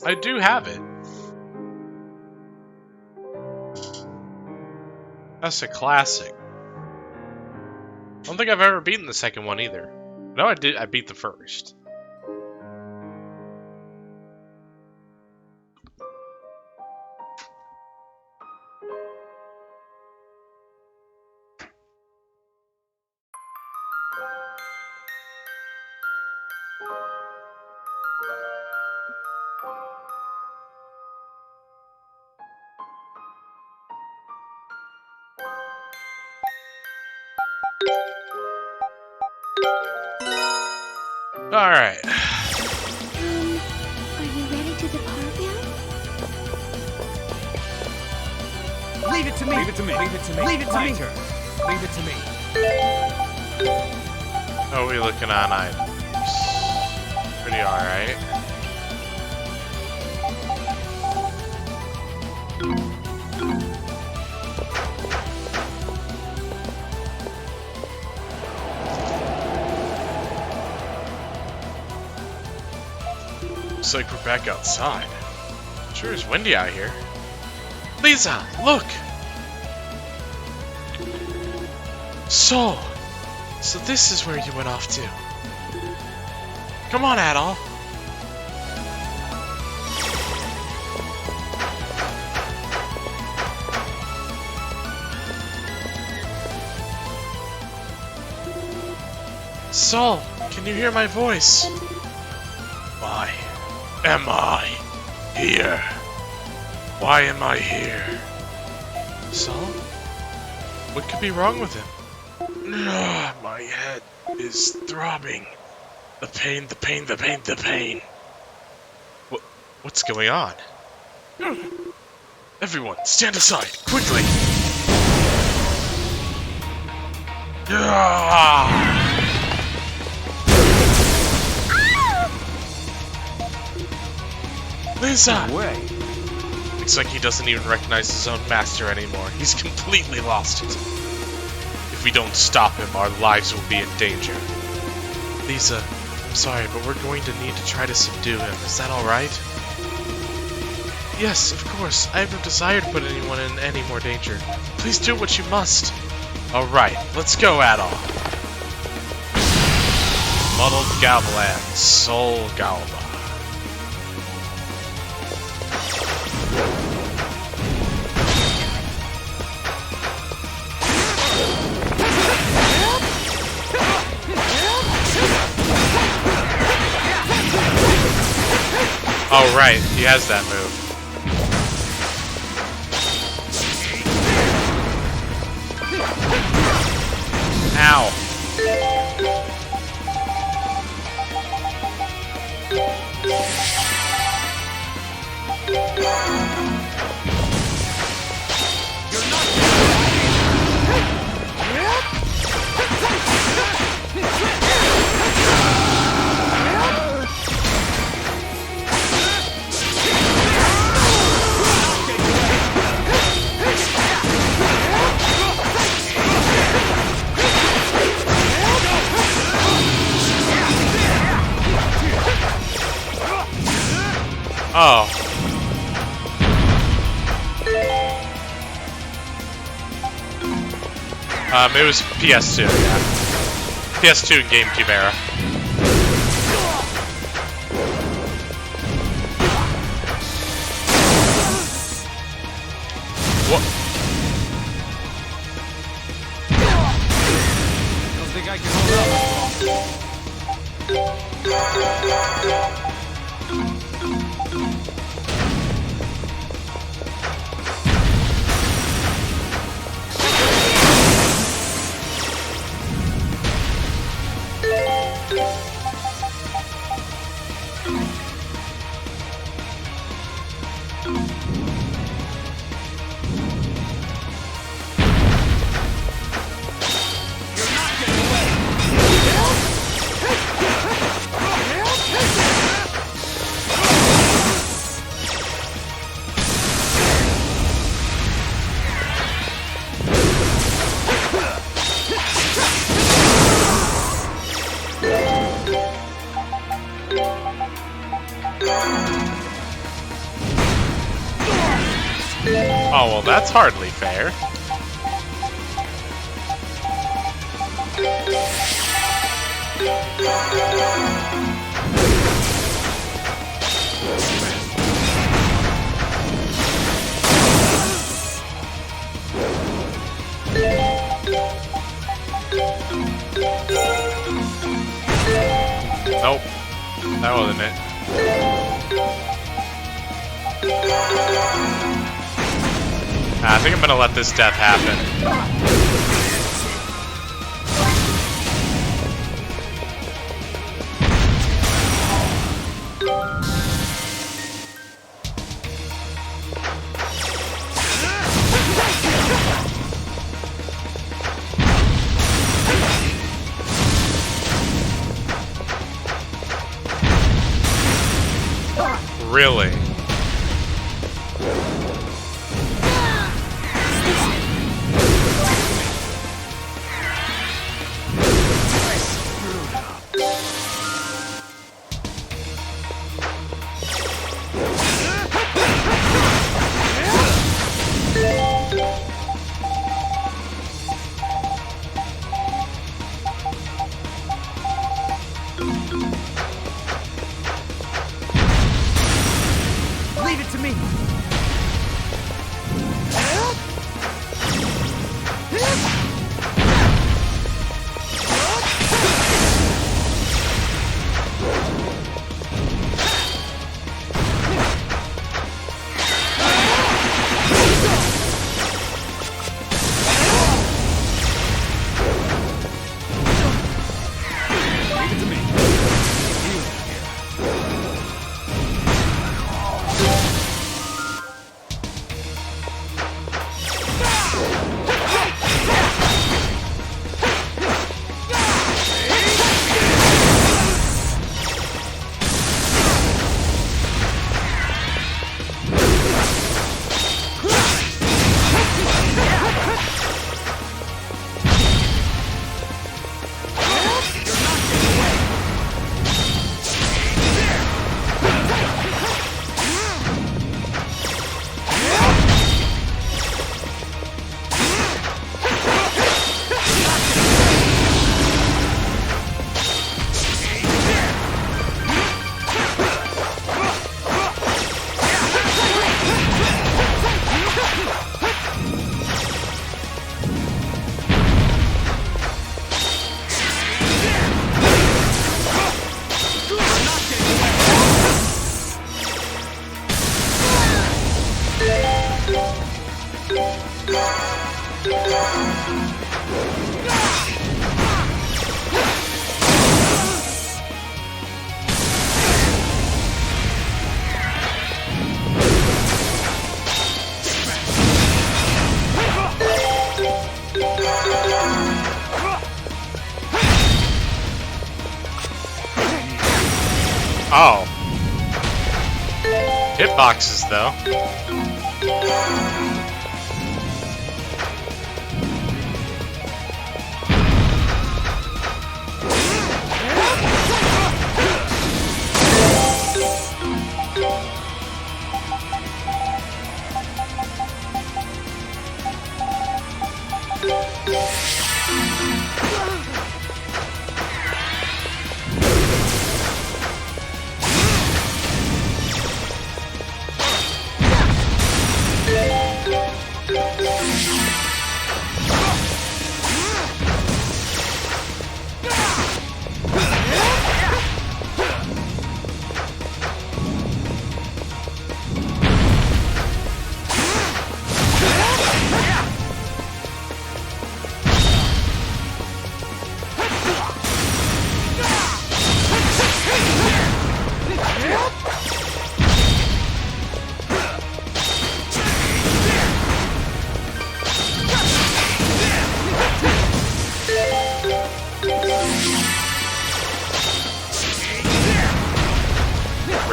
I do have it. That's a classic. I don't think I've ever beaten the second one either. No, I did. I beat the first. Alright. Are you ready to depart yet? Leave it to me. Leave it to me. Leave it to me. Leave it to me. Turn. Leave it to me. How are we looking on items? Pretty alright. Looks like we're back outside. Sure is windy out here. Lisa, look! So this is where you went off to. Come on, Adol. Saul, can you hear my voice? Why? am I here? Why am I here? Saul? What could be wrong with him? My head is throbbing. The pain, the pain, the pain, the pain. What's going on? Everyone, stand aside, quickly! Lisa! No way. Looks like he doesn't even recognize his own master anymore. He's completely lost it. If we don't stop him, our lives will be in danger. Lisa, I'm sorry, but we're going to need to try to subdue him. Is that alright? Yes, of course. I have no desire to put anyone in any more danger. Please do what you must. Alright, let's go, Adol. Muddled Galvalan, Soul Galva. Oh right, he has that move. Ow. Oh. It was PS2, yeah. PS2 and GameCube era. What? Don't think I can hold up. Oh, well, that's hardly fair. Nope. That wasn't it. I think I'm gonna let this death happen. Really? Leave it to me. hitboxes, though.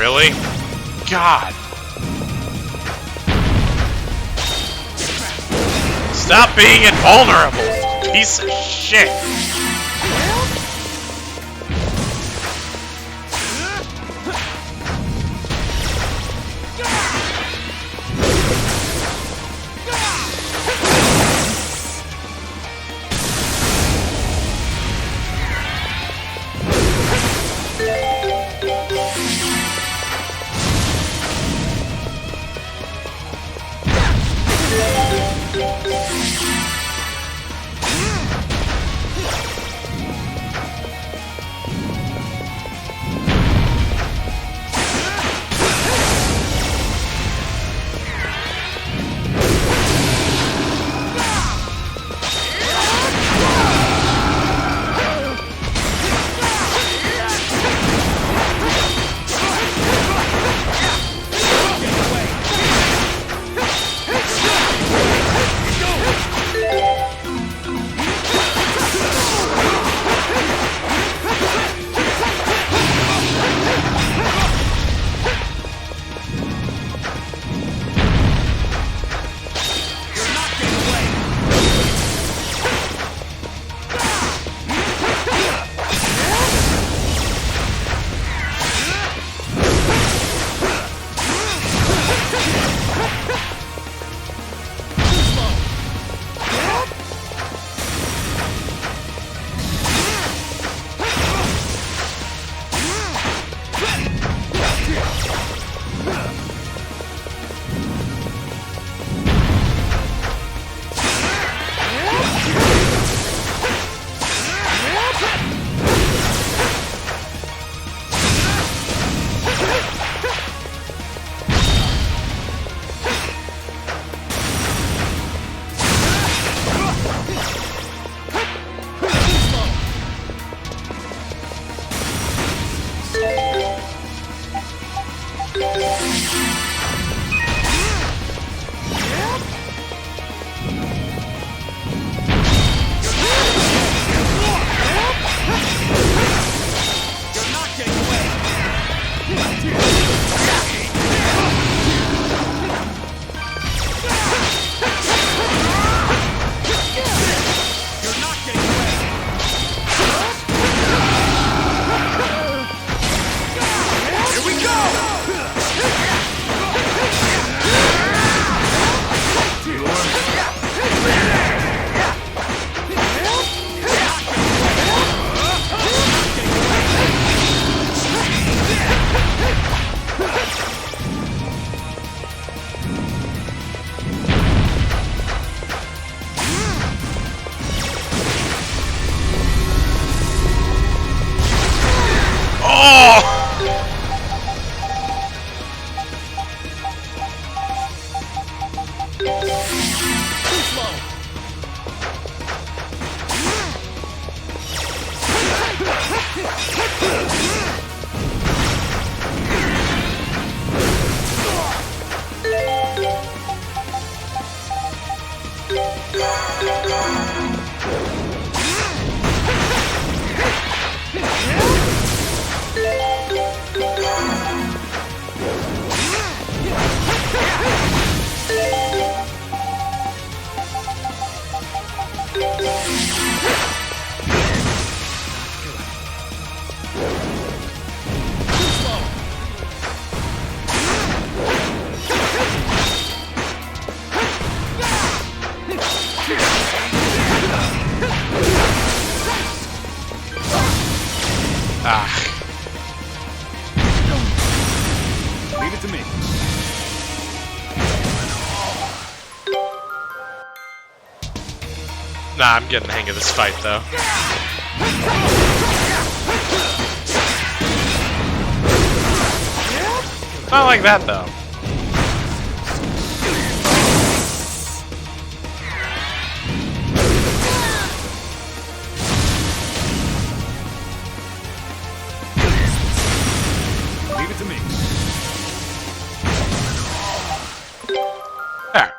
Really? God. Stop being invulnerable, piece of shit. it to me. Nah, I'm getting the hang of this fight, though. Not like that, though. Leave it to me. There.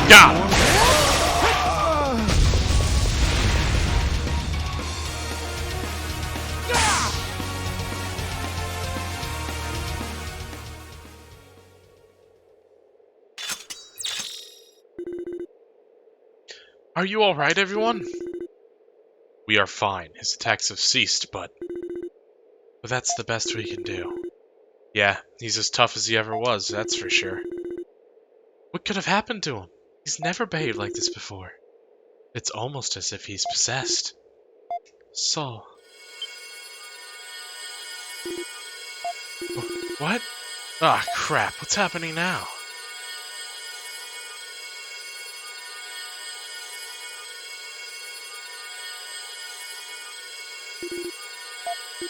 Got him. Are you alright, everyone? We are fine. His attacks have ceased, but that's the best we can do. Yeah, he's as tough as he ever was, that's for sure. What could have happened to him? He's never behaved like this before. It's almost as if he's possessed. Saul. What? Ah, crap. What's happening now?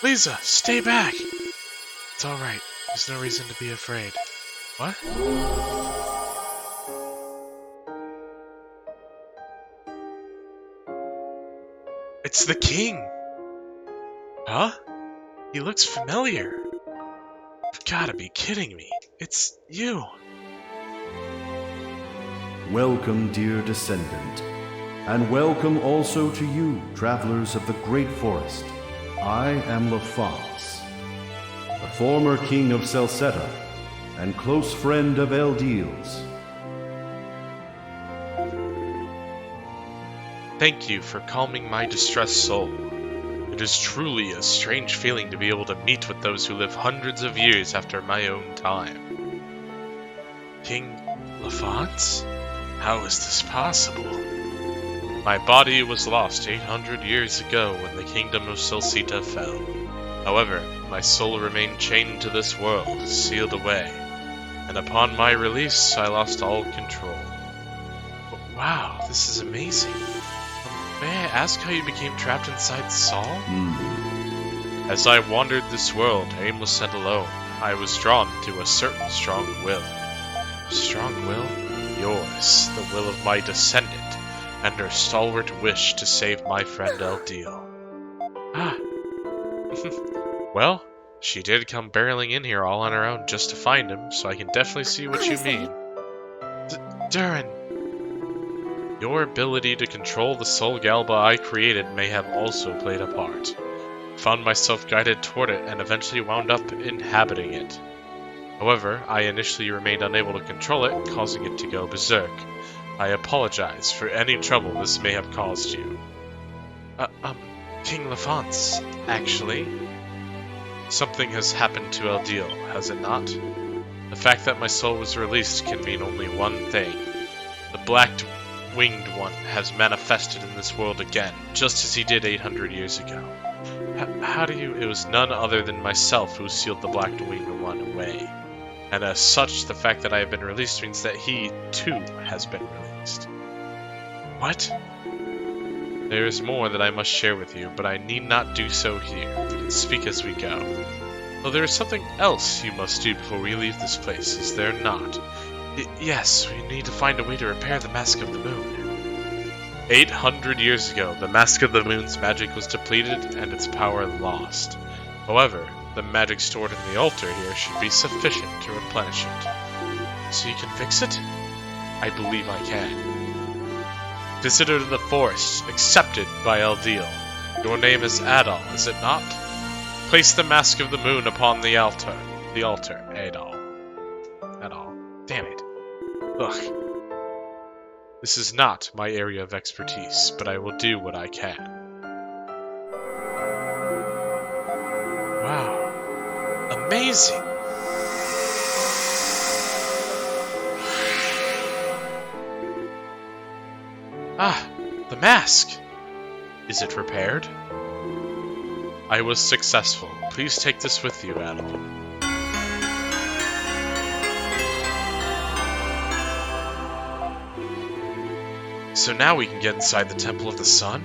Lisa, stay back! It's alright. There's no reason to be afraid. What? It's the king! Huh? He looks familiar. You've gotta be kidding me. It's you. Welcome, dear descendant, and welcome also to you, travelers of the great forest. I am Lafonce, the former king of Celceta and close friend of Eldiel's. Thank you for calming my distressed soul. It is truly a strange feeling to be able to meet with those who live hundreds of years after my own time. King Lafonce? How is this possible? My body was lost 800 years ago when the kingdom of Celceta fell. However, my soul remained chained to this world, sealed away, and upon my release I lost all control. But wow, this is amazing. May I ask how you became trapped inside Saul? As I wandered this world, aimless and alone, I was drawn to a certain strong will. Strong will? Yours, the will of my descendant, and her stalwart wish to save my friend Eldiel. Ah. Well, she did come barreling in here all on her own just to find him, so I can definitely see what you mean. Durin! Your ability to control the Soul Galba I created may have also played a part. Found myself guided toward it and eventually wound up inhabiting it. However, I initially remained unable to control it, causing it to go berserk. I apologize for any trouble this may have caused you. King Lafonce, actually. Something has happened to Eldiel, has it not? The fact that my soul was released can mean only one thing. The Black-Winged One has manifested in this world again, just as he did 800 years ago. How do you... It was none other than myself who sealed the Black-Winged One away. And as such, the fact that I have been released means that he, too, has been released. What? There is more that I must share with you, but I need not do so here. We can speak as we go. Though there is something else you must do before we leave this place, is there not? Yes, we need to find a way to repair the Mask of the Moon. 800 years ago, the Mask of the Moon's magic was depleted and its power lost. However, the magic stored in the altar here should be sufficient to replenish it. So you can fix it? I believe I can. Visitor to the forest, accepted by Eldiel. Your name is Adal, is it not? Place the Mask of the Moon upon the altar. The altar, Adal. Adal. Damn it. Ugh. This is not my area of expertise, but I will do what I can. Wow. Amazing! Ah, the mask! Is it repaired? I was successful. Please take this with you, Adal. So now we can get inside the Temple of the Sun?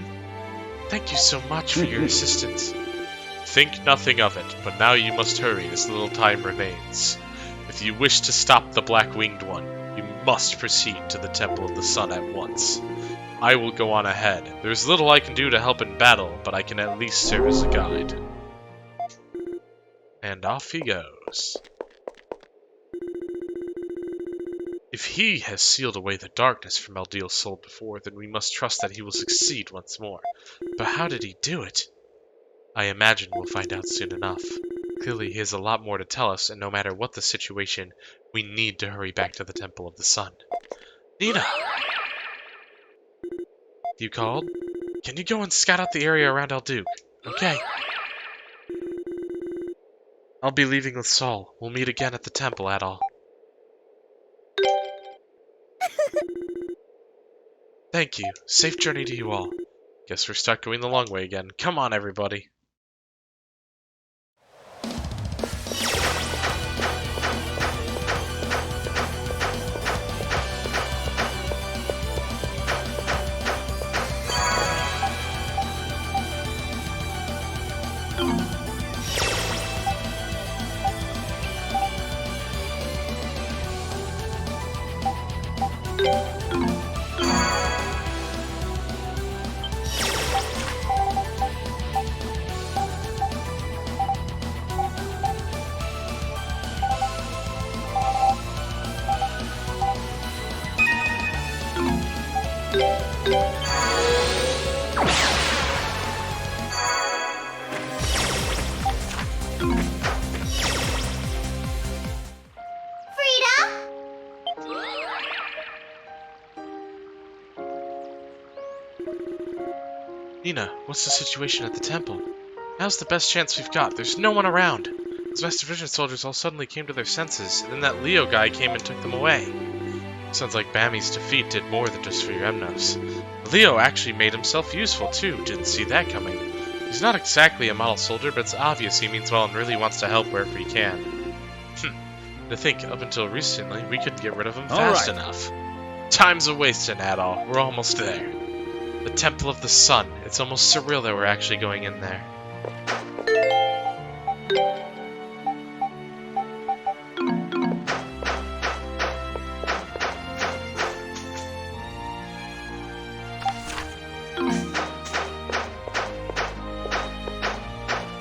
Thank you so much for your assistance. Think nothing of it, but now you must hurry as little time remains. If you wish to stop the Black-Winged One, you must proceed to the Temple of the Sun at once. I will go on ahead. There is little I can do to help in battle, but I can at least serve as a guide. And off he goes. If he has sealed away the darkness from Eldiel's soul before, then we must trust that he will succeed once more. But how did he do it? I imagine we'll find out soon enough. Clearly he has a lot more to tell us, and no matter what the situation, we need to hurry back to the Temple of the Sun. Nina! You called? Can you go and scout out the area around El Duke? Okay. I'll be leaving with Saul. We'll meet again at the temple, Adol. Thank you. Safe journey to you all. Guess we're stuck going the long way again. Come on, everybody. Nina, what's the situation at the temple? Now's the best chance we've got. There's no one around. Those Master Vision soldiers all suddenly came to their senses, and then that Leo guy came and took them away. Sounds like Bami's defeat did more than just for your Emnos. Leo actually made himself useful too. Didn't see that coming. He's not exactly a model soldier, but it's obvious he means well and really wants to help wherever he can. To think, up until recently, we couldn't get rid of him fast enough. Time's a-wasting, Adol. We're almost there. The Temple of the Sun. It's almost surreal that we're actually going in there.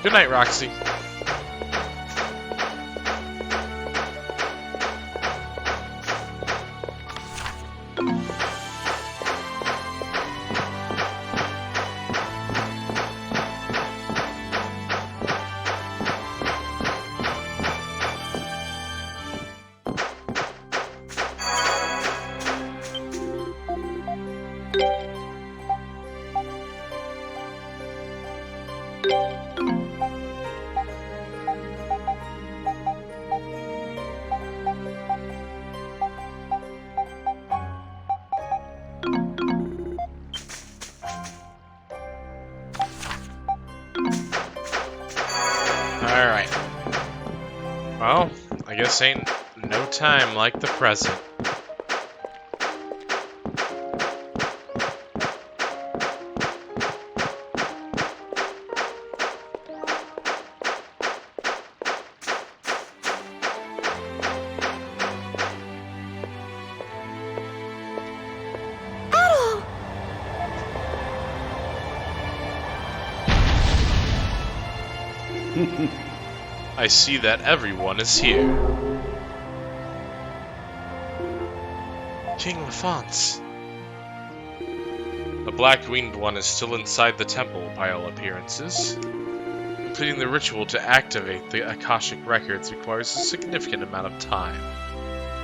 Good night, Roxy. Alright. Well, I guess ain't no time like the present. I see that everyone is here. King Lafonce. The Black-Winged One is still inside the temple, by all appearances. Completing the ritual to activate the Akashic Records requires a significant amount of time.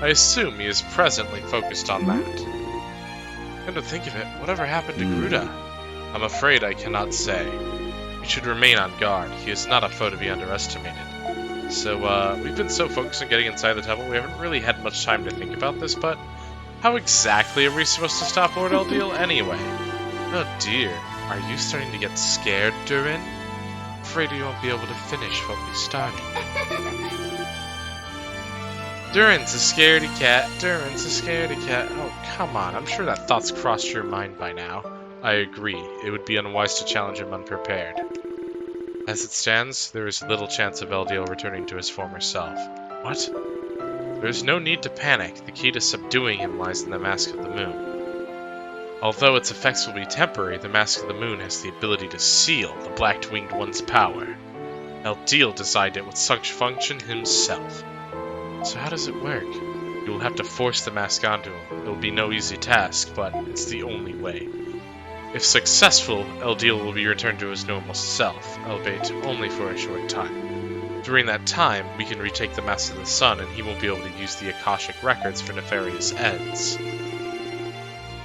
I assume he is presently focused on that. Come to think of it, whatever happened to Gruda? I'm afraid I cannot say. We should remain on guard. He is not a foe to be underestimated. So, we've been so focused on getting inside the temple, we haven't really had much time to think about this, but how exactly are we supposed to stop Lord Eldiel anyway? Oh dear, are you starting to get scared, Durin? Afraid we won't be able to finish what we started. Durin's a scaredy cat, Durin's a scaredy cat. Oh, come on, I'm sure that thought's crossed your mind by now. I agree, it would be unwise to challenge him unprepared. As it stands, there is little chance of Eldiel returning to his former self. What? There is no need to panic. The key to subduing him lies in the Mask of the Moon. Although its effects will be temporary, the Mask of the Moon has the ability to seal the Black-Winged One's power. Eldiel designed it with such function himself. So how does it work? You will have to force the mask onto him. It will be no easy task, but it's the only way. If successful, Eldiel will be returned to his normal self, albeit only for a short time. During that time, we can retake the Mask of the Sun, and he won't be able to use the Akashic Records for nefarious ends.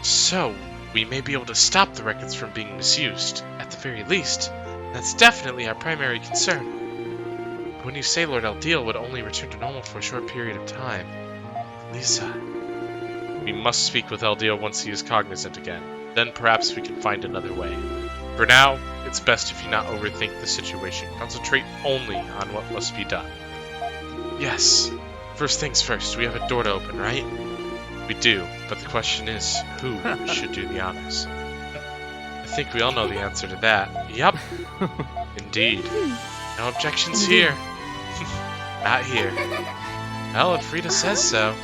So, we may be able to stop the records from being misused. At the very least, that's definitely our primary concern. But when you say Lord Eldiel would only return to normal for a short period of time, Lisa, we must speak with Eldiel once he is cognizant again. Then perhaps we can find another way. For now, it's best if you not overthink the situation. Concentrate only on what must be done. Yes. First things first, we have a door to open, right? We do, but the question is, who should do the honors? I think we all know the answer to that. Yup. Indeed. No objections here. Not here. Well, if Frida says so,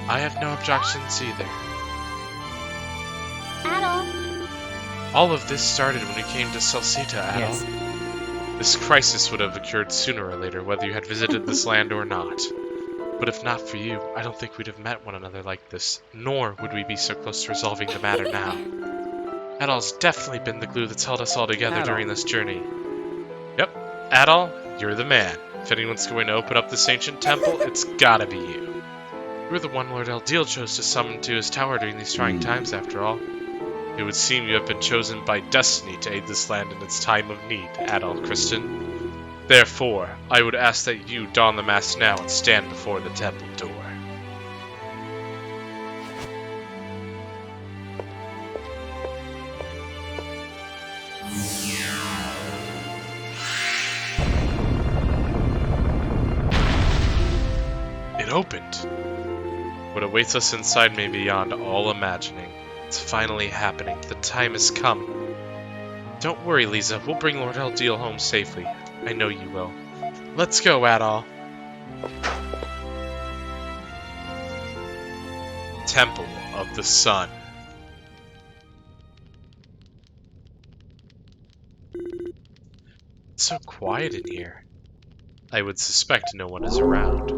I have no objections either. Adol. All of this started when we came to Celceta, Adol. Yes. This crisis would have occurred sooner or later, whether you had visited this land or not. But if not for you, I don't think we'd have met one another like this, nor would we be so close to resolving the matter now. Adol's definitely been the glue that's held us all together during this journey. Yep, Adol, you're the man. If anyone's going to open up this ancient temple, it's gotta be you. You're the one Lord Eldiel chose to summon to his tower during these trying times, after all. It would seem you have been chosen by destiny to aid this land in its time of need, Adol Christen. Therefore, I would ask that you don the mask now and stand before the temple door. It opened. What awaits us inside may be beyond all imagining. It's finally happening. The time has come. Don't worry, Lisa. We'll bring Lord Eldiel home safely. I know you will. Let's go, Adol. Temple of the Sun. It's so quiet in here. I would suspect no one is around.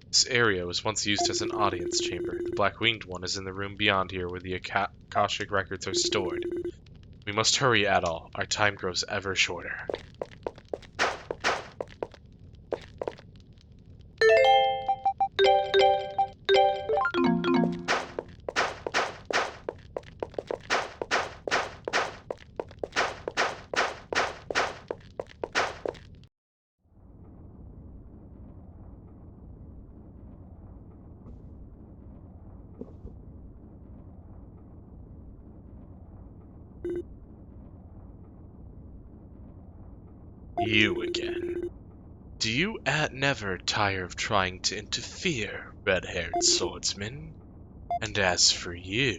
This area was once used as an audience chamber. The black-winged one is in the room beyond here where the Akashic records are stored. We must hurry, Adol. Our time grows ever shorter. You again. Do you never tire of trying to interfere, red-haired swordsman? And as for you...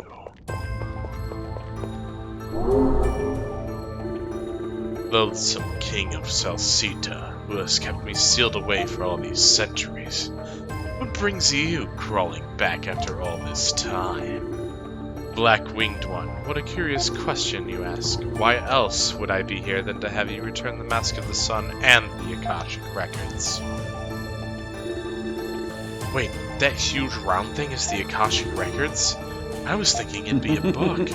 Loathsome king of Celceta, who has kept me sealed away for all these centuries. What brings you crawling back after all this time? Black-winged one, what a curious question you ask. Why else would I be here than to have you return the Mask of the Sun and the Akashic records? Wait, that huge round thing is the Akashic records? I was thinking it'd be a book.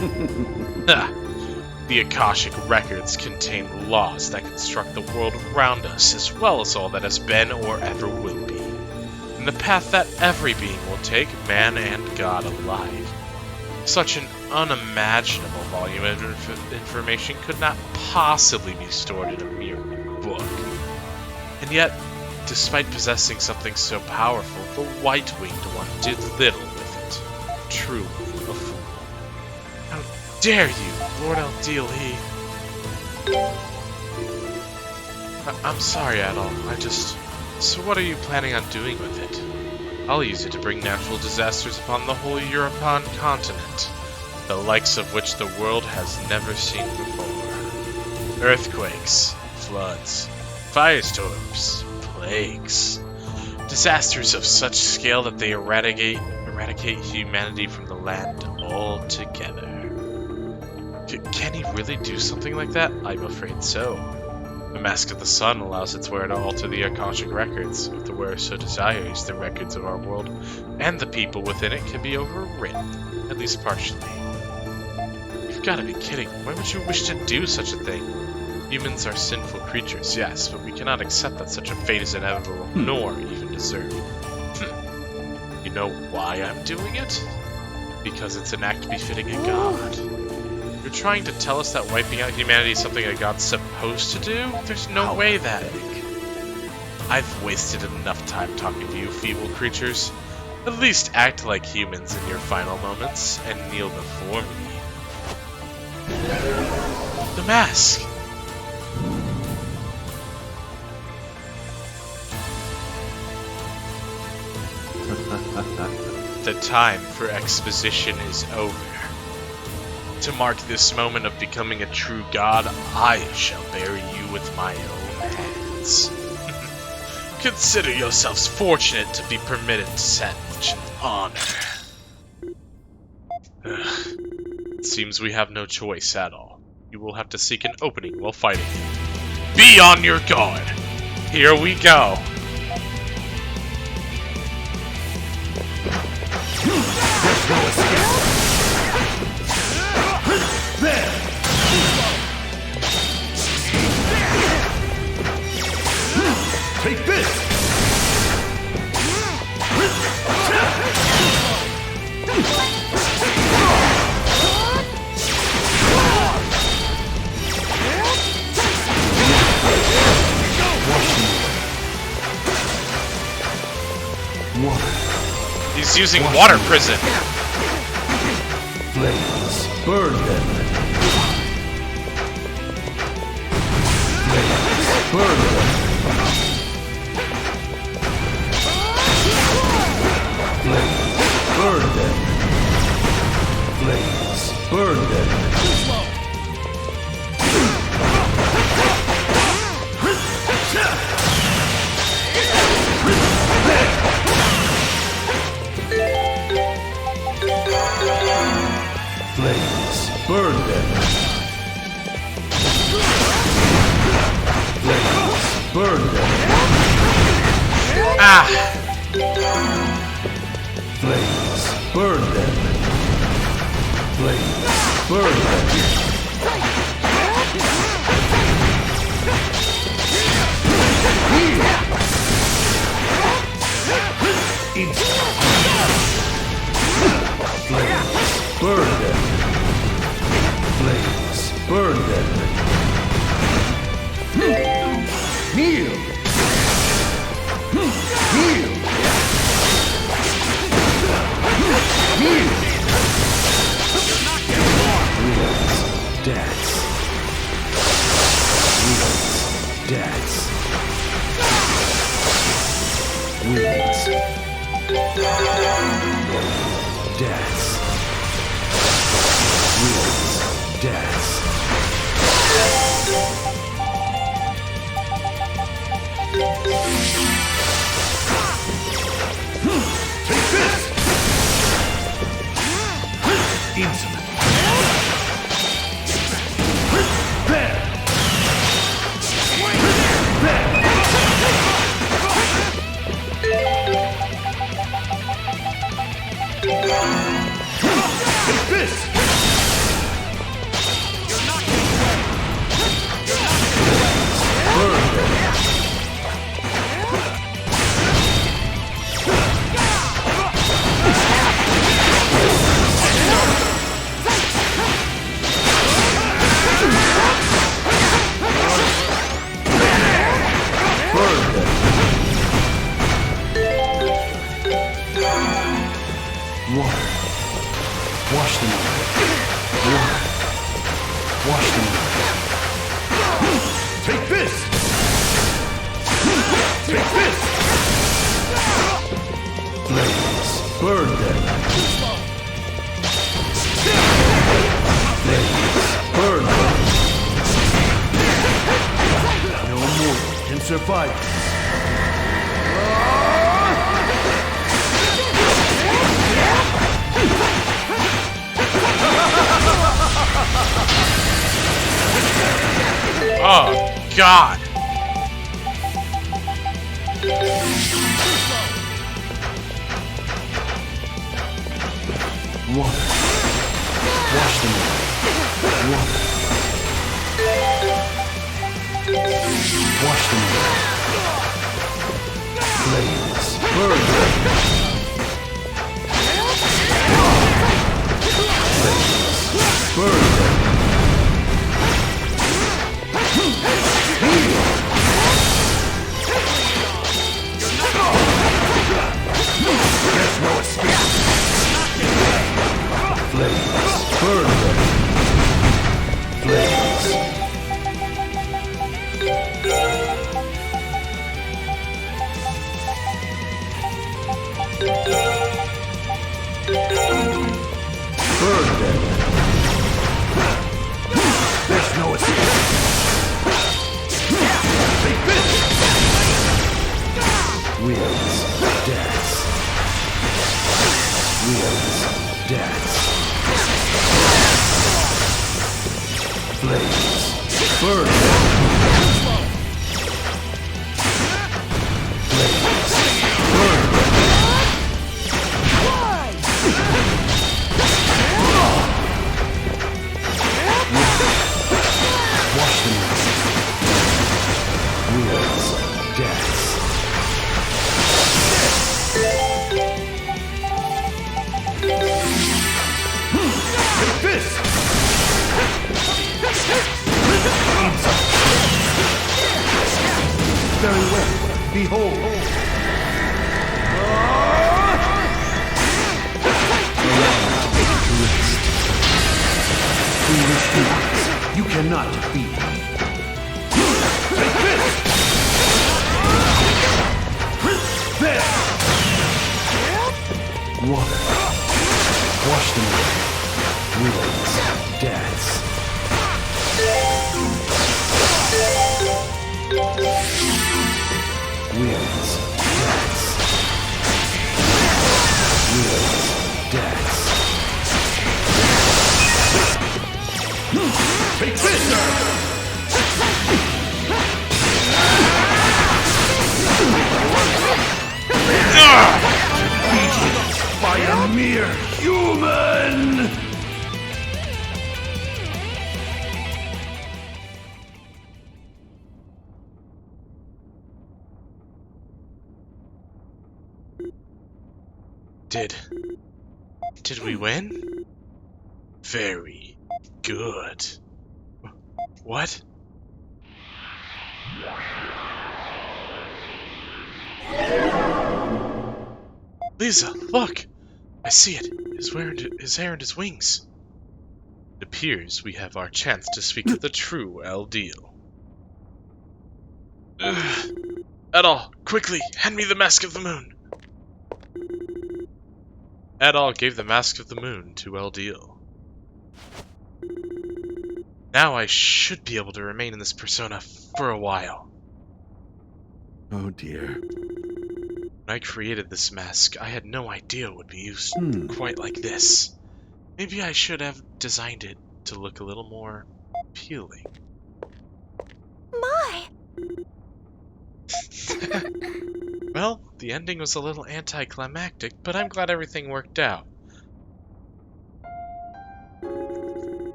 The Akashic records contain laws that construct the world around us, as well as all that has been or ever will be. And the path that every being will take, man and God alike. Such an unimaginable volume of information could not possibly be stored in a mere book. And yet, despite possessing something so powerful, the white-winged one did little with it. Truly a fool. How dare you, Lord Eldiel, I'm sorry, Adol. So what are you planning on doing with it? I'll use it to bring natural disasters upon the whole European continent, the likes of which the world has never seen before. Earthquakes, floods, firestorms, plagues, disasters of such scale that they eradicate humanity from the land altogether. Can he really do something like that? I'm afraid so. The Mask of the Sun allows its wearer to alter the Akashic records. If the wearer so desires, the records of our world and the people within it can be overwritten, at least partially. You've got to be kidding. Why would you wish to do such a thing? Humans are sinful creatures, yes, but we cannot accept that such a fate is inevitable, nor even deserved. You know why I'm doing it? Because it's an act befitting a god. You're trying to tell us that wiping out humanity is something a god's supposed to do? There's no way that... I've wasted enough time talking to you feeble creatures. At least act like humans in your final moments and kneel before me. The mask! The time for exposition is over. To mark this moment of becoming a true god, I shall bury you with my own hands. Consider yourselves fortunate to be permitted such an honor. It seems we have no choice at all. You will have to seek an opening while fighting. Be on your guard! Here we go! There's no escape. There! Take this! He's using water prison. Flames, burn them. Flames, burn them. Flames, burn them. Flames, burn them. Flames, burn them. Flames, burn them. Ah! Flames, burn them. Flames, burn them. Flames, burn them. Flames, burn them. Kneel! Kneel! Kneel! Wheels, dance. Wheels, dance. Wheels. Dance. Wheels, dance. Take this! Insolent. There! There! Take this! Wash them away. Water. Wash them away. Take this! Take this! Flames, burn them. Flames, burn them. No mortal can survive this. Oh, God! Water. Wash them away. Water. Wash them away. Flames, burn them. Behold! Foolish humans, you cannot defeat me. Take this! There! Water. Wash them away. Ruins. Deaths. Winds. Deaths. Winds. Deaths. Take this! By a mere human! Did we win? Very good. What? Lisa, look! I see it. His hair and his wings. It appears we have our chance to speak with the true Eldeal. Adol, quickly, hand me the Mask of the Moon. Adol gave the Mask of the Moon to Eldeal. Now I should be able to remain in this persona for a while. Oh dear. When I created this mask, I had no idea it would be used quite like this. Maybe I should have designed it to look a little more appealing. My! Well, the ending was a little anticlimactic, but I'm glad everything worked out.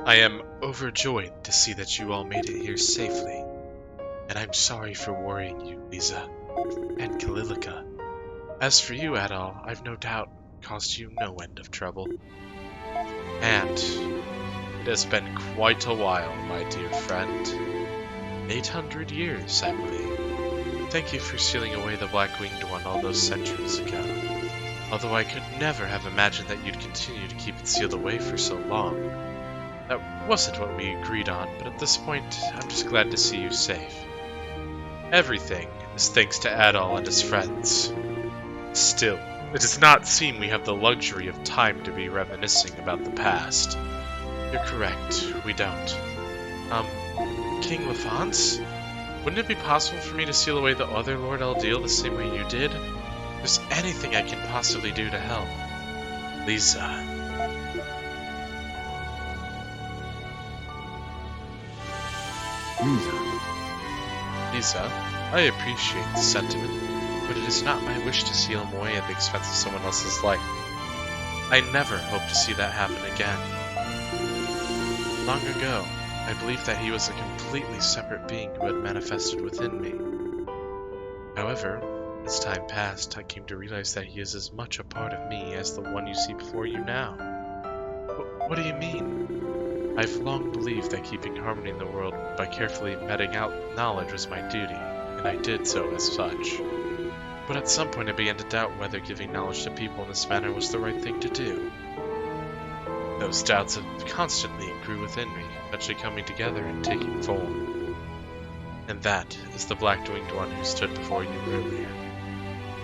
I am overjoyed to see that you all made it here safely, and I'm sorry for worrying you, Lisa, and Kalilika. As for you, Adol, I've no doubt caused you no end of trouble. And it has been quite a while, my dear friend. 800 years, I believe. Thank you for sealing away the Black-Winged One all those centuries ago. Although I could never have imagined that you'd continue to keep it sealed away for so long. That wasn't what we agreed on, but at this point, I'm just glad to see you safe. Everything is thanks to Adol and his friends. Still, it does not seem we have the luxury of time to be reminiscing about the past. You're correct, we don't. King LaFonce? Wouldn't it be possible for me to seal away the other Lord Eldeal the same way you did? If there's anything I can possibly do to help. Lisa. Lisa, I appreciate the sentiment, but it is not my wish to seal him away at the expense of someone else's life. I never hope to see that happen again. Long ago, I believed that he was a completely separate being who had manifested within me. However, as time passed, I came to realize that he is as much a part of me as the one you see before you now. What do you mean? I've long believed that keeping harmony in the world by carefully meting out knowledge was my duty, and I did so as such. But at some point I began to doubt whether giving knowledge to people in this manner was the right thing to do. Those doubts have constantly grew within me, eventually coming together and taking form. And that is the Black-Winged One who stood before you earlier.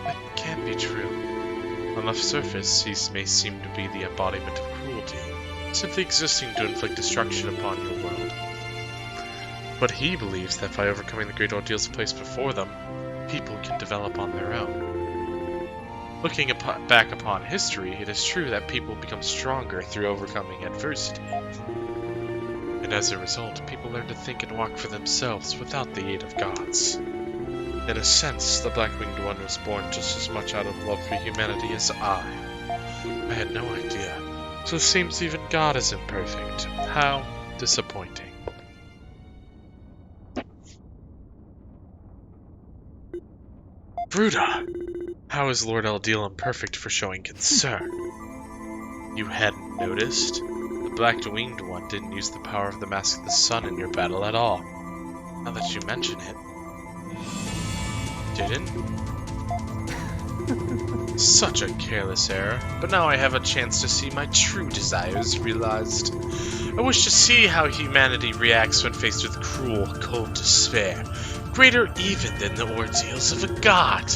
That can't be true. On the surface, he may seem to be the embodiment of cruelty, simply existing to inflict destruction upon your world. But he believes that by overcoming the great ordeals placed before them, people can develop on their own. Looking back upon history, it is true that people become stronger through overcoming adversity. And as a result, people learn to think and walk for themselves without the aid of gods. In a sense, the Black-Winged One was born just as much out of love for humanity as I. I had no idea. So it seems even God is imperfect. How disappointing. Bruda! How is Lord Eldeal imperfect for showing concern? You hadn't noticed? The Black-Winged One didn't use the power of the Mask of the Sun in your battle at all. Now that you mention it. didn't? Such a careless error, but now I have a chance to see my true desires realized. I wish to see how humanity reacts when faced with cruel, cold despair, greater even than the ordeals of a god.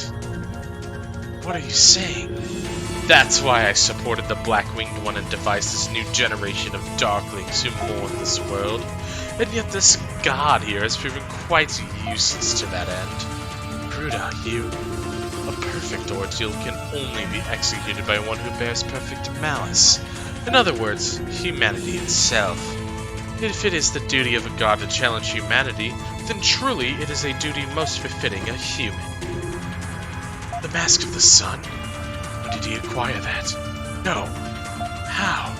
What are you saying? That's why I supported the Black-Winged One and devised this new generation of Darklings who mourn this world. And yet this god here has proven quite useless to that end. Gruda, you... A perfect ordeal can only be executed by one who bears perfect malice. In other words, humanity itself. If it is the duty of a god to challenge humanity, then truly it is a duty most befitting a human. The Mask of the Sun? When did he acquire that? No. How?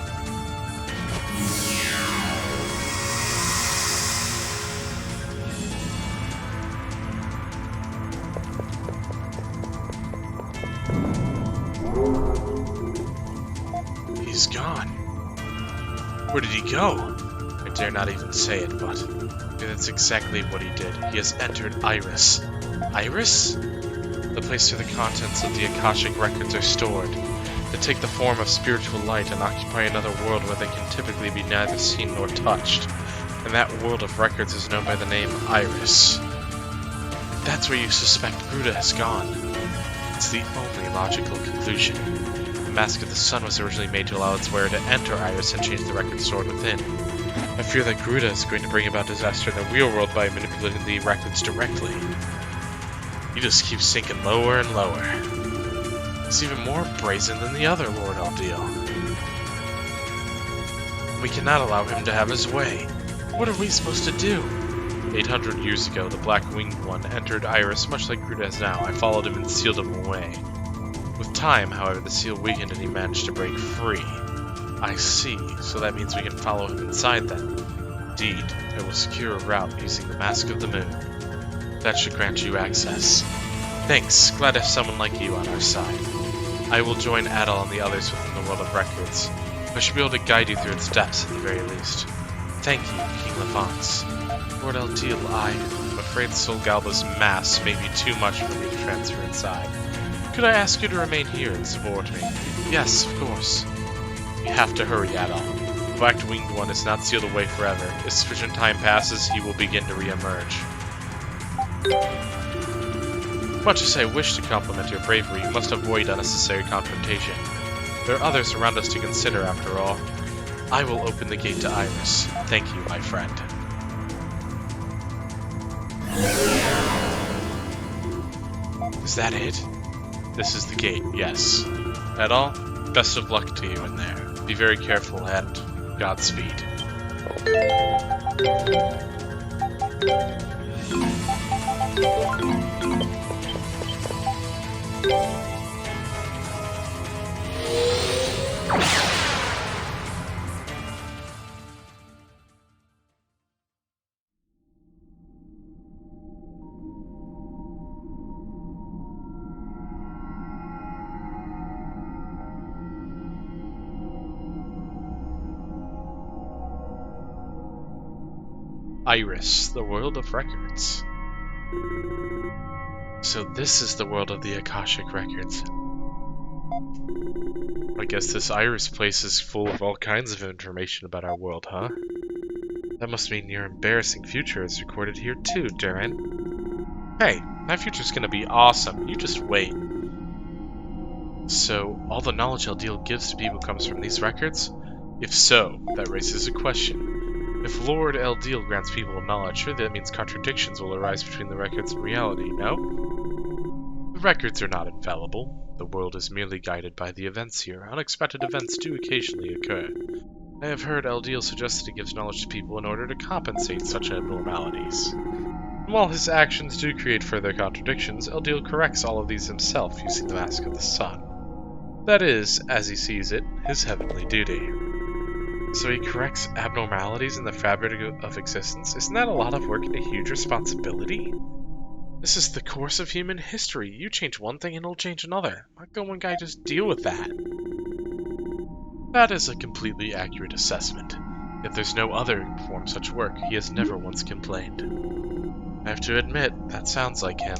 He's gone. Where did he go? I dare not even say it, but that's exactly what he did. He has entered Iris. Iris? The place where the contents of the Akashic records are stored. They take the form of spiritual light and occupy another world where they can typically be neither seen nor touched. And that world of records is known by the name Iris. That's where you suspect Gruda has gone. It's the only logical conclusion. The Mask of the Sun was originally made to allow its wearer to enter Iris and change the records stored within. I fear that Gruda is going to bring about disaster in the real world by manipulating the records directly. You just keep sinking lower and lower. It's even more brazen than the other Lord Eldiel. We cannot allow him to have his way. What are we supposed to do? 800 years ago, the Black-Winged One entered Iris much like Gruda has now. I followed him and sealed him away. With time, however, the seal weakened and he managed to break free. I see, so that means we can follow him inside then. Indeed, I will secure a route using the Mask of the Moon. That should grant you access. Thanks, glad to have someone like you on our side. I will join Adel and the others within the world of records. I should be able to guide you through its depths at the very least. Thank you, King Levance. Lord Eldiel, I'm afraid Sol Galba's mass may be too much for me to transfer inside. Could I ask you to remain here and support me? Yes, of course. You have to hurry, Adel. The Black-Winged One is not sealed away forever. If sufficient time passes, he will begin to re-emerge. Much as I wish to compliment your bravery, you must avoid unnecessary confrontation. There are others around us to consider, after all. I will open the gate to Iris. Thank you, my friend. Is that it? This is the gate, yes. Adel, best of luck to you in there. Be very careful and Godspeed. Iris, the world of records. So this is the world of the Akashic records. I guess this Iris place is full of all kinds of information about our world, huh? That must mean your embarrassing future is recorded here too, Durin. Hey, my future's gonna be awesome. You just wait. So, all the knowledge Eldiel gives to people comes from these records? If so, that raises a question. If Lord Eldiel grants people knowledge, surely that means contradictions will arise between the records and reality, no? The records are not infallible. The world is merely guided by the events here. Unexpected events do occasionally occur. I have heard Eldiel suggest that he gives knowledge to people in order to compensate such abnormalities. And while his actions do create further contradictions, Eldiel corrects all of these himself using the Mask of the Sun. That is, as he sees it, his heavenly duty. So he corrects abnormalities in the fabric of existence? Isn't that a lot of work and a huge responsibility? This is the course of human history. You change one thing and it'll change another. Why can't one guy just deal with that? That is a completely accurate assessment. If there's no other who perform such work, he has never once complained. I have to admit, that sounds like him.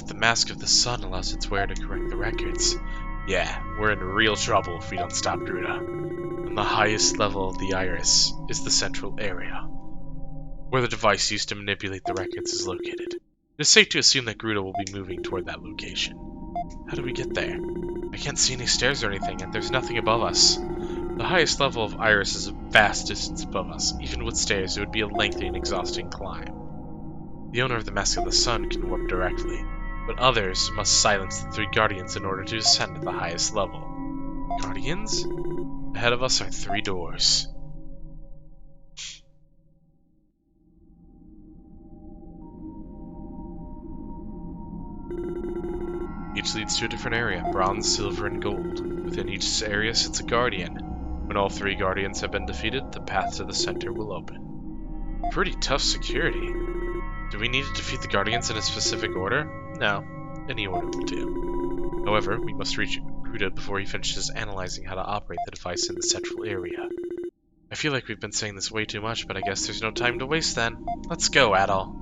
if the Mask of the Sun allows its wearer to correct the records, yeah, we're in real trouble if we don't stop Gruda. And the highest level of the iris is the central area, where the device used to manipulate the records is located. It is safe to assume that Gruda will be moving toward that location. How do we get there? I can't see any stairs or anything, and there's nothing above us. The highest level of iris is a vast distance above us. Even with stairs, it would be a lengthy and exhausting climb. The owner of the Mask of the Sun can warp directly, but others must silence the 3 guardians in order to ascend to the highest level. Guardians? Ahead of us are 3 doors. Each leads to a different area, bronze, silver, and gold. Within each area sits a guardian. When all 3 guardians have been defeated, the path to the center will open. Pretty tough security. Do we need to defeat the guardians in a specific order? No, any order will do. However, we must reach Gruda before he finishes analyzing how to operate the device in the central area. I feel like we've been saying this way too much, but I guess there's no time to waste then. Let's go, Adol.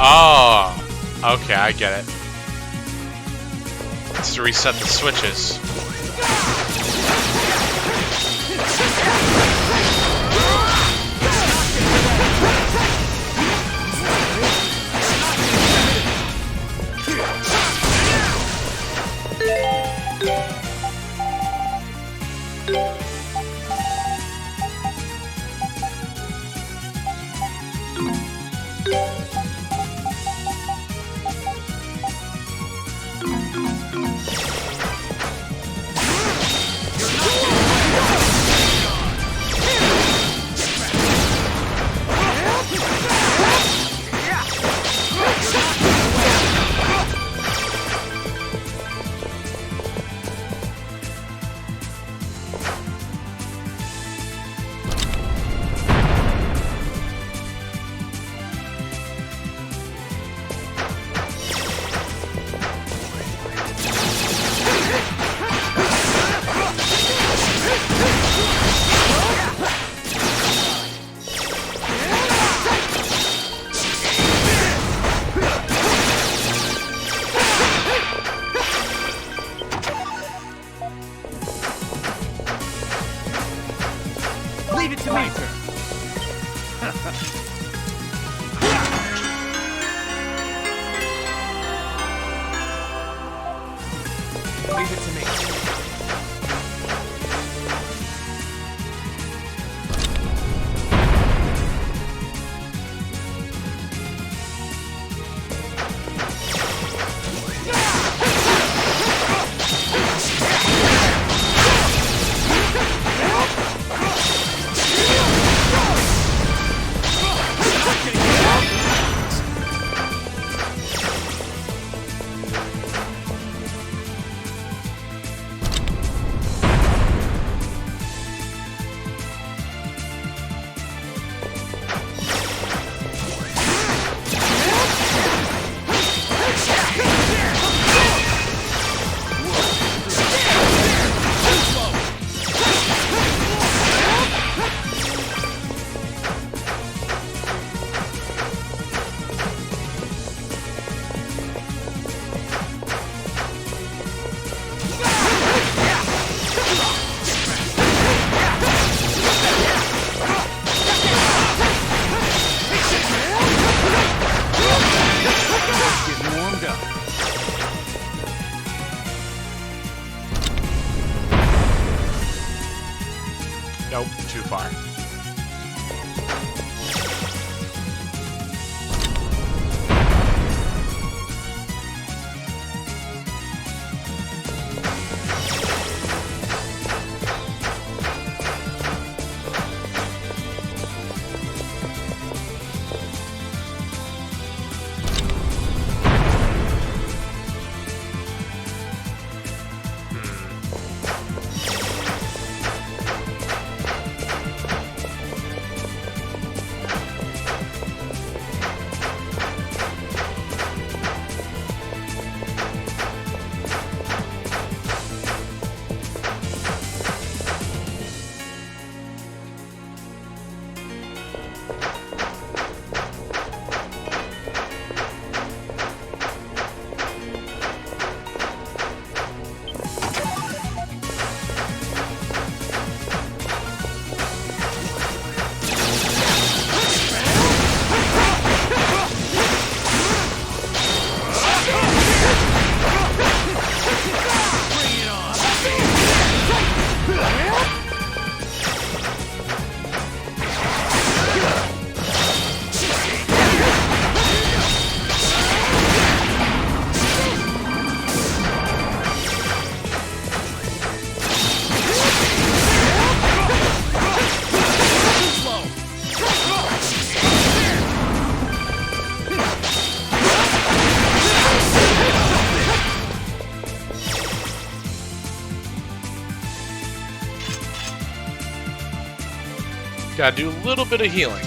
Oh, okay, I get it. It's to reset the switches. Leave it to me, sir. Leave it to me. Nope, too far. Gotta do a little bit of healing.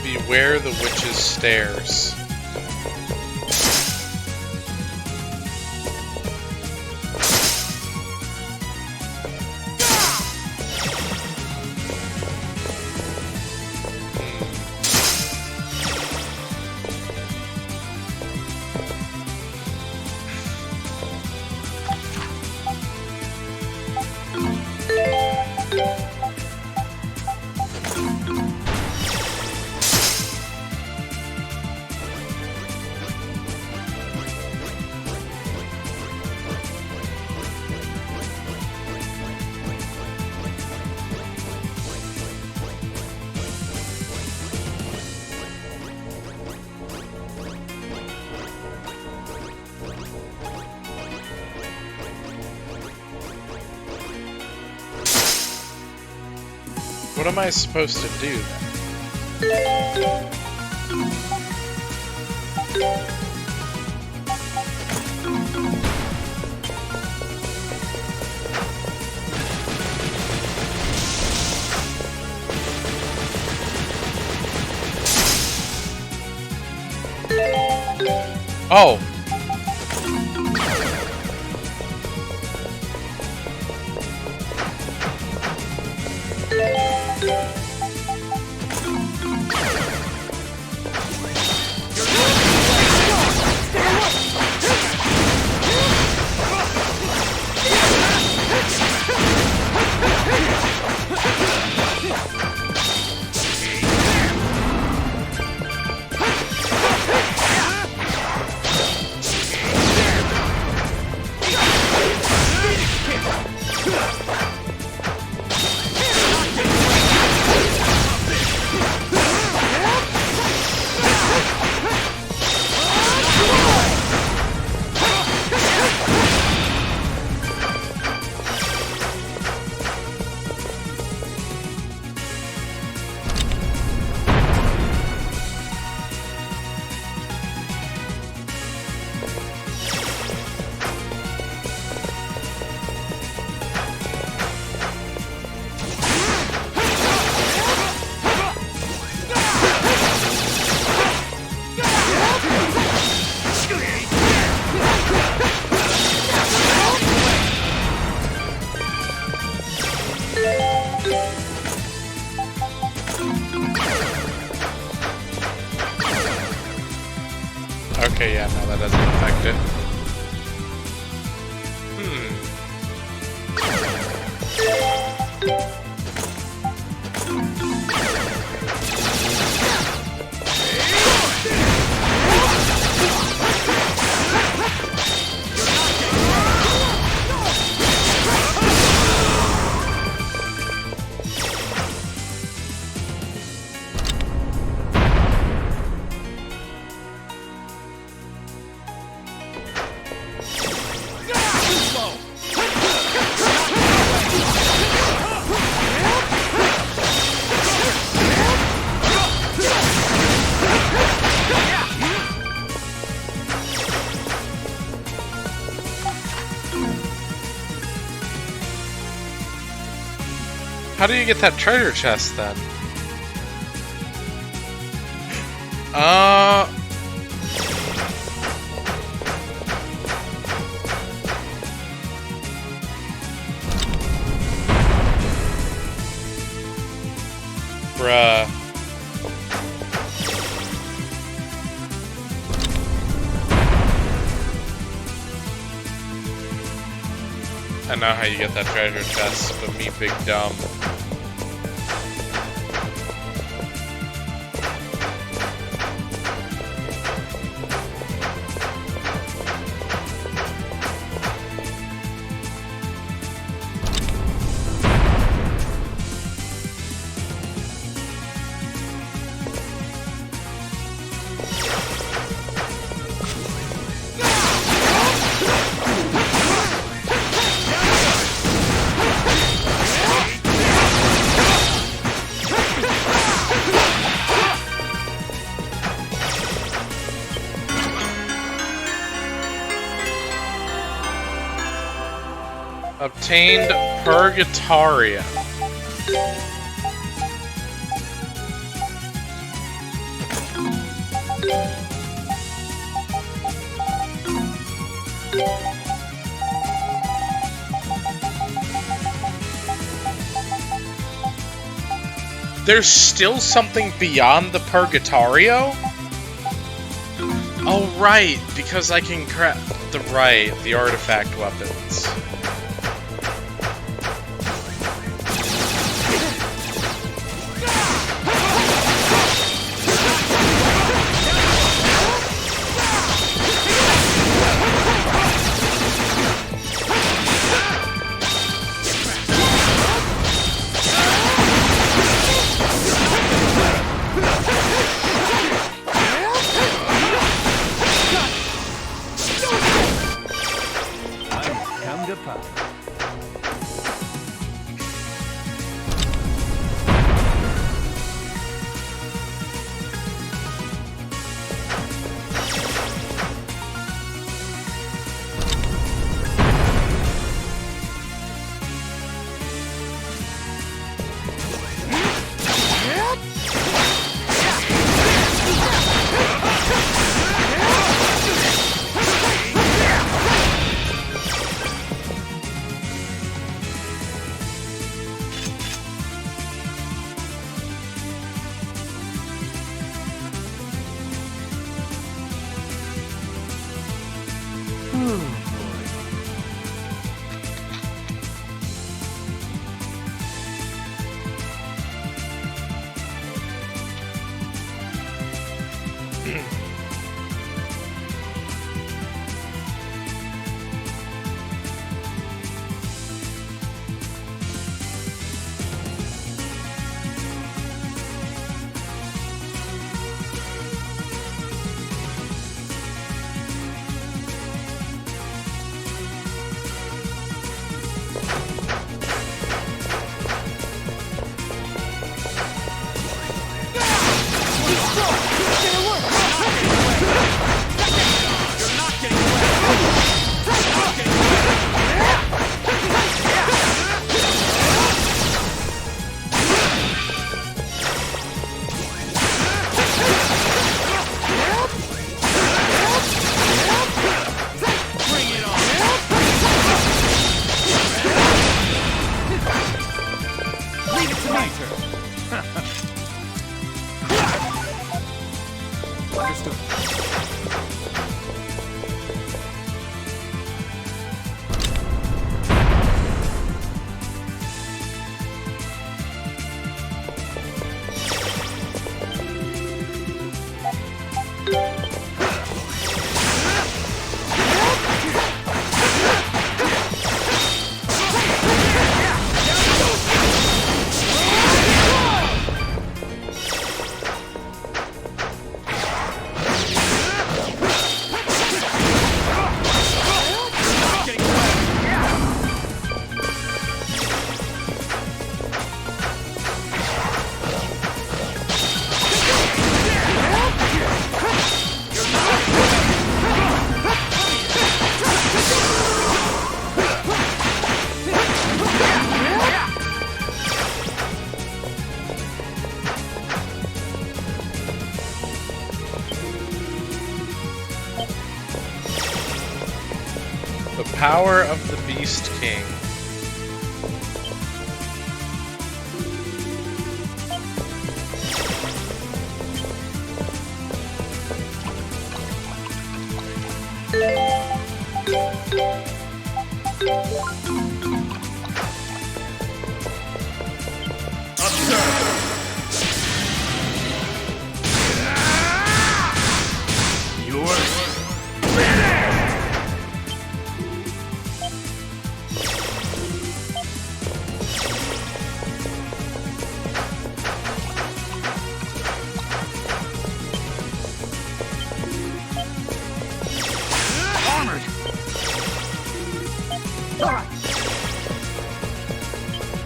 Beware the witch's stairs. What am I supposed to do then? Oh! Okay, yeah, no, that doesn't affect it. How do you get that treasure chest then? Bruh. I know how you get that treasure chest, but me big dumb. Obtained Purgatoria. There's still something beyond the Purgatorio? Oh, right, because I can craft the artifact weapons. Come to pop. The power of the Beast King.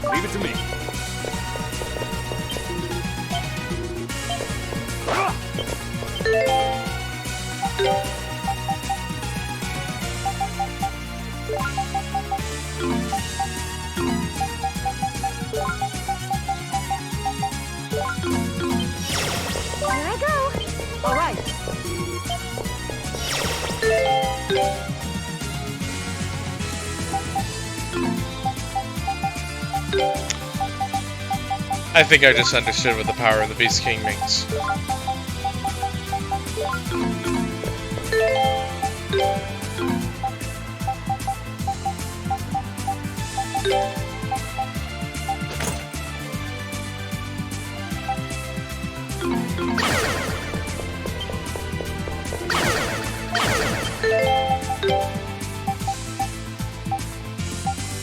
Leave it to me. Here I go. All right. I think I just understood what the power of the Beast King means.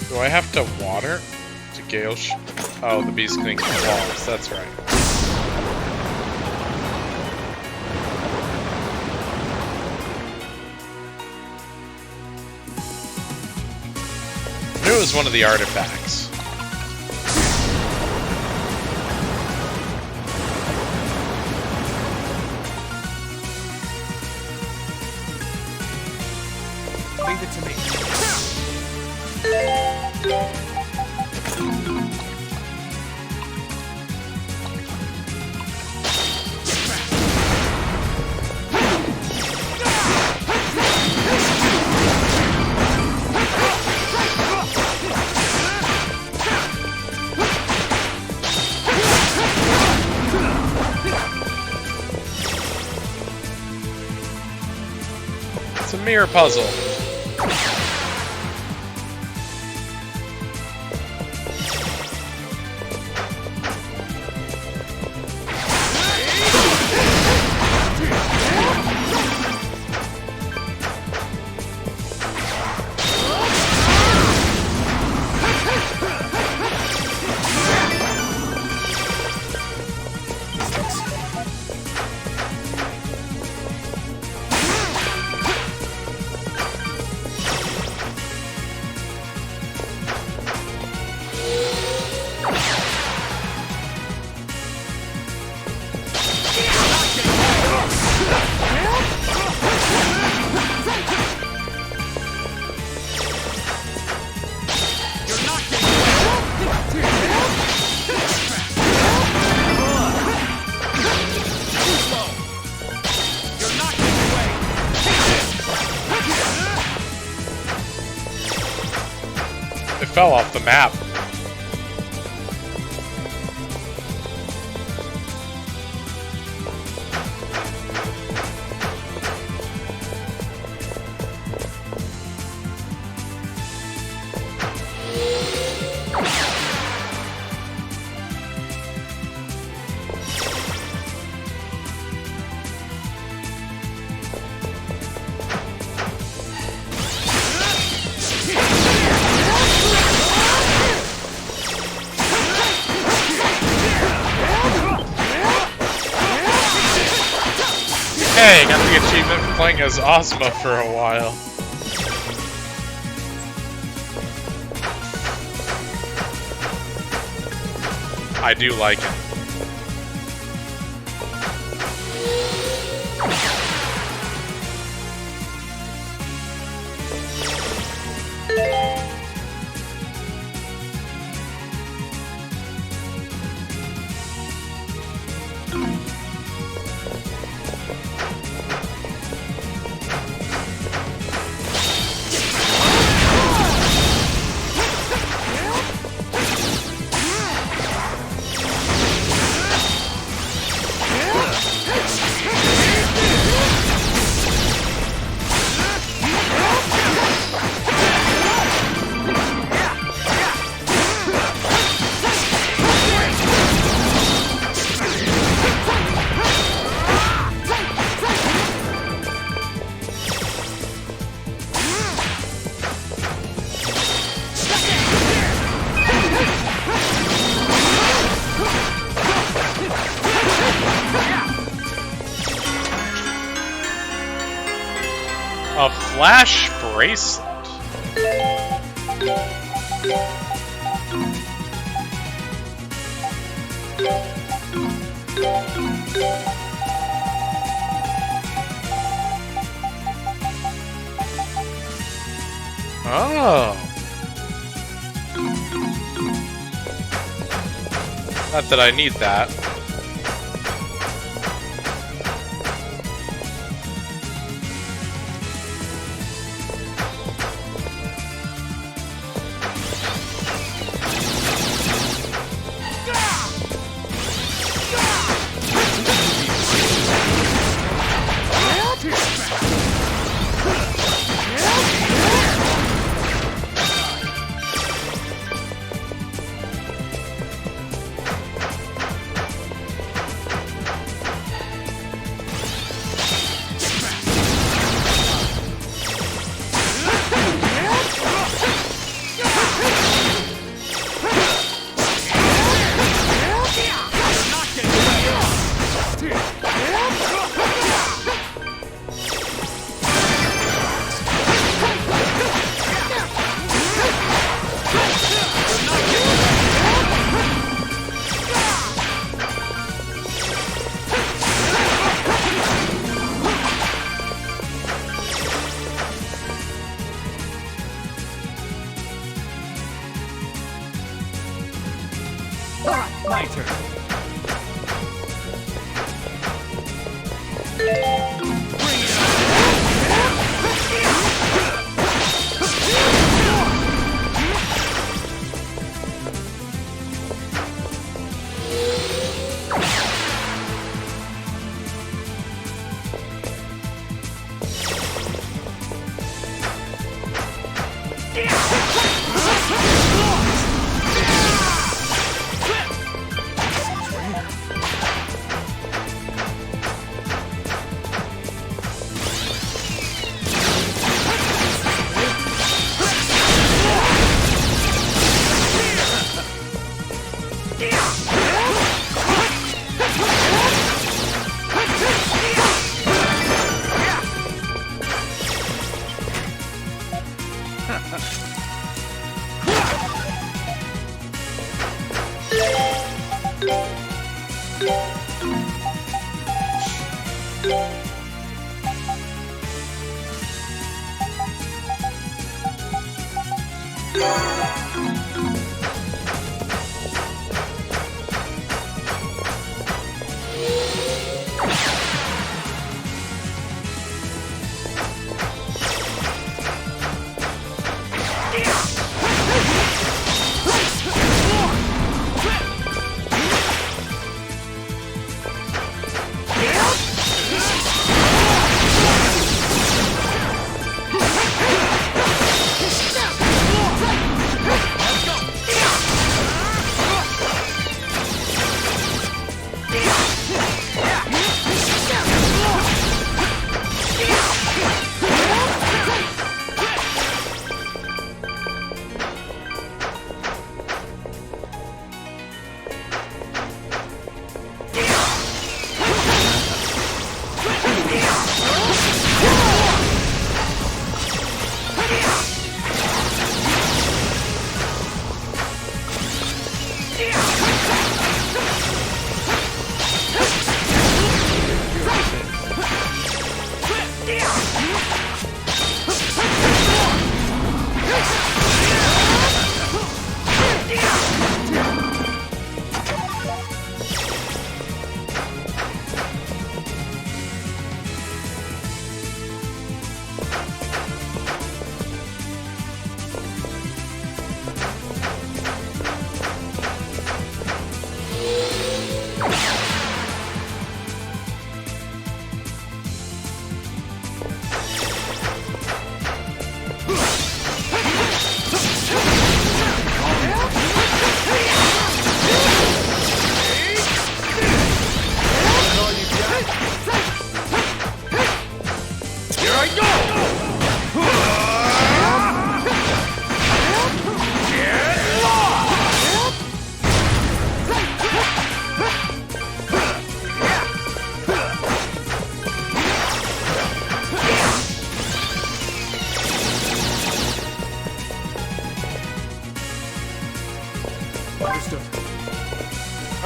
Do I have to water to Gale? Oh, the Beast King falls. That's right. I knew it was one of the artifacts. Leave it to me. It's a mirror puzzle. It fell off the map. Hey, got the achievement for playing as Ozma for a while. I do like it. A flash bracelet. Oh. Not that I need that. My turn.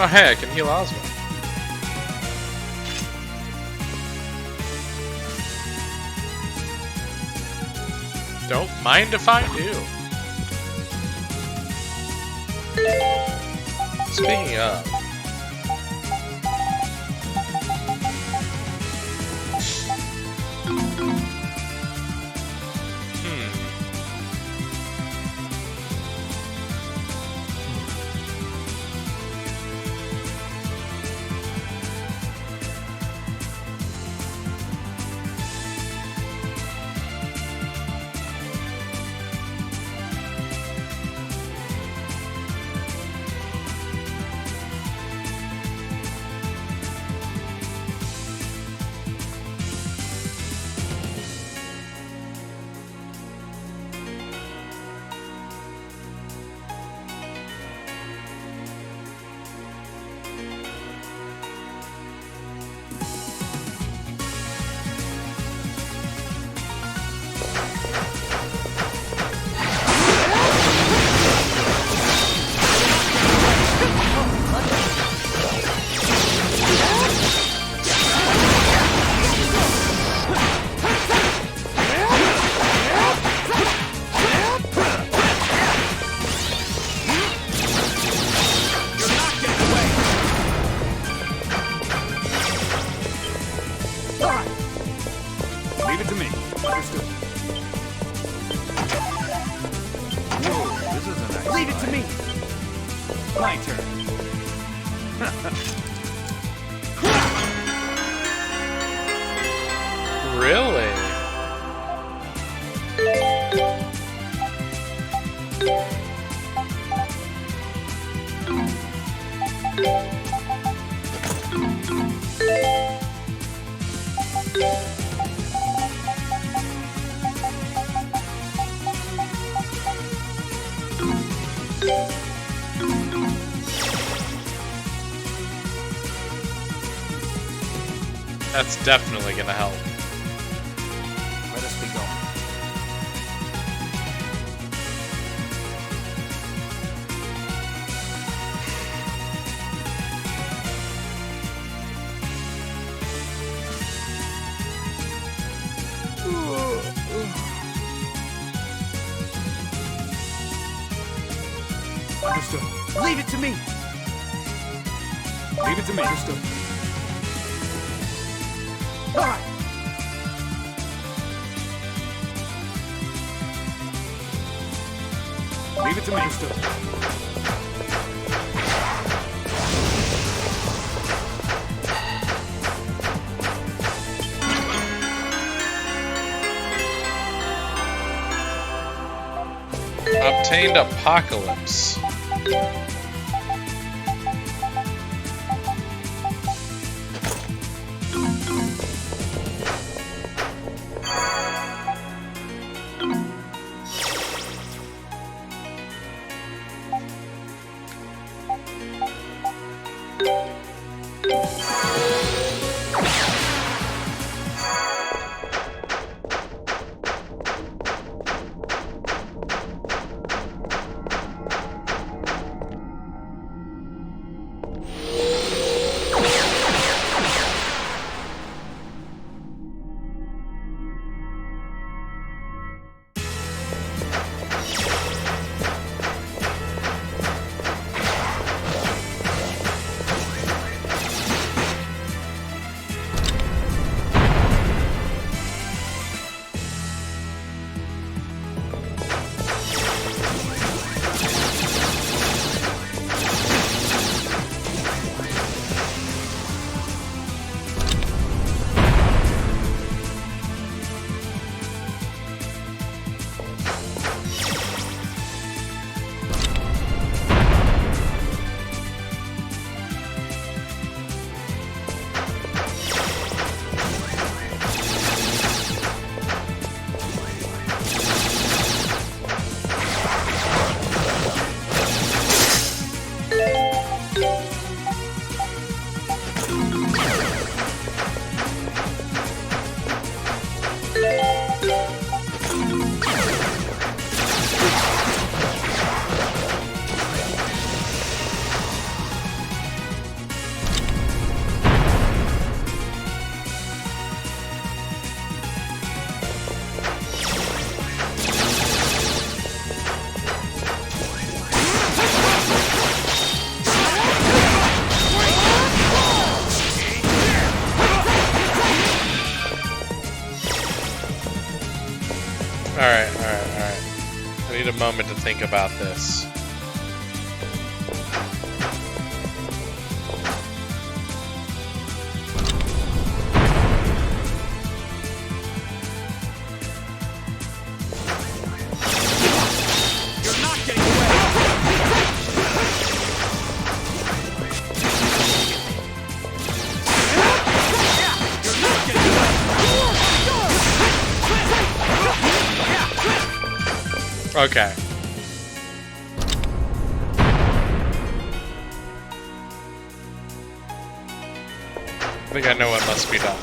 Oh, hey, I can heal Ozma. Don't mind if I do. Speaking of... Leave it to me. Understood. Whoa, this is a nice Leave it to me. My turn. Really? That's definitely gonna help. Let us be going. Understood. Leave it to me. Leave it to me. Understood. All right. Leave it to me. Understood. Obtained Apocalypse. Alright. I need a moment to think about this. You're not getting away! You're not getting away! Okay. I think I know what must be done.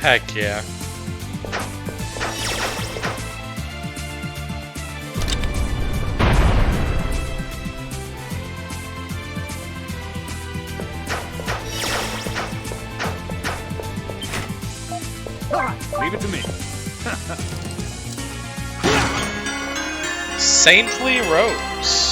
Heck yeah. Alright, leave it to me. Saintly Rose.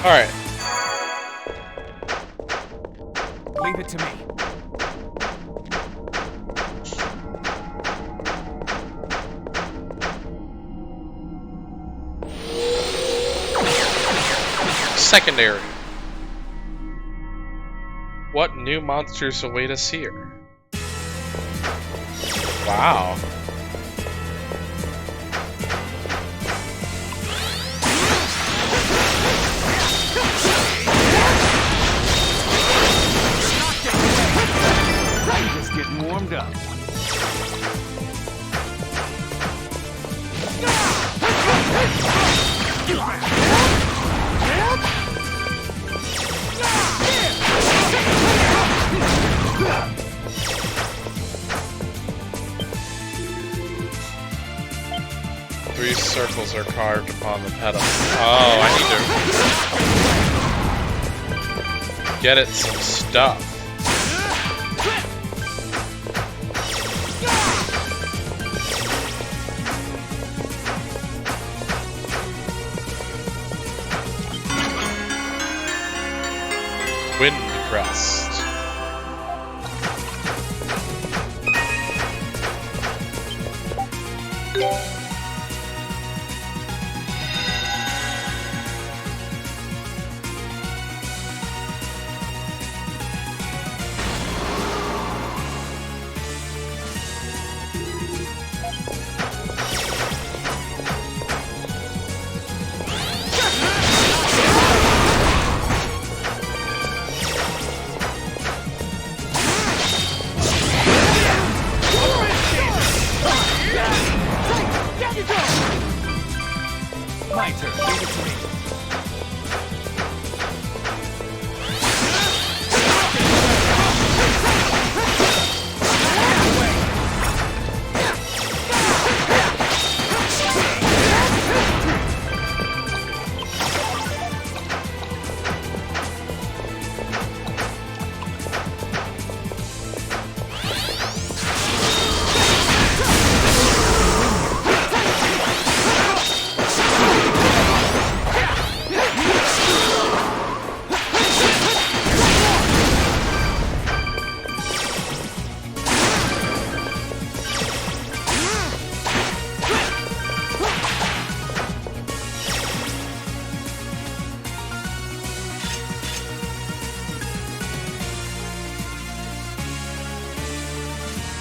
Alright. Leave it to me. Secondary. What new monsters await us here? Wow. I'm just getting warmed up. Three circles are carved upon the pedal. Oh, I need to get it some stuff. Wind Crest.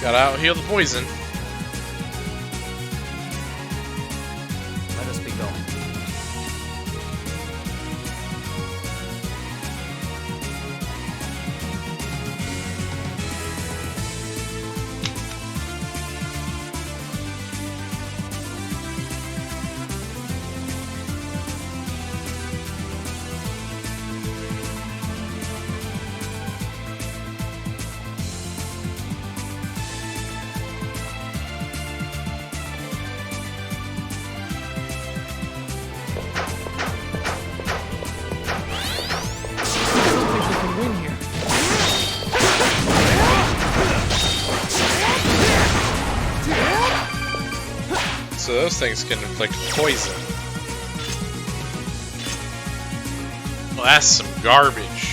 Gotta out heal the poison. Let us be going. So those things can inflict poison. Well, that's some garbage.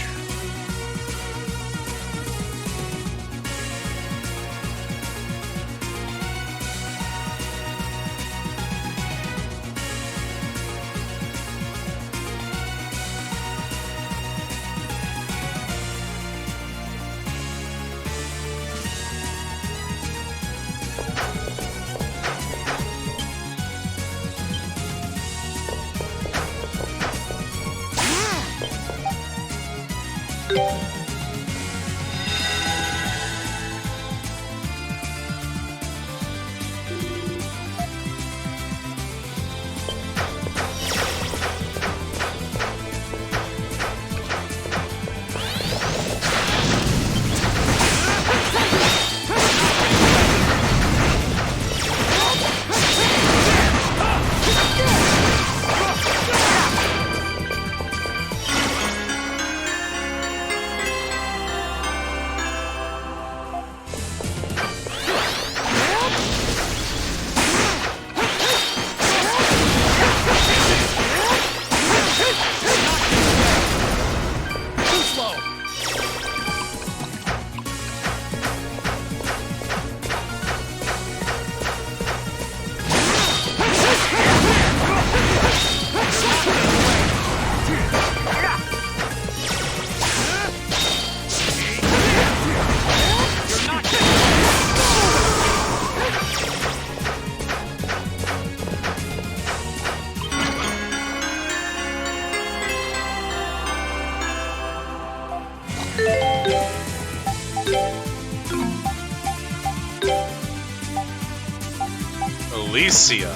Elysium.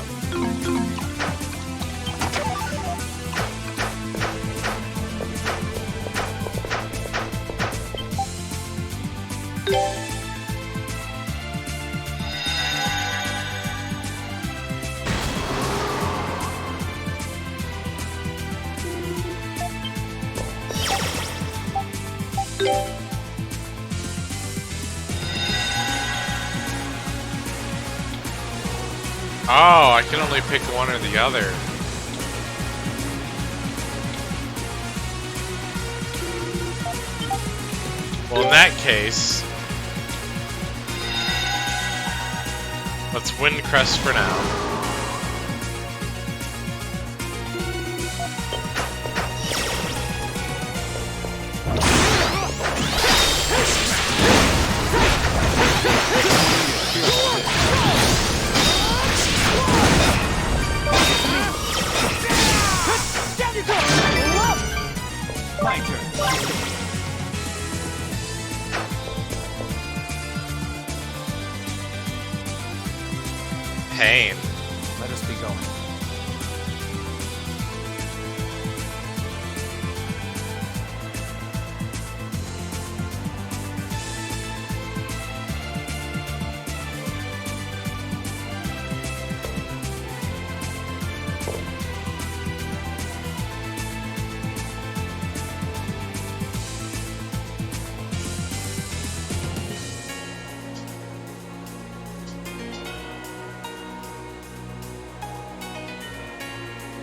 Oh, I can only pick one or the other. Well, in that case, let's Windcrest for now. My turn. Pain. Let us be going.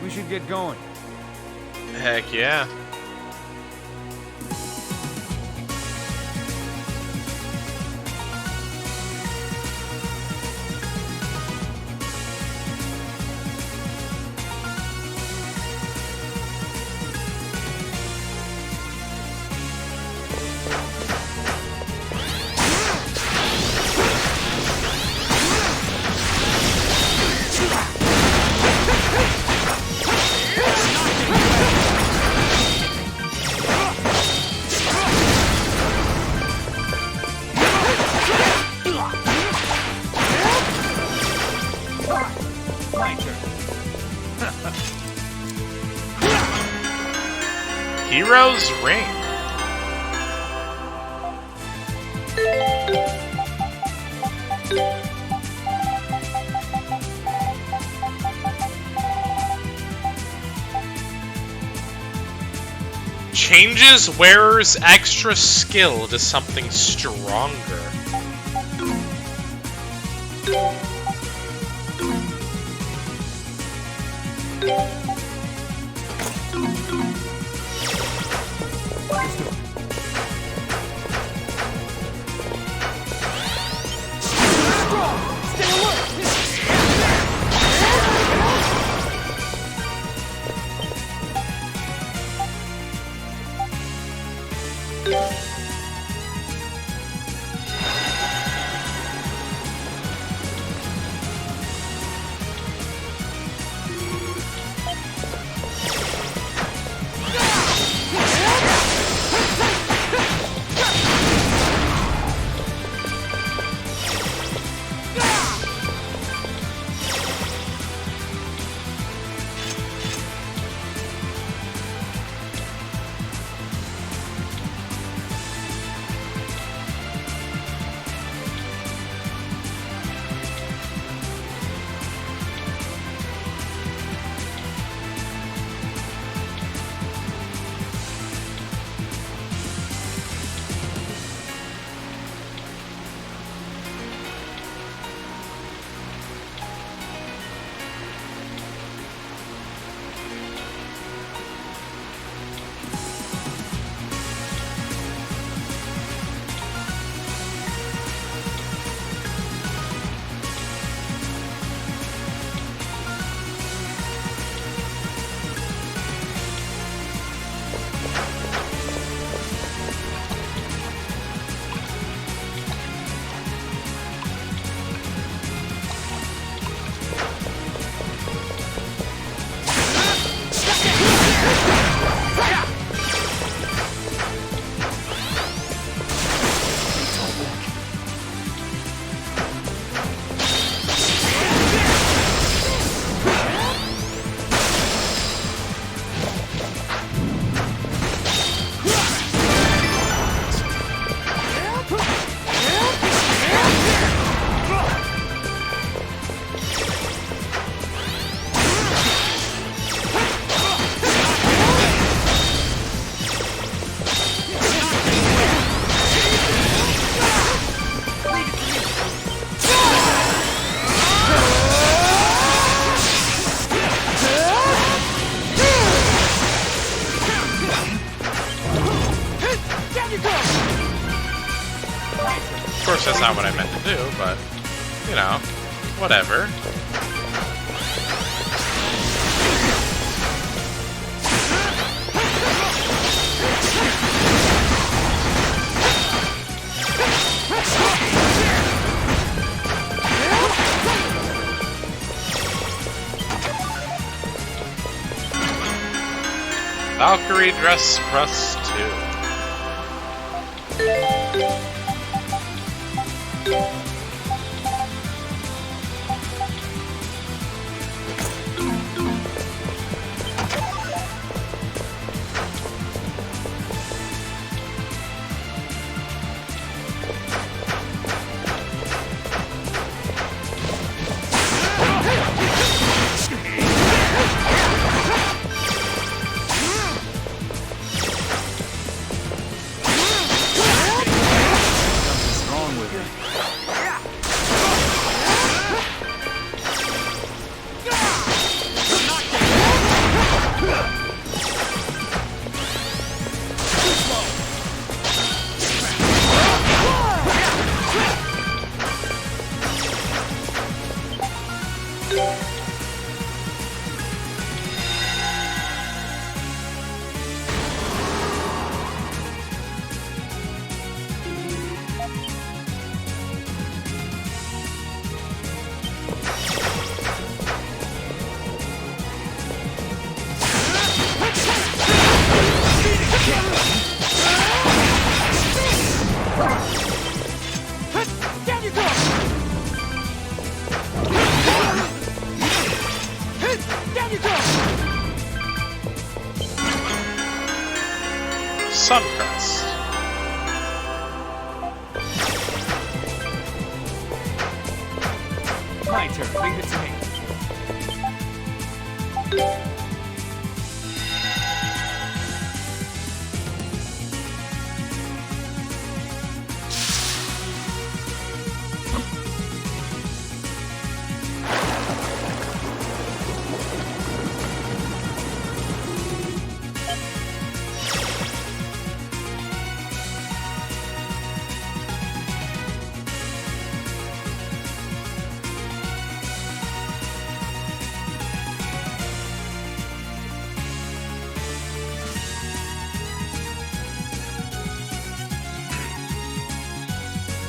We should get going. Heck yeah. Hero's Ring. Changes wearer's extra skill to something stronger. Of course, that's not what I meant to do, but, you know, whatever. Valkyrie Dress Plus 2. Suncrest. My turn. Leave it to me.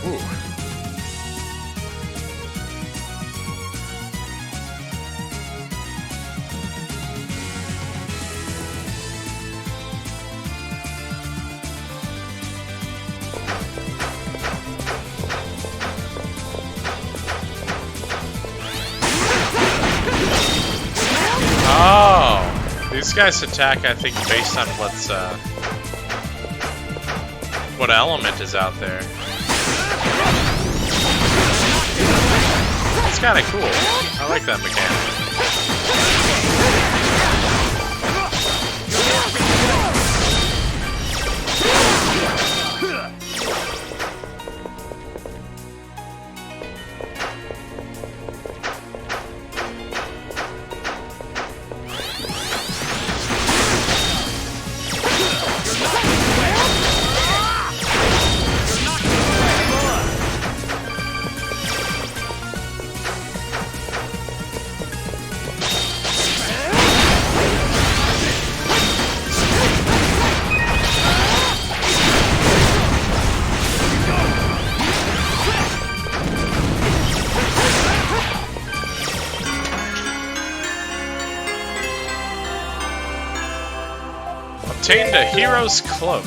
Ooh. Oh, these guys attack, I think, based on what element is out there. It's kind of cool. I like that mechanic. Obtained a hero's cloak.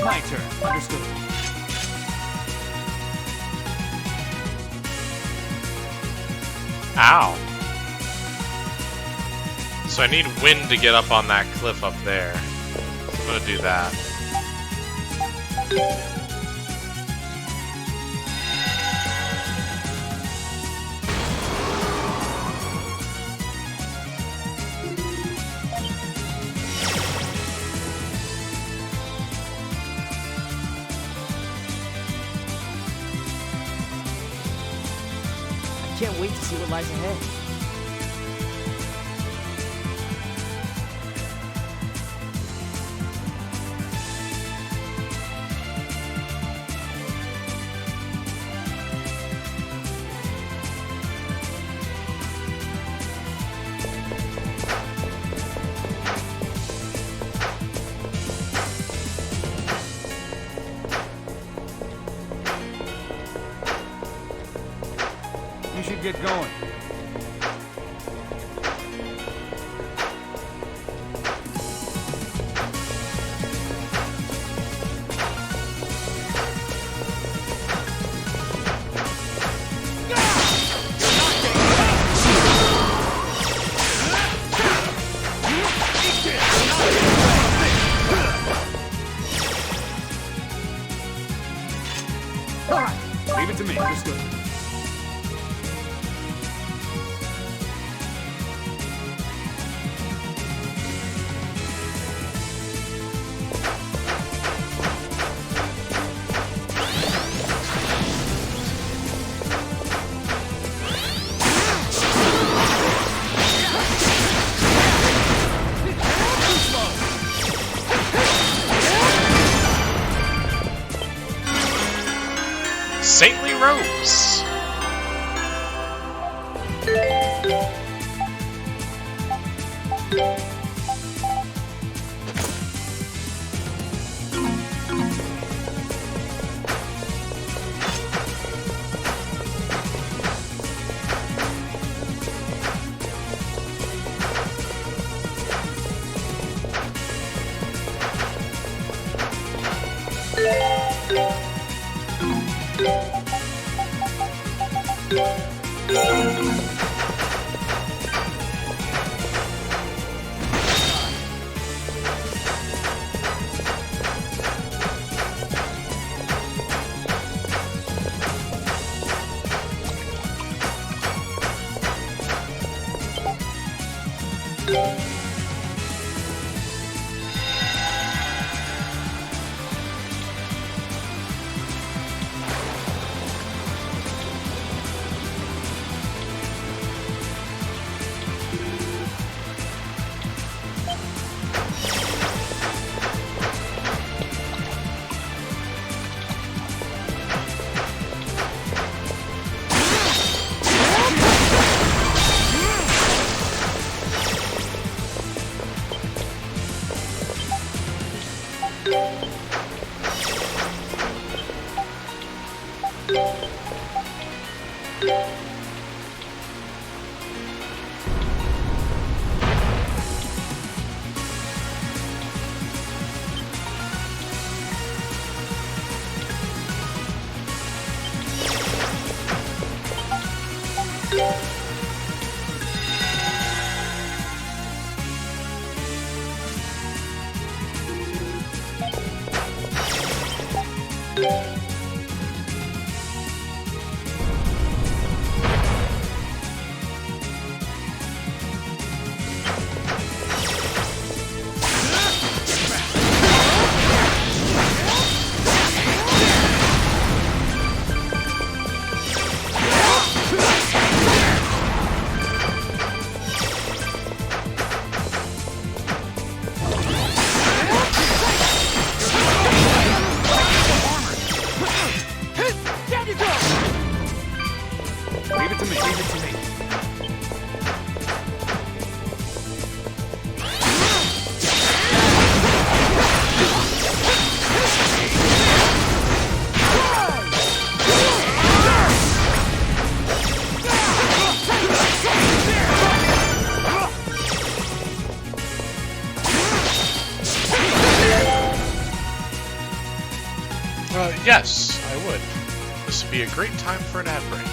My turn. Understood. Ow. So I need wind to get up on that cliff up there. So I'm gonna do that. I can't wait to see what lies ahead. You should get going. Leave it to me. Understood. Saintly robes. Leave it to me. Leave it to me. Yes, I would. This would be a great time for an ad break.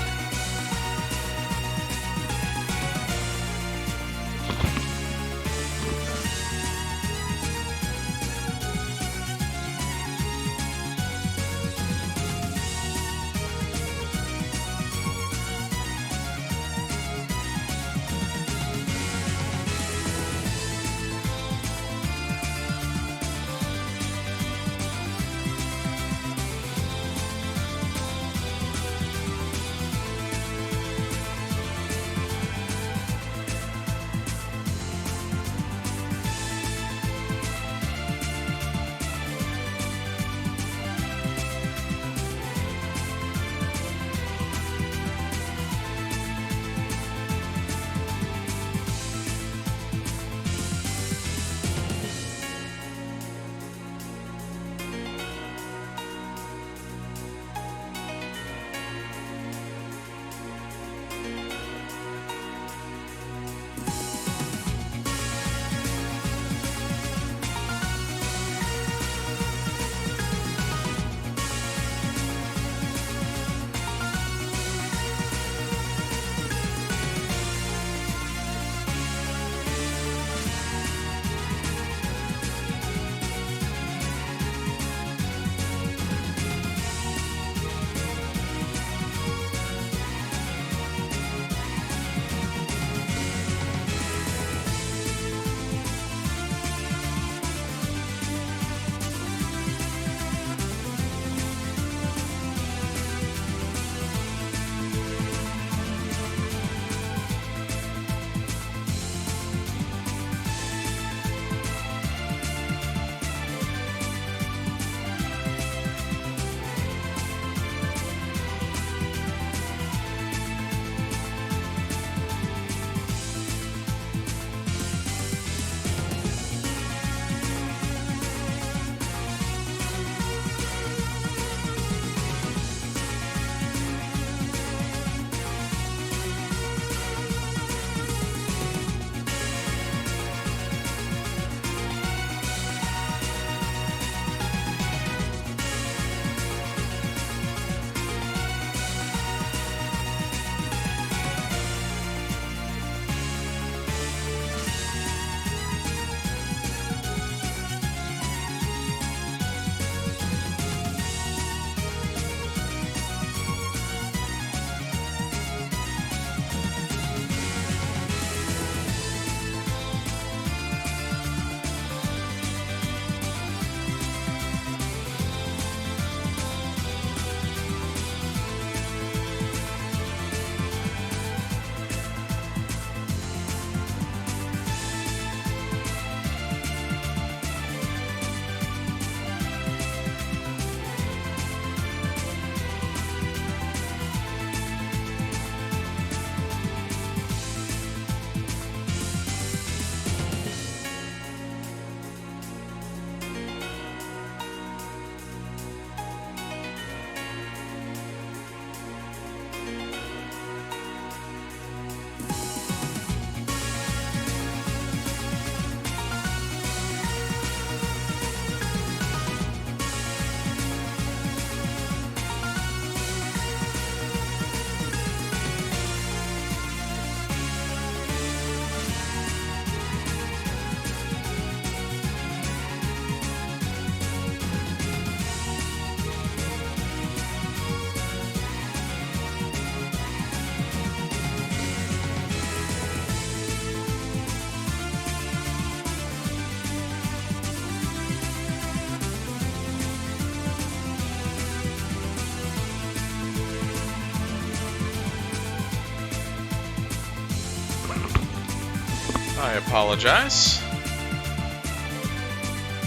I apologize.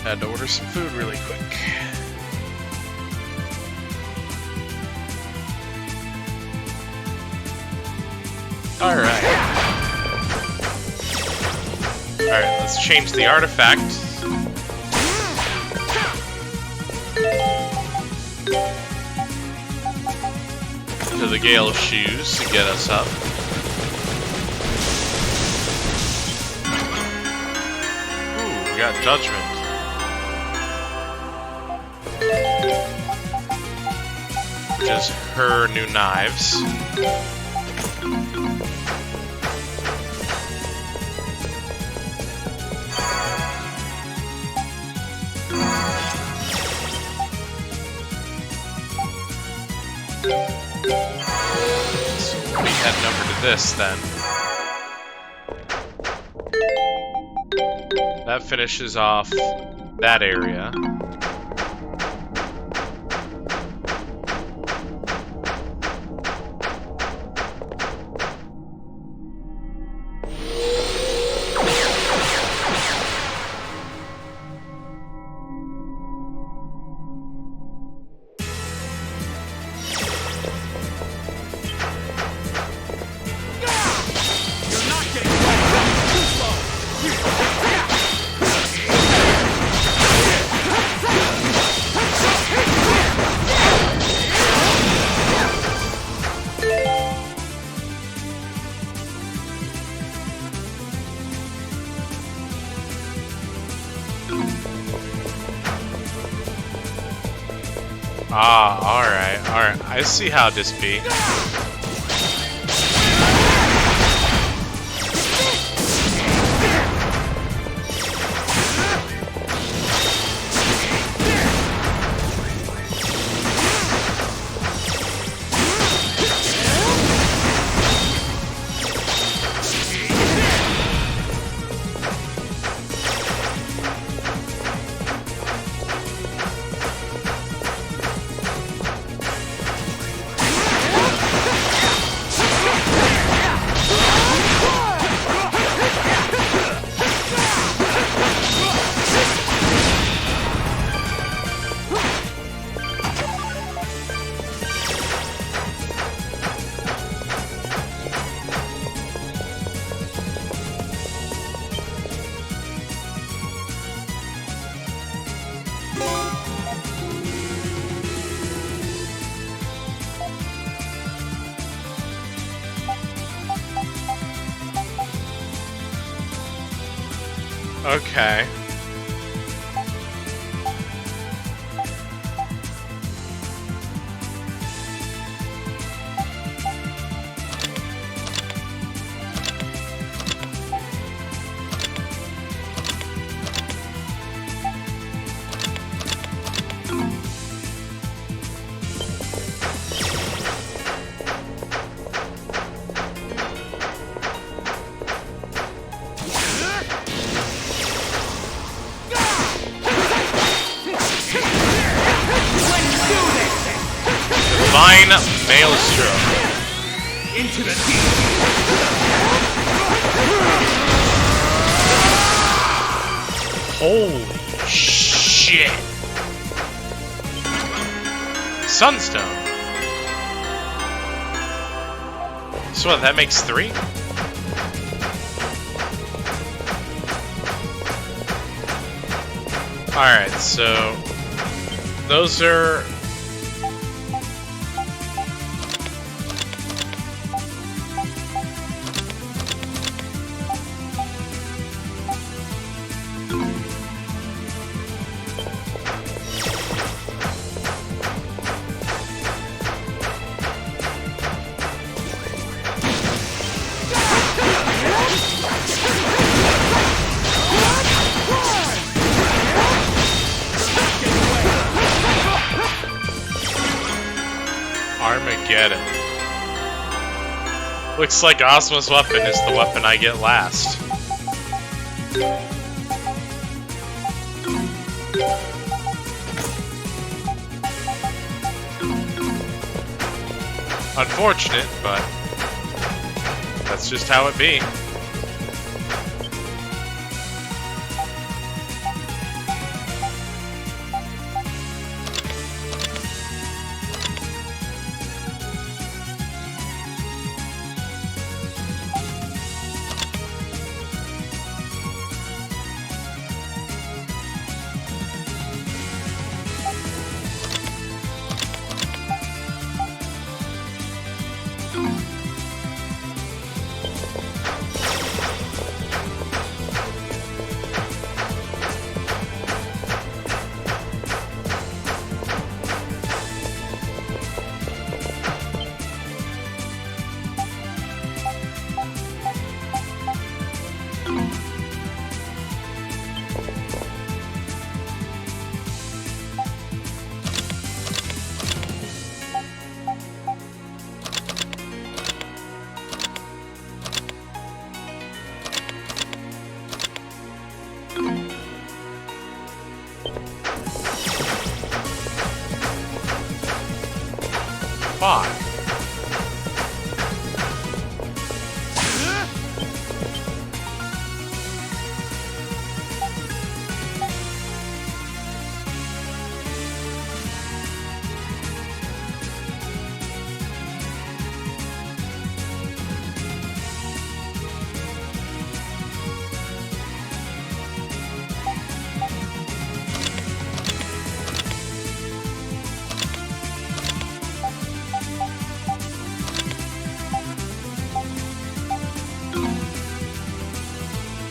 Had to order some food really quick. Alright. Alright, let's change the artifact. To the Gale shoes to get us up. Ooh, we got Judgment. Just her new knives. So we'll be heading over to this then. That finishes off that area. Ah, alright. I see how this be. Okay. Divine Maelstrom. Into the deep. Holy shit. Sunstone. So what, that makes 3? Alright, so those are Armageddon. Looks like Asuma's weapon is the weapon I get last. Unfortunate, but that's just how it be. spot.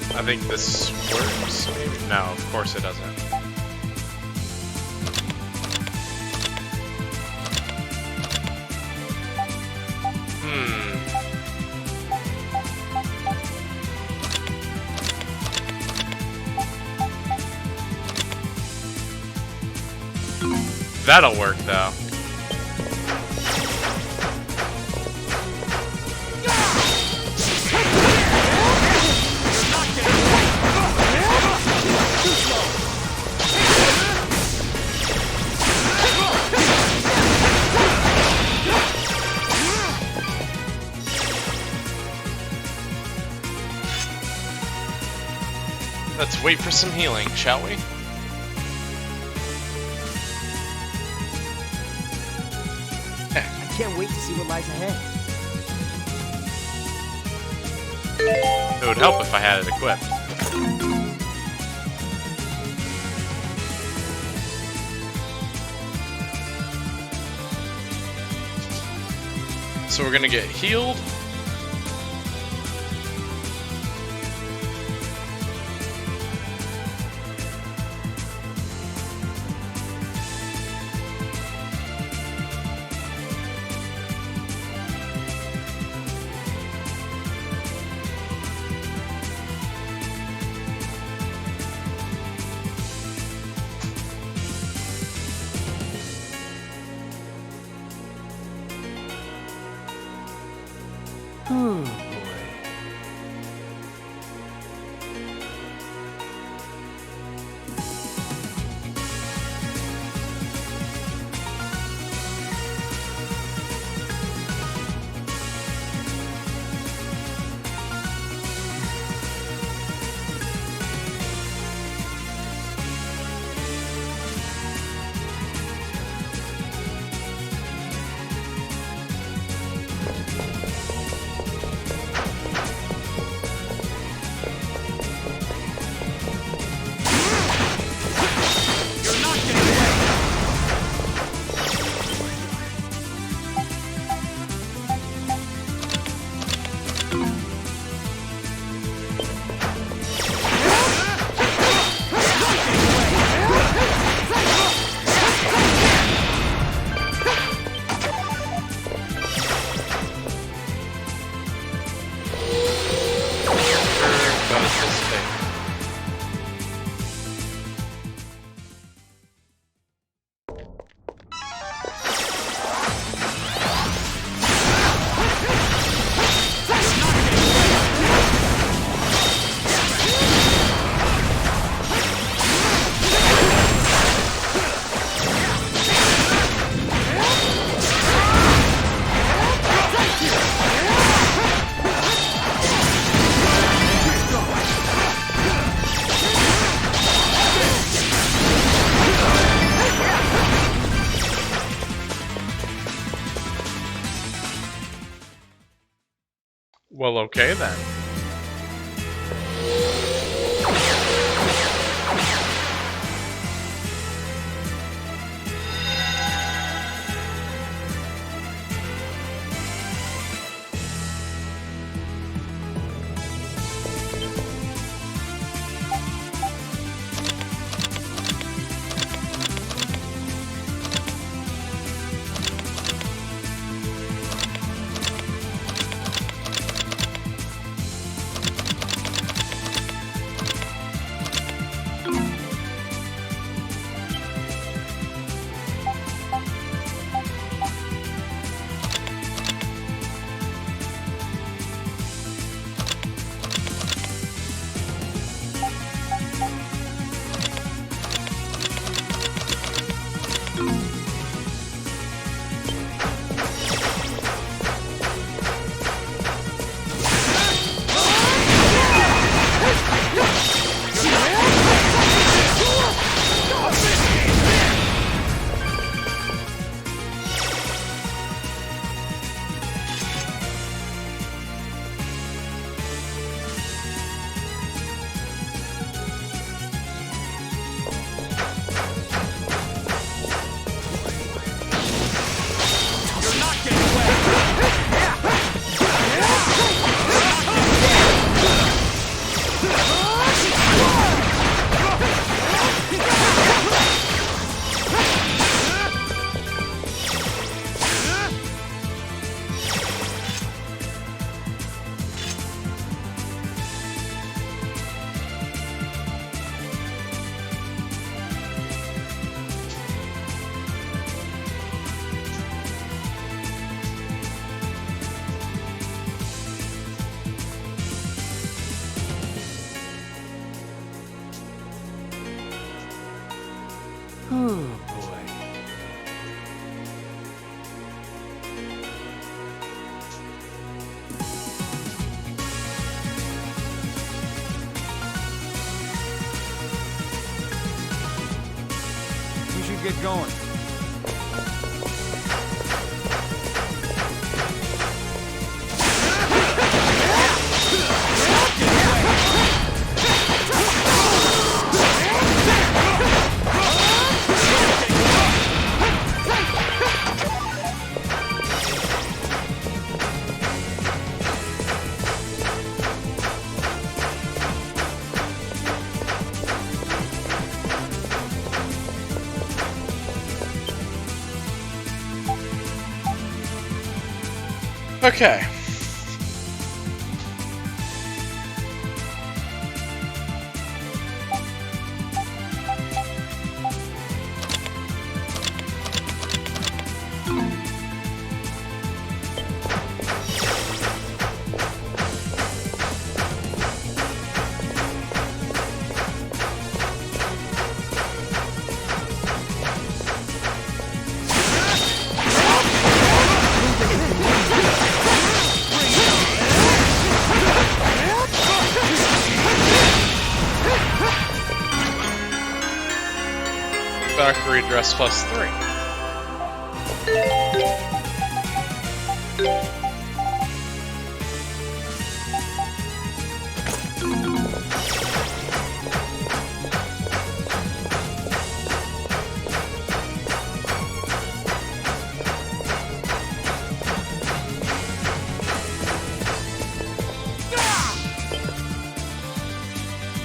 I think this works. Maybe. No, of course it doesn't. That'll work though. Let's wait for some healing, shall we? I can't wait to see what lies ahead. It would help if I had it equipped. So we're gonna get healed. Oh boy. Well, okay then. get going. Okay. Valkyrie Dress +3.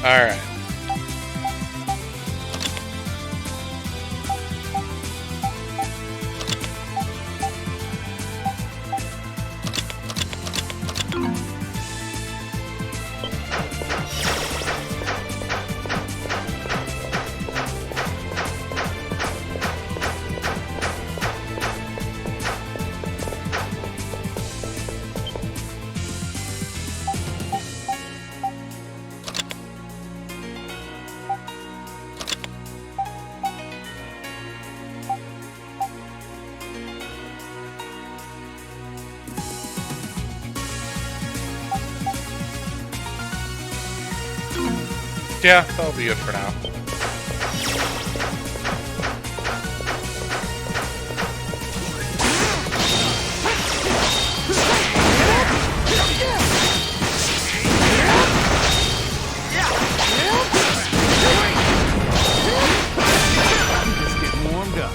Alright. Yeah, that'll be good for now. Just getting warmed up.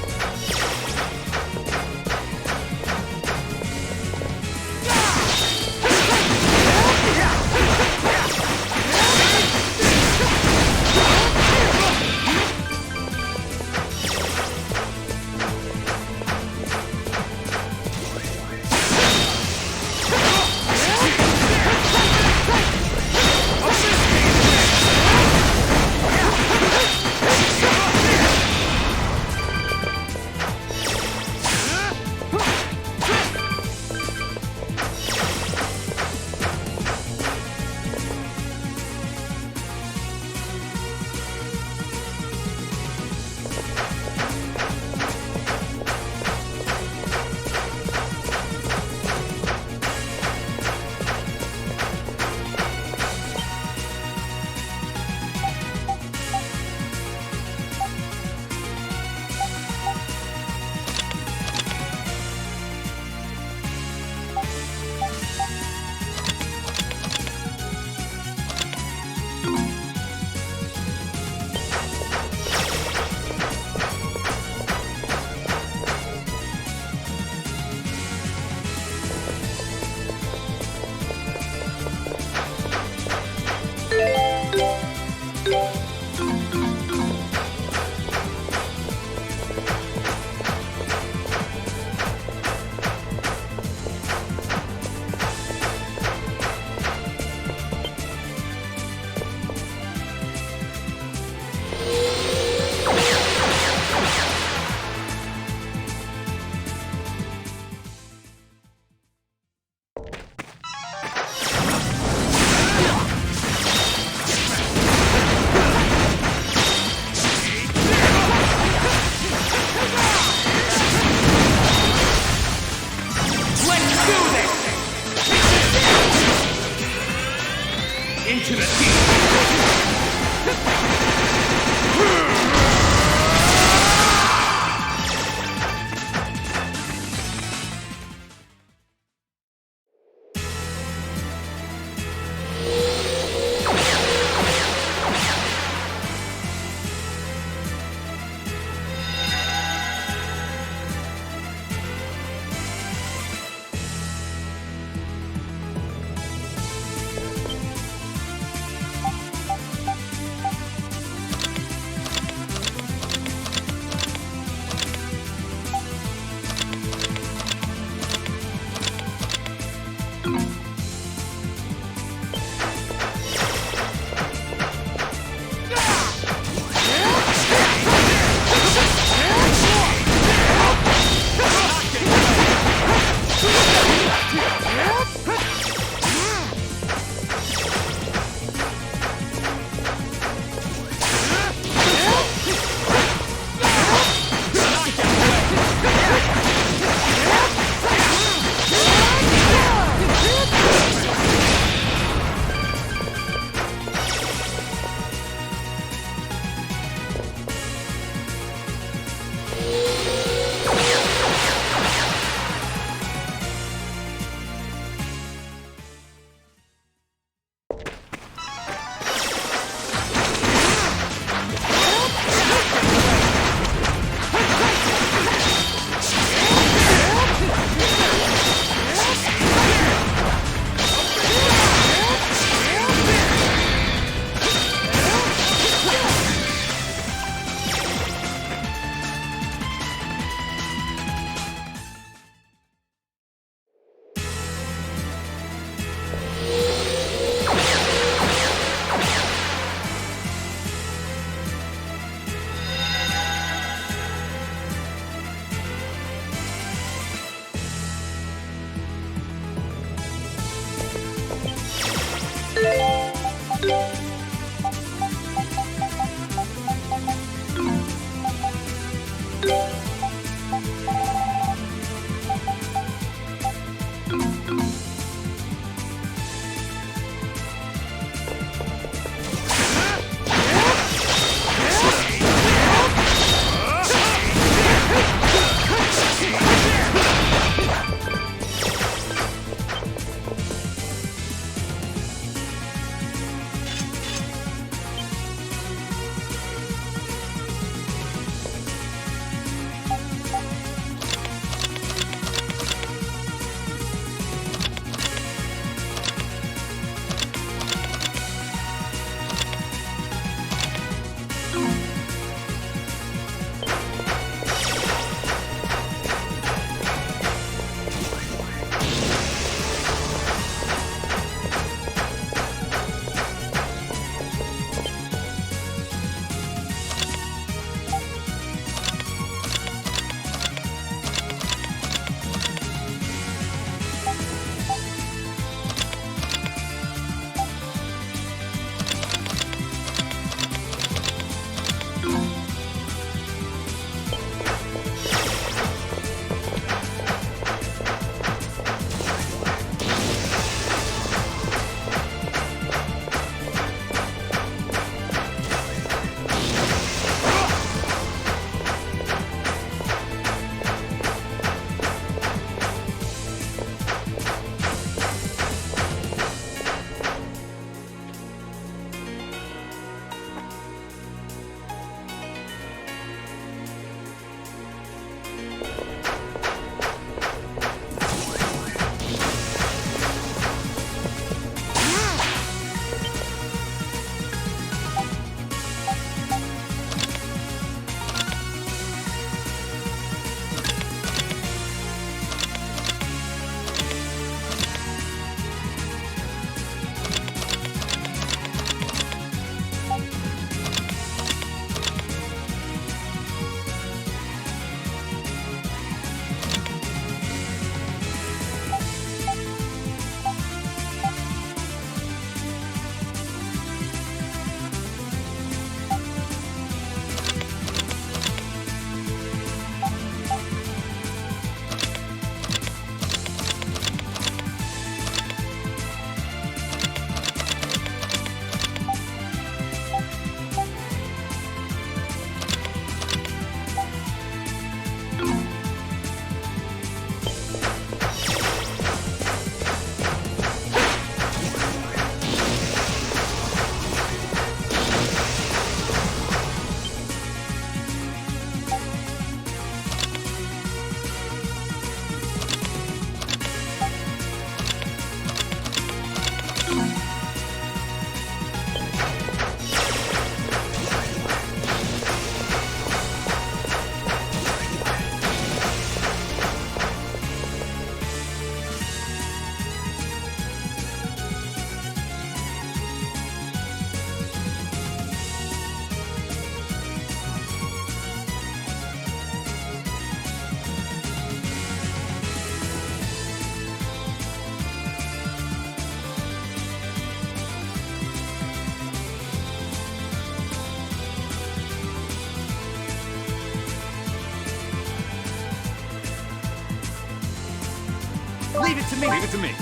Leave it to me. Leave it to me.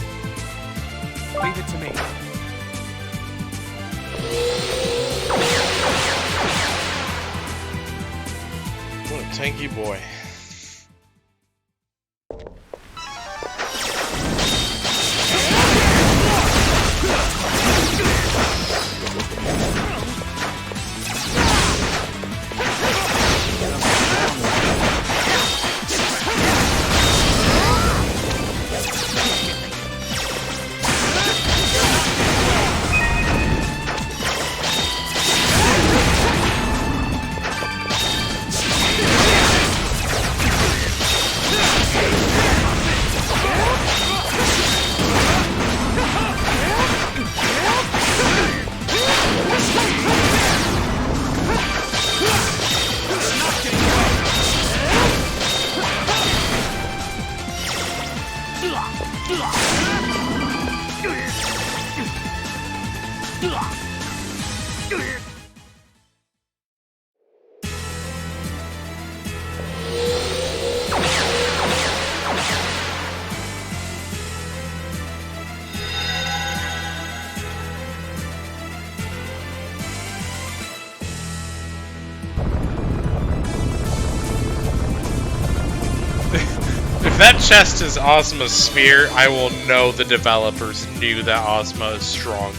Leave it to me. What a tanky boy. If that chest is Ozma's spear, I will know the developers knew that Ozma is strong.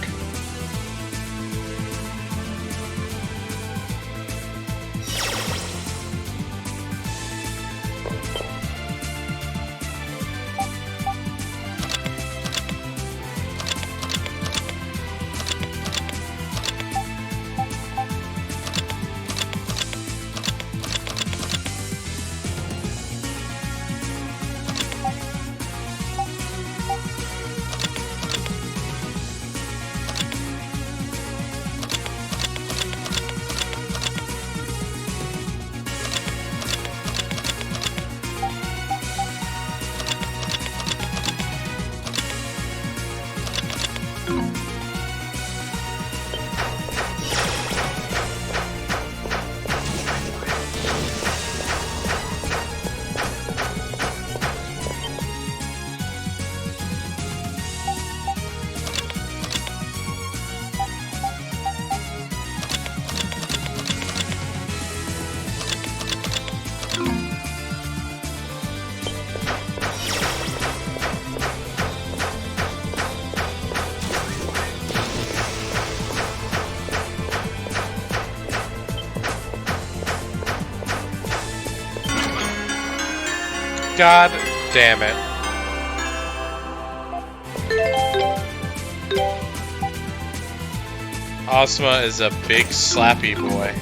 God damn it. Ozma is a big slappy boy.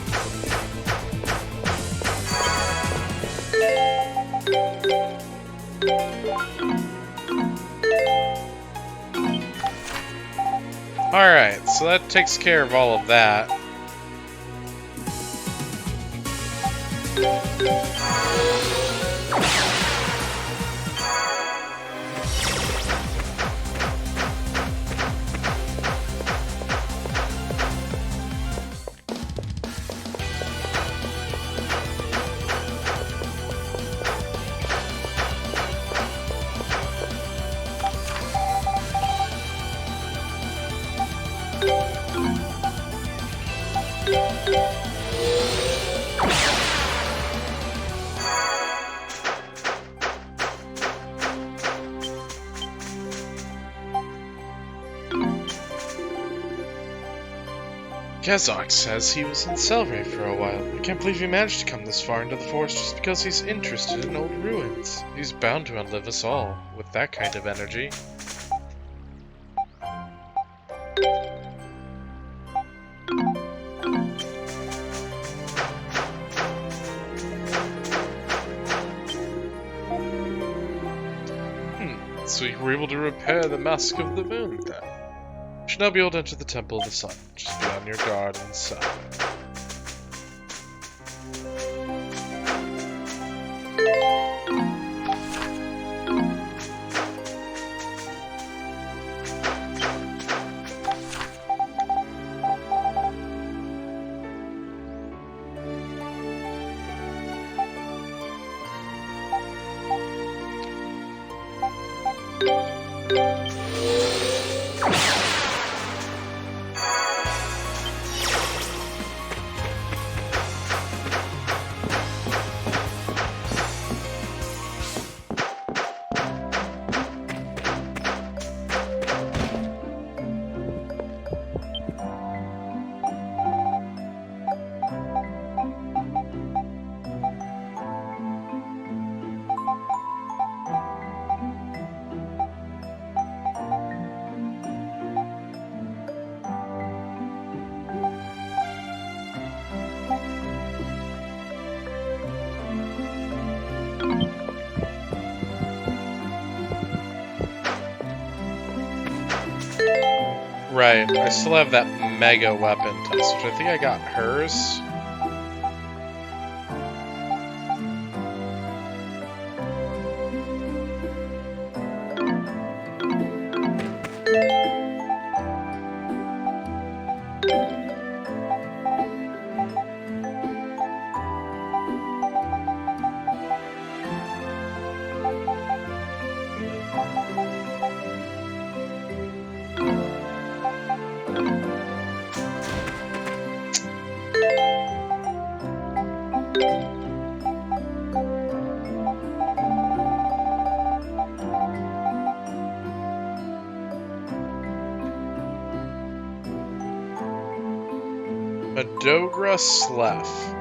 Alright, so that takes care of all of that. Kazakh says he was in Selray for a while. I can't believe he managed to come this far into the forest just because he's interested in old ruins. He's bound to outlive us all, with that kind of energy. So we were able to repair the Mask of the Moon then. You should now be able to enter the Temple of the Sun. Just be on your guard inside. Right, I still have that mega weapon test, which I think I got hers. Madogra Sleth.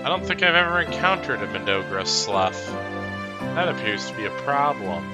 I don't think I've ever encountered a Madogra Slough. That appears to be a problem.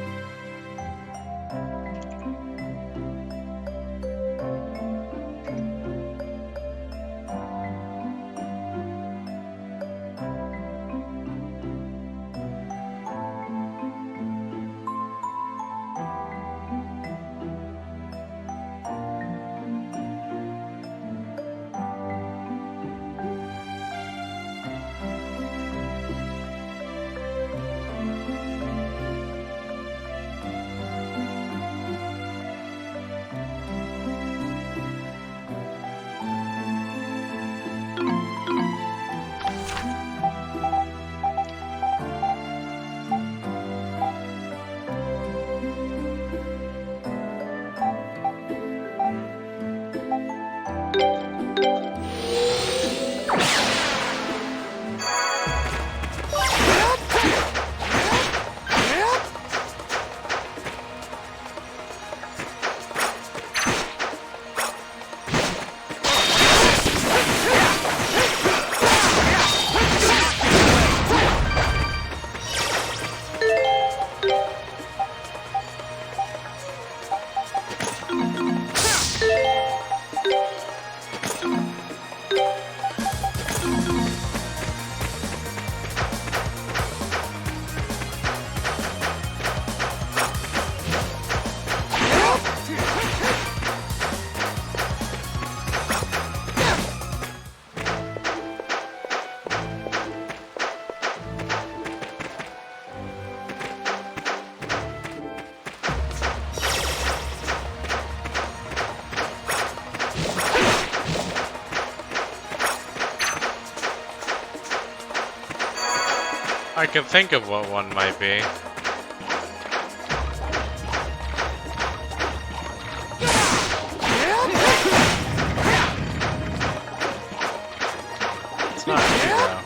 I can think of what one might be. It's not Hero.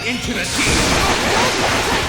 Into the teeth!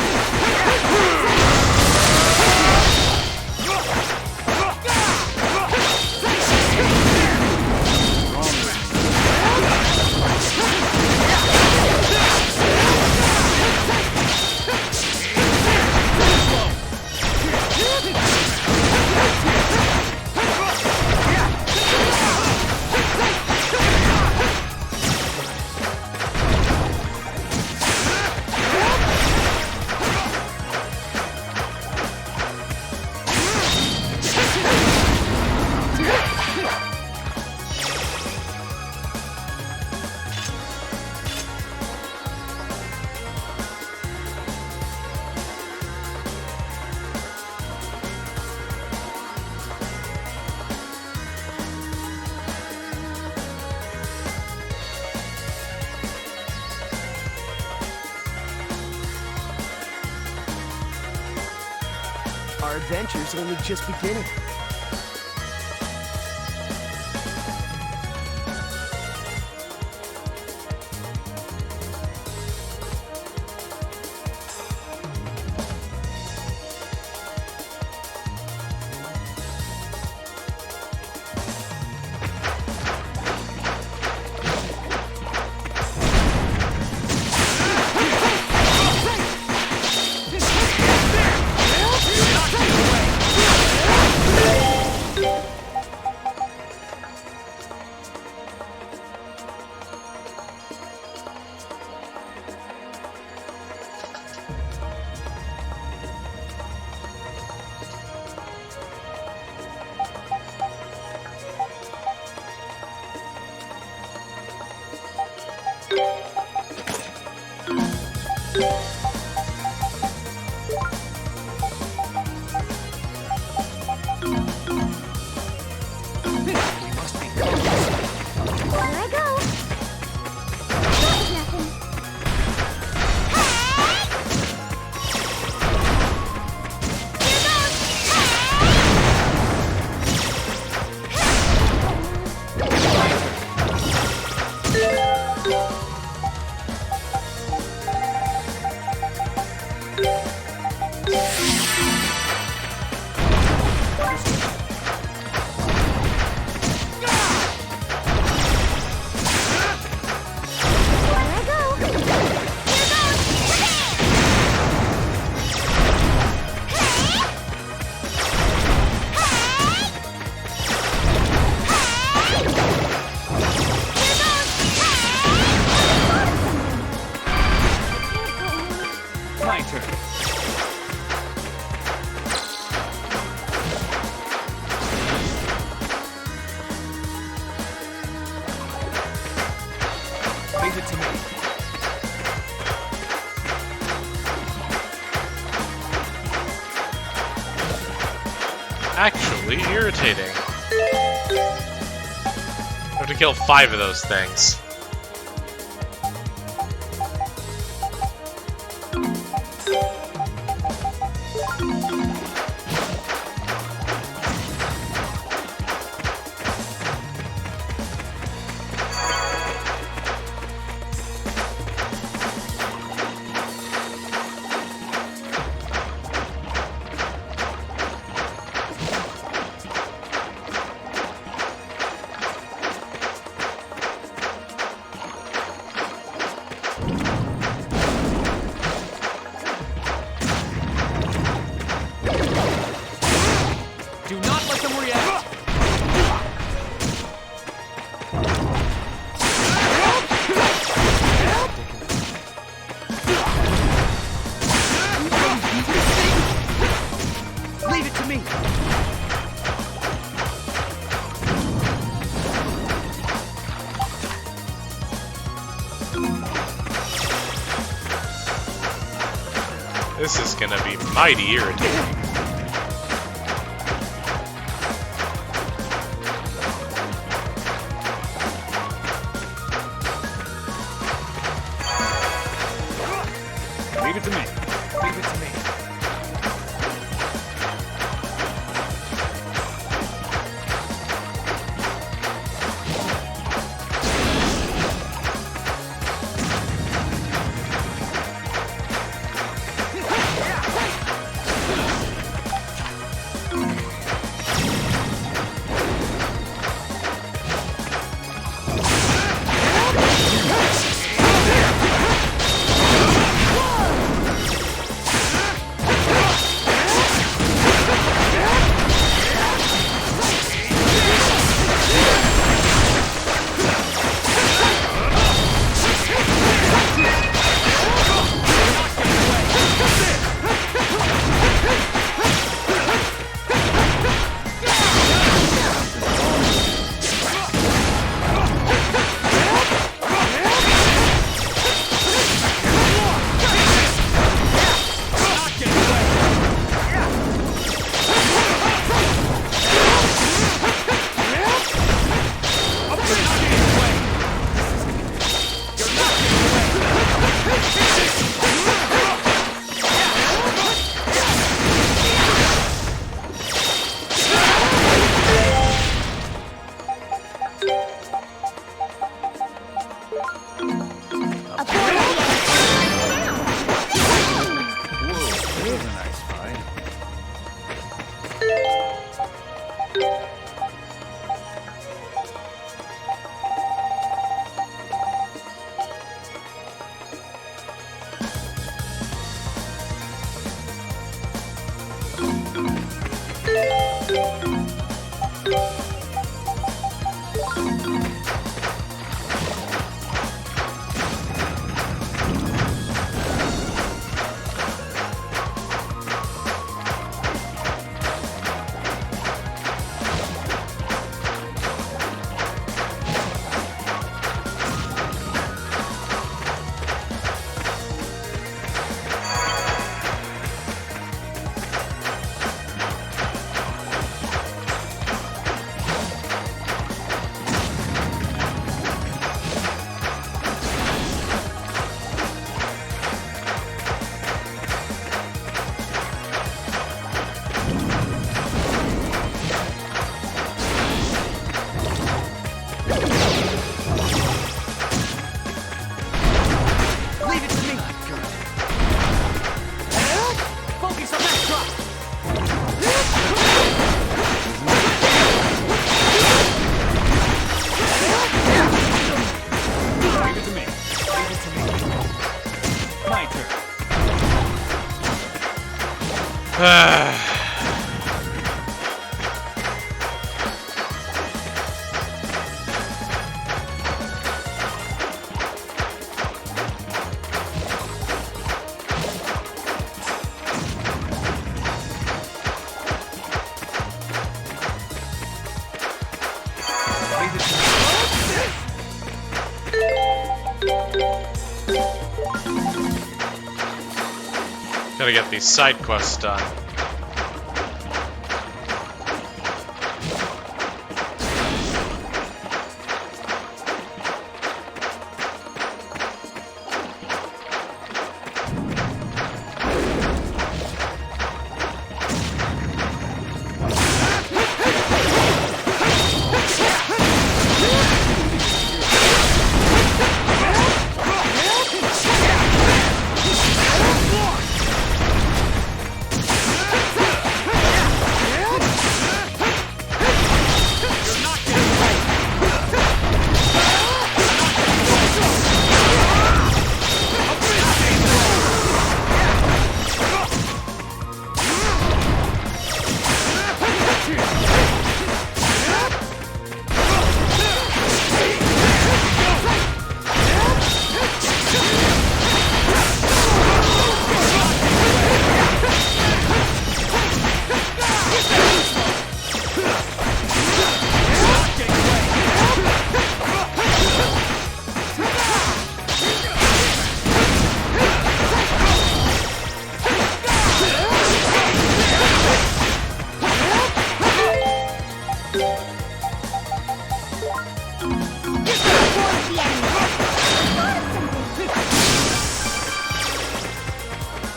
Our adventure's only just beginning. My turn. Leave it to me. Actually irritating. I have to kill 5 of those things. Do not let them react. Leave it to me. This is gonna be mighty irritating. Leave it to me. Leave it to me. Whoa, there's a nice fight. Leave it to me. Focus on that drop. Leave it to me. Leave it to me. My turn. Leave it to me. Gotta get these side quests done.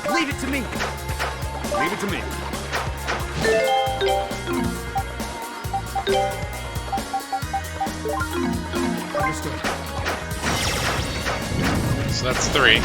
Leave it to me. Leave it to me. Understood. So that's 3.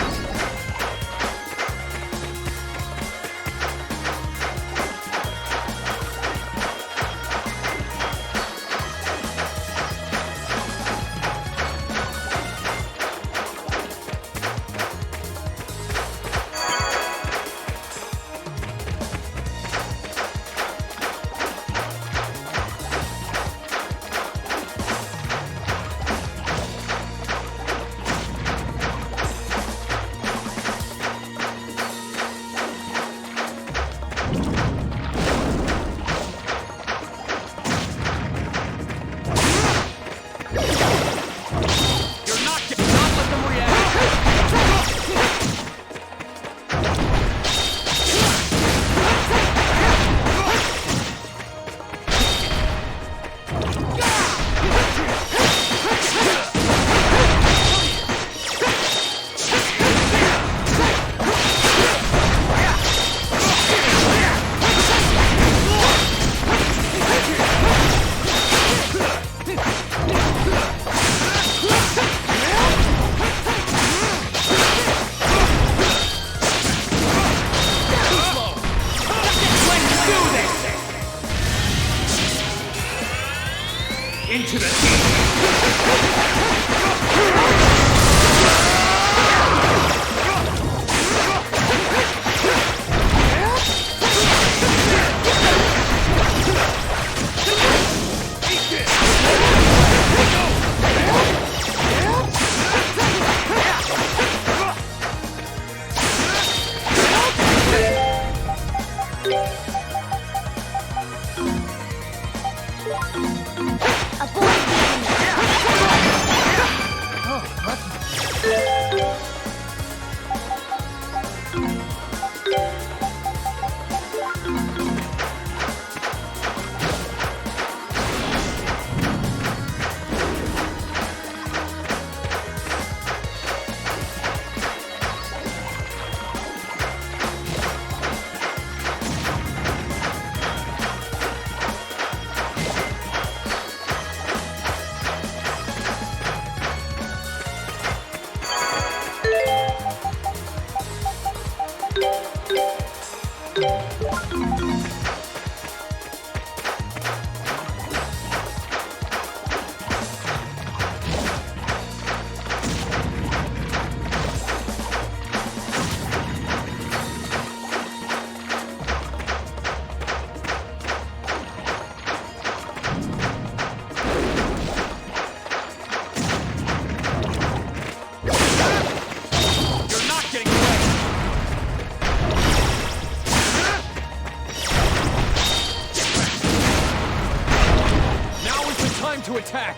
attack!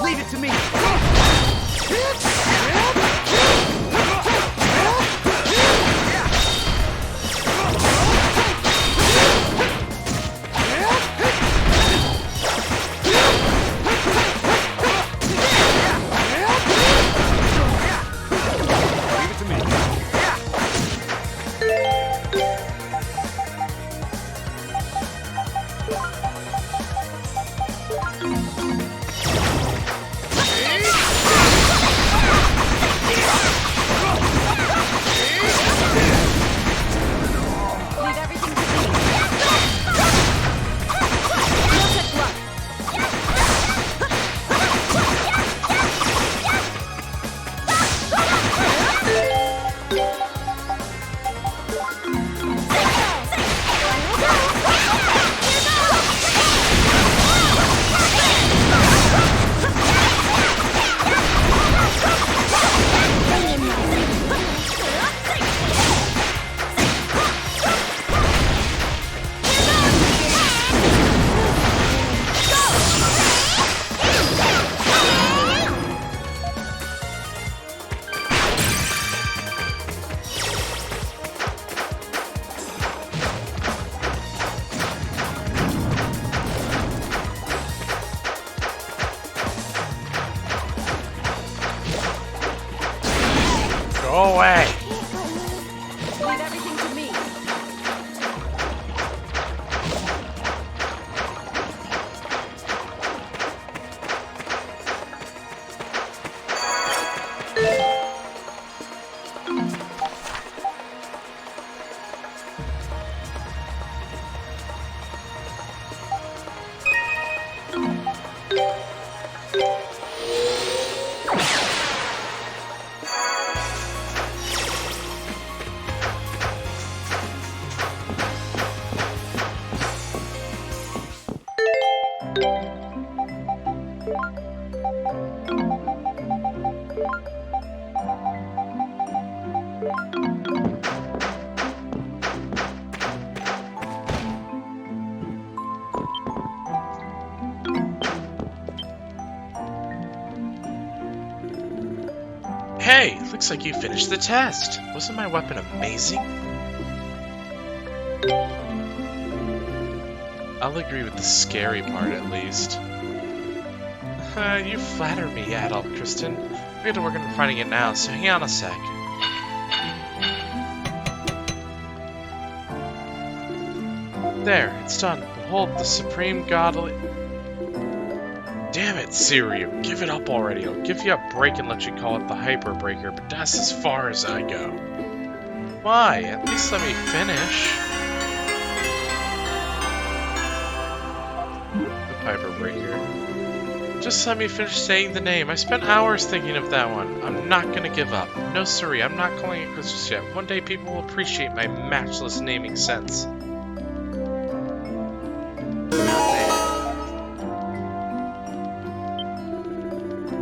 Leave it to me. Leave it to me. Leave everything to me. No such luck. Go away! Leave everything to me. Hey, looks like you finished the test. Wasn't my weapon amazing? I'll agree with the scary part at least. You flatter me, adult Kristen. We have to work on refining it now, so hang on a sec. There, it's done. Behold the supreme godly... Damn it, Siriu. Give it up already. I'll give you a break and let you call it the Hyper Breaker, but that's as far as I go. Why? At least let me finish. The Piper Breaker. Just let me finish saying the name. I spent hours thinking of that one. I'm not gonna give up. No siree, I'm not calling it Christmas yet. One day people will appreciate my matchless naming sense.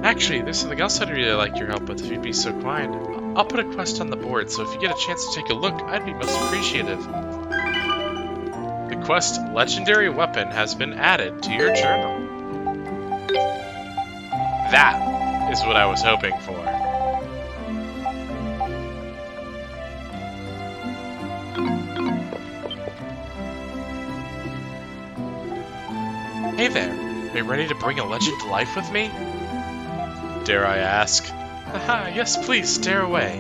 Actually, there's something else I'd really like your help with if you'd be so kind. I'll put a quest on the board, so if you get a chance to take a look, I'd be most appreciative. The quest Legendary Weapon has been added to your journal. That is what I was hoping for. Hey there, are you ready to bring a legend to life with me? Dare I ask? Haha, yes please, dare away.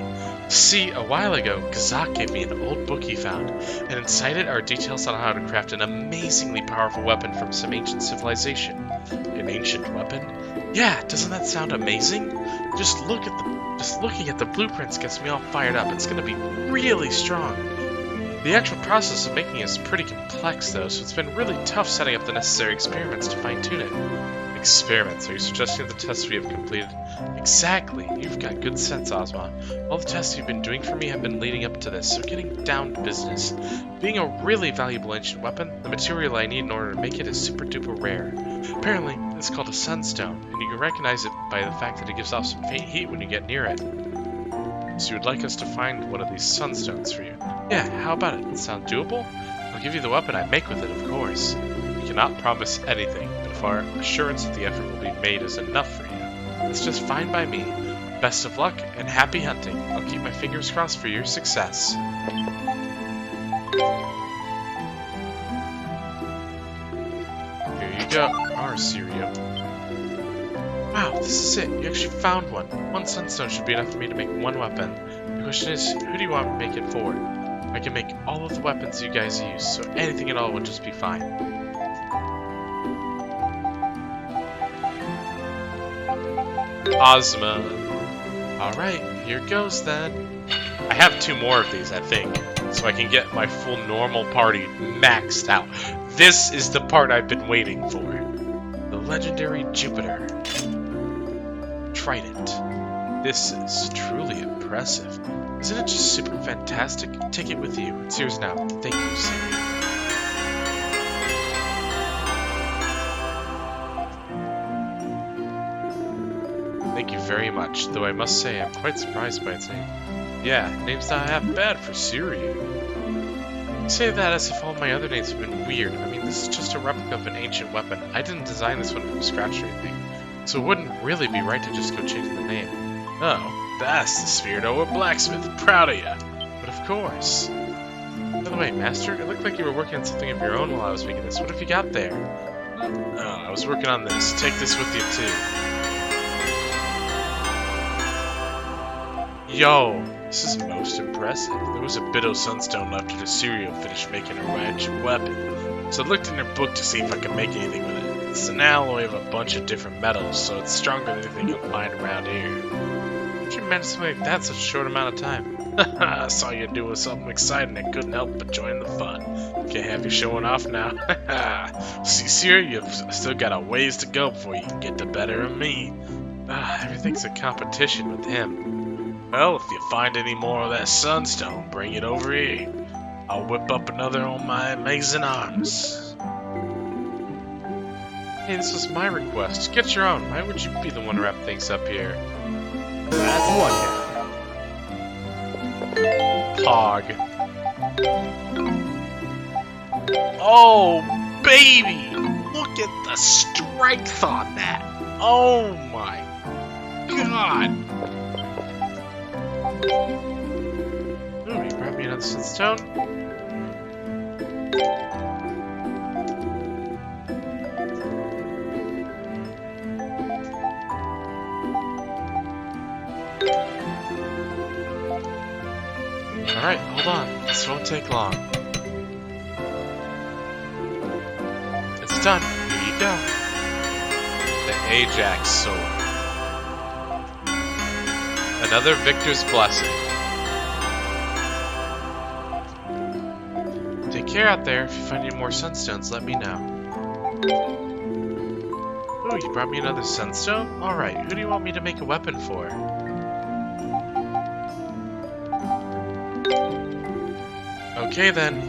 See, a while ago, Kazak gave me an old book he found, and inside it are details on how to craft an amazingly powerful weapon from some ancient civilization. An ancient weapon? Yeah, doesn't that sound amazing? Just looking at the blueprints gets me all fired up. It's gonna be really strong. The actual process of making it is pretty complex though, so it's been really tough setting up the necessary experiments to fine-tune it. Experiments? Are you suggesting the tests we have completed? Exactly! You've got good sense, Ozma. All the tests you've been doing for me have been leading up to this, so getting down to business. Being a really valuable ancient weapon, the material I need in order to make it is super duper rare. Apparently, it's called a sunstone, and you can recognize it by the fact that it gives off some faint heat when you get near it. So you would like us to find one of these sunstones for you? Yeah, how about it? Sound doable? I'll give you the weapon I make with it, of course. We cannot promise anything, but if our assurance that the effort will be made is enough for you, it's just fine by me. Best of luck, and happy hunting. I'll keep my fingers crossed for your success. Here you go, our cereal. Wow, this is it. You actually found one. One sunstone should be enough for me to make one weapon. The question is, who do you want me to make it for? I can make all of the weapons you guys use, so anything at all would just be fine. Ozma. Alright, here goes then. I have 2 more of these, I think, so I can get my full normal party maxed out. This is the part I've been waiting for. The legendary Jupiter Trident. This is truly impressive. Isn't it just super fantastic? Take it with you. It's yours now. Thank you, Siri. Thank you very much, though I must say I'm quite surprised by its name. Yeah, name's not half bad for Siri. You say that as if all my other names have been weird. I mean, this is just a replica of an ancient weapon. I didn't design this one from scratch or anything, so it wouldn't really be right to just go change the name. Oh, that's the Spirito Blacksmith. Proud of ya. But of course. By the way, Master, it looked like you were working on something of your own while I was making this. What have you got there? Oh, I was working on this. Take this with you, too. Yo, this is most impressive. There was a bit of sunstone left after Cereal finished making her magic weapon, so I looked in her book to see if I could make anything with it. It's an alloy of a bunch of different metals, so it's stronger than anything you'll find around here. How did you manage something like that in such a short amount of time? I saw you doing something exciting and couldn't help but join the fun. Can't have you showing off now. See, Cereal, you've still got a ways to go before you can get the better of me. Everything's a competition with him. Well, if you find any more of that sunstone, bring it over here. I'll whip up another on my amazing arms. Hey, this was my request. Get your own. Why would you be the one to wrap things up here? That's one down. Pog. Oh, baby! Look at the strength on that! Oh my god! Ooh, you brought me another sunstone? Alright, hold on. This won't take long. It's done. Here you go. The Ajax Sword. Another Victor's Blessing. Take care out there. If you find any more sunstones, let me know. Ooh, you brought me another sunstone? Alright, who do you want me to make a weapon for? Okay then.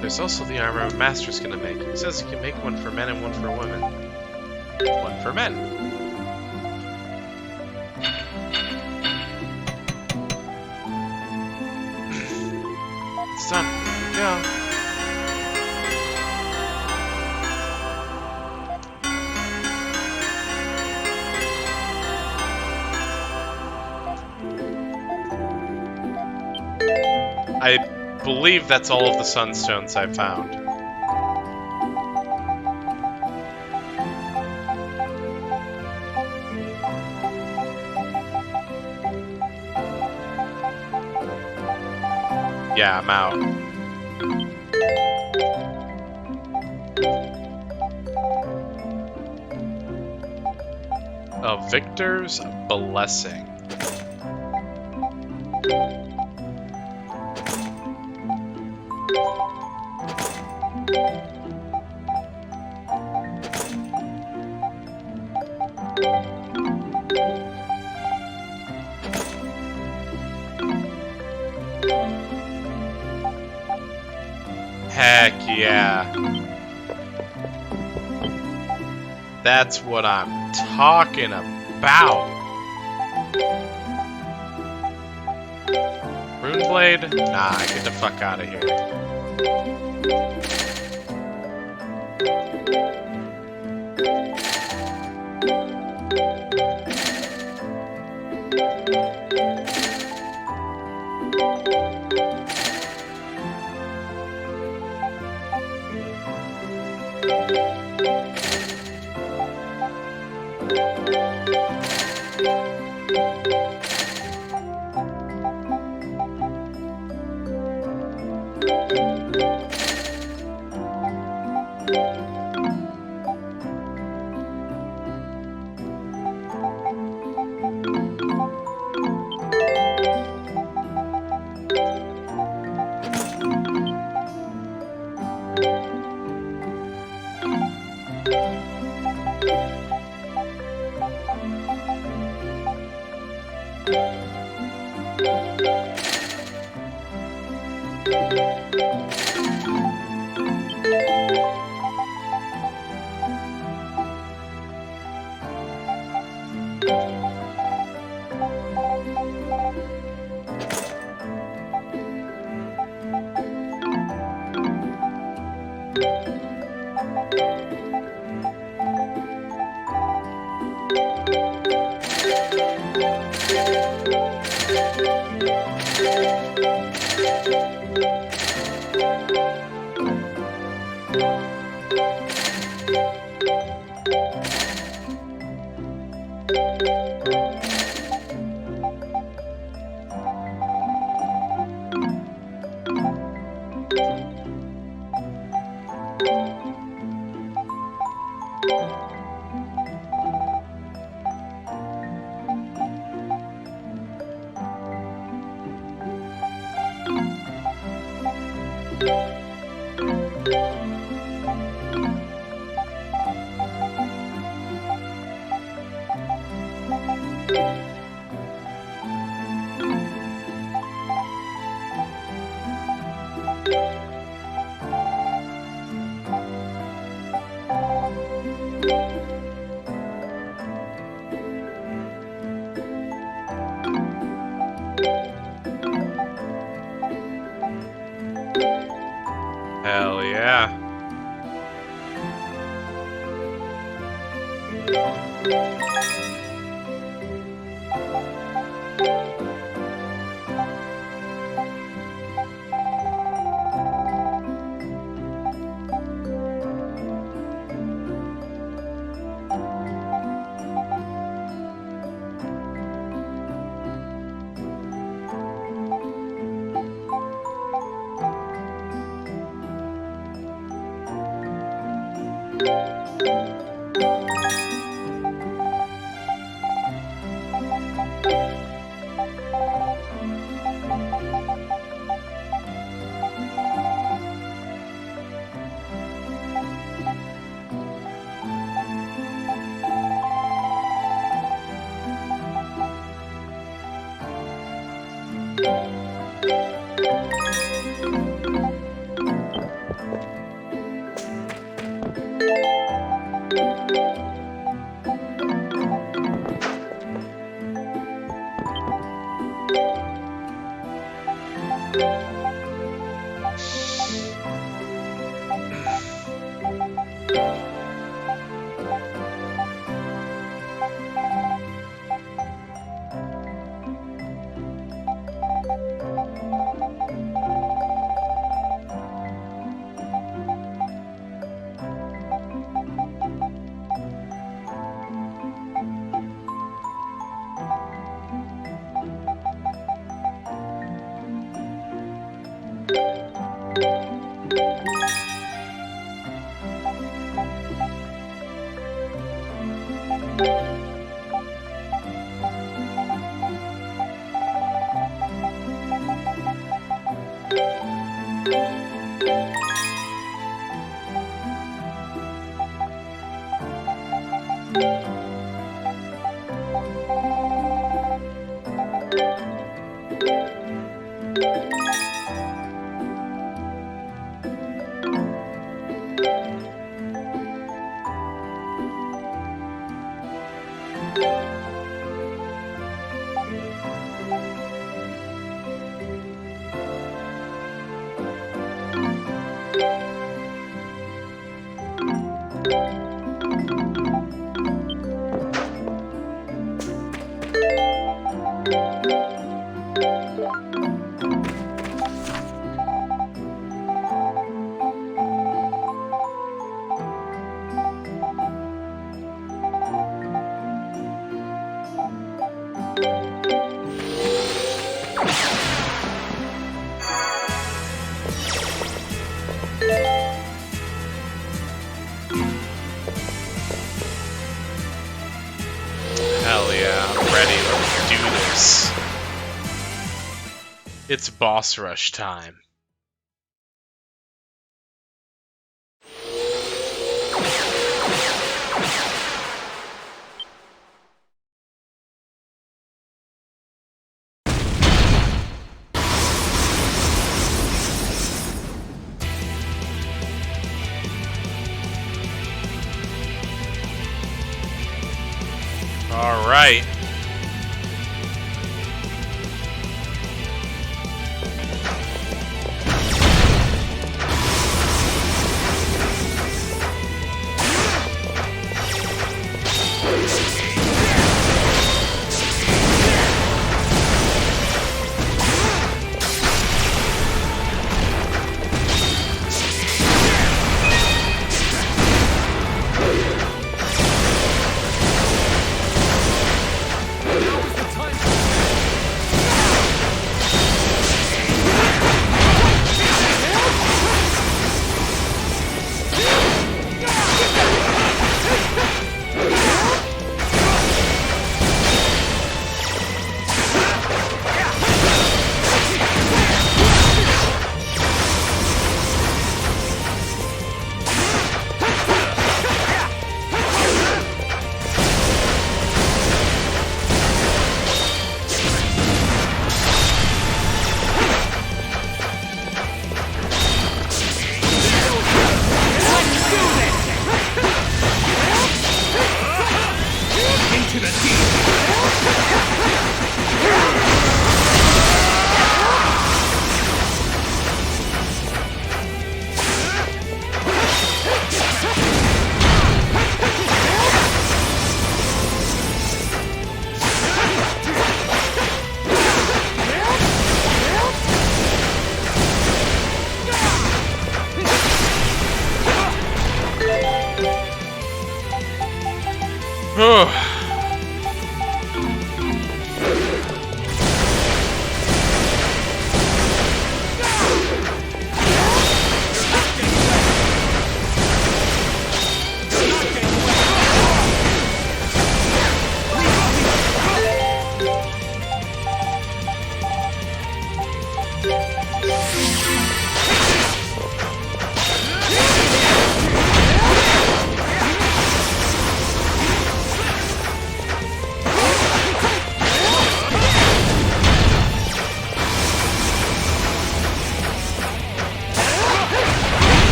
There's also the armor a master's gonna make. He says he can make one for men and one for women. One for men. It's done. Here you go. I believe that's all of the sunstones I found. Yeah, I'm out. A Victor's Blessing. Heck yeah. That's what I'm talking about. Runeblade? Nah, get the fuck out of here. Hell yeah. It's boss rush time. All right.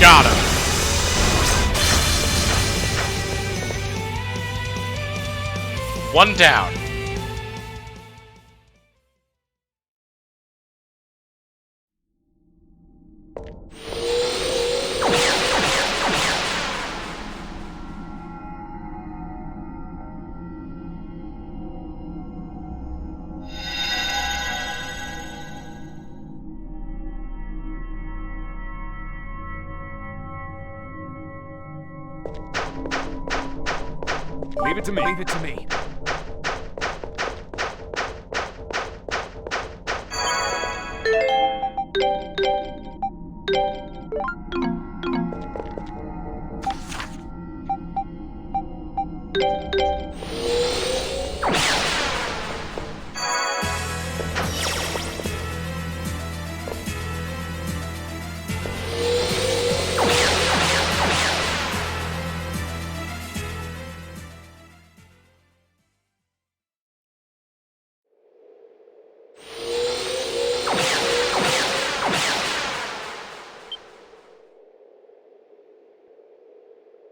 Got him. One down. Leave it to me. Leave it to me.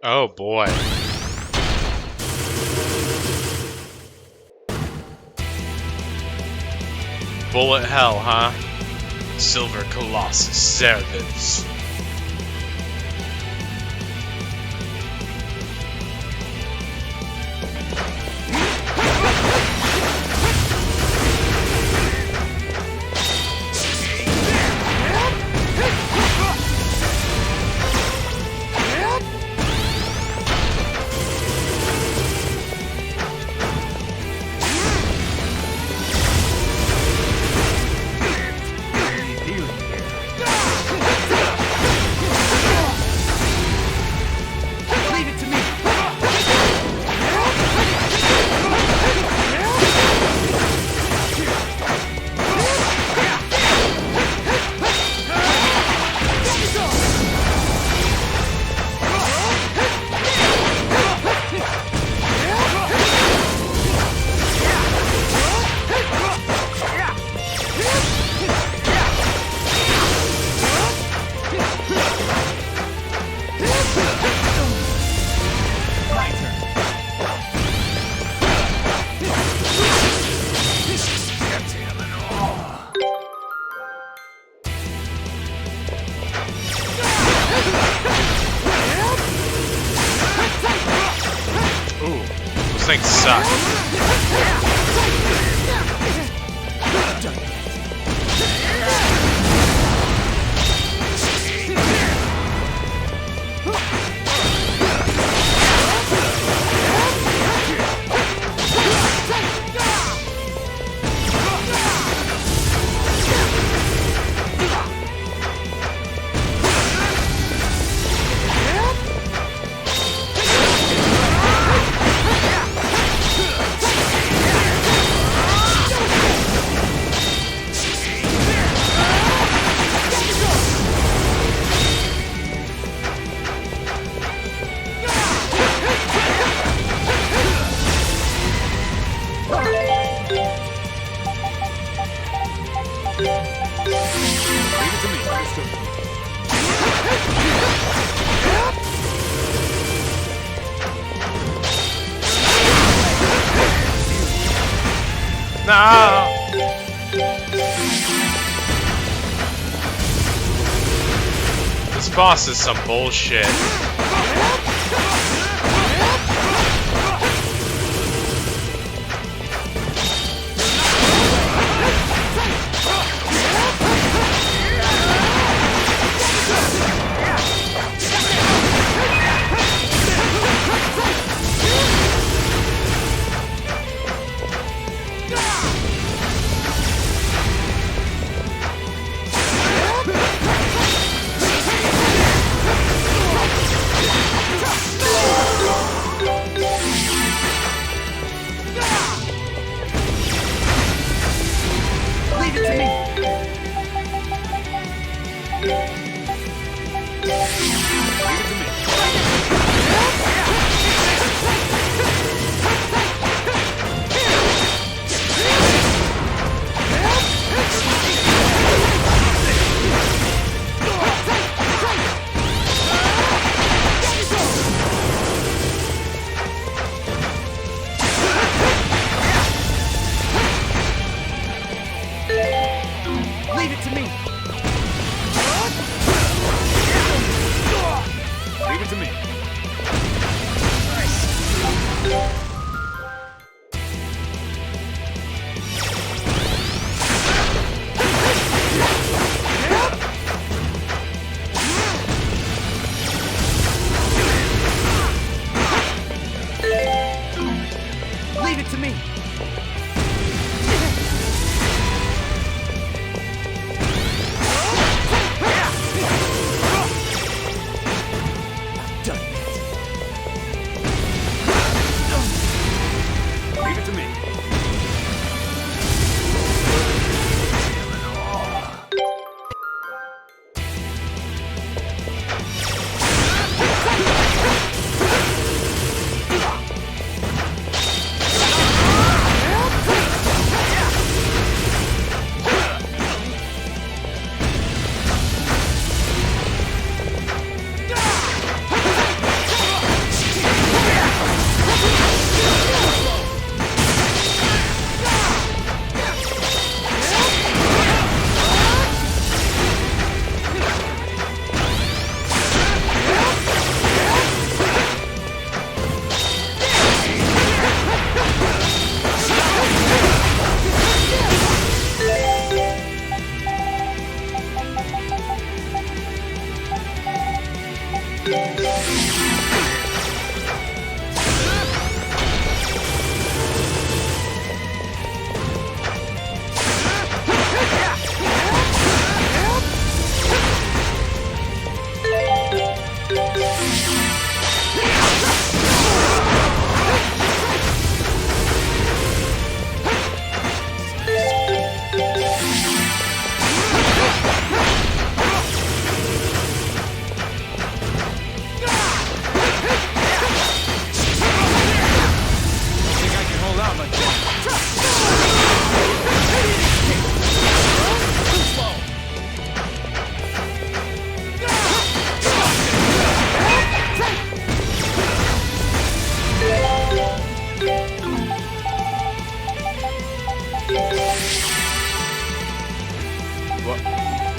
Oh boy. Bullet hell, huh? Silver Colossus, there lives. Leave it to me. My turn. Ooh, those things suck. Leave it to me. Understood. No! This boss is some bullshit.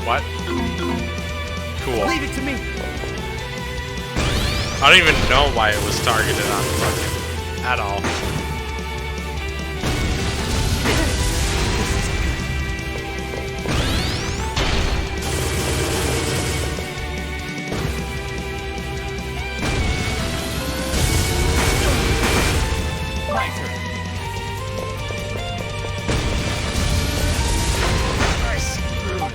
What? Cool. Leave it to me. I don't even know why it was targeted on fucking at all. My turn. I screwed up.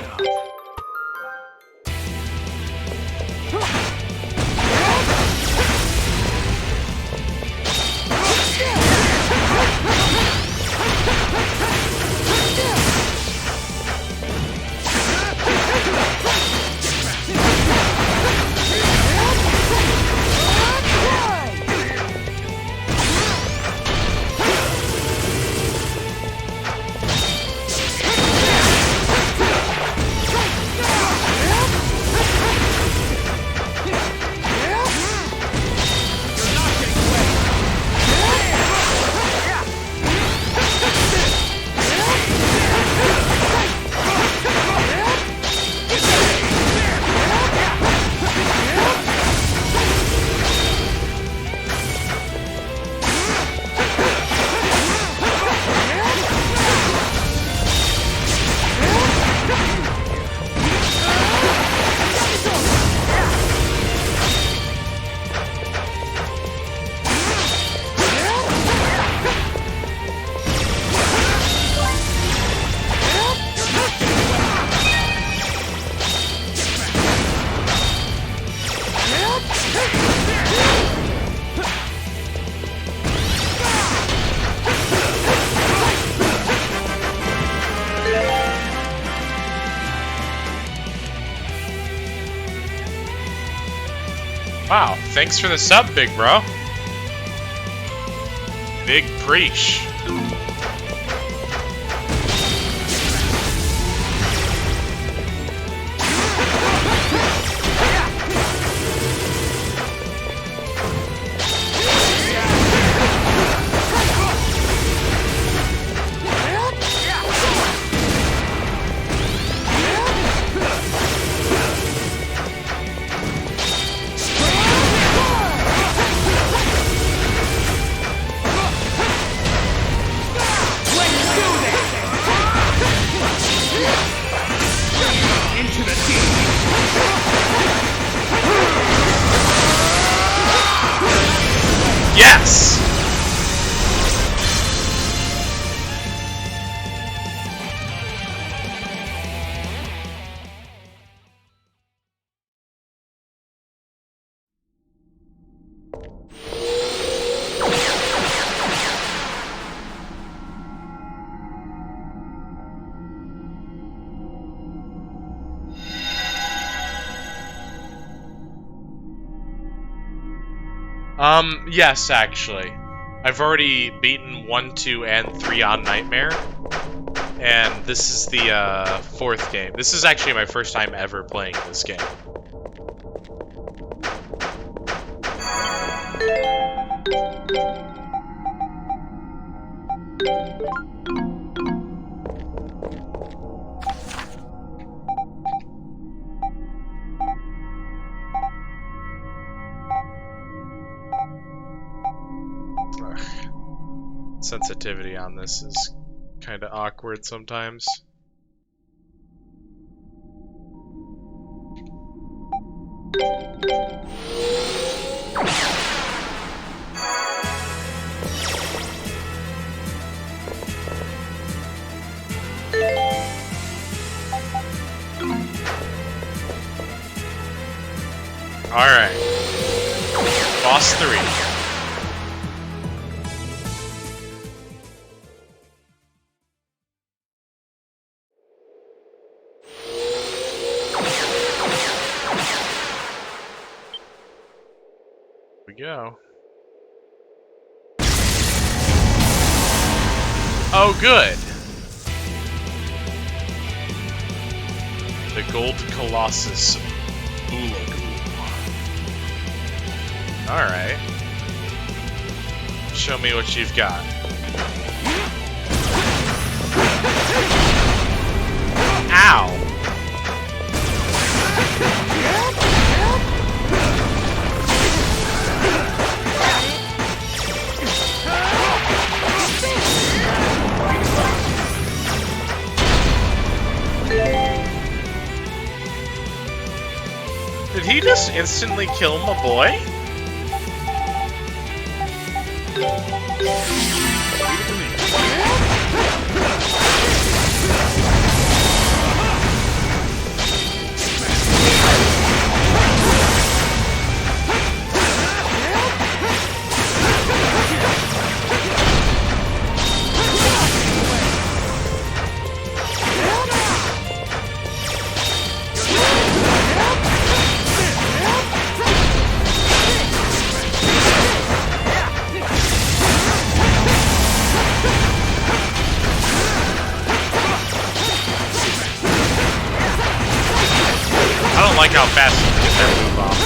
Wow, thanks for the sub, big bro. Big preach. Yes! Yes, actually. I've already beaten 1, 2, and 3 on Nightmare. And this is the 4th game. This is actually my first time ever playing this game. Sensitivity on this is kind of awkward sometimes. Alright. Boss 3. We go. Oh, good. The Gold Colossus Ulagu. Alright. Show me what you've got. Ow! Did he just instantly kill my boy? I don't like how fast you can get that move off.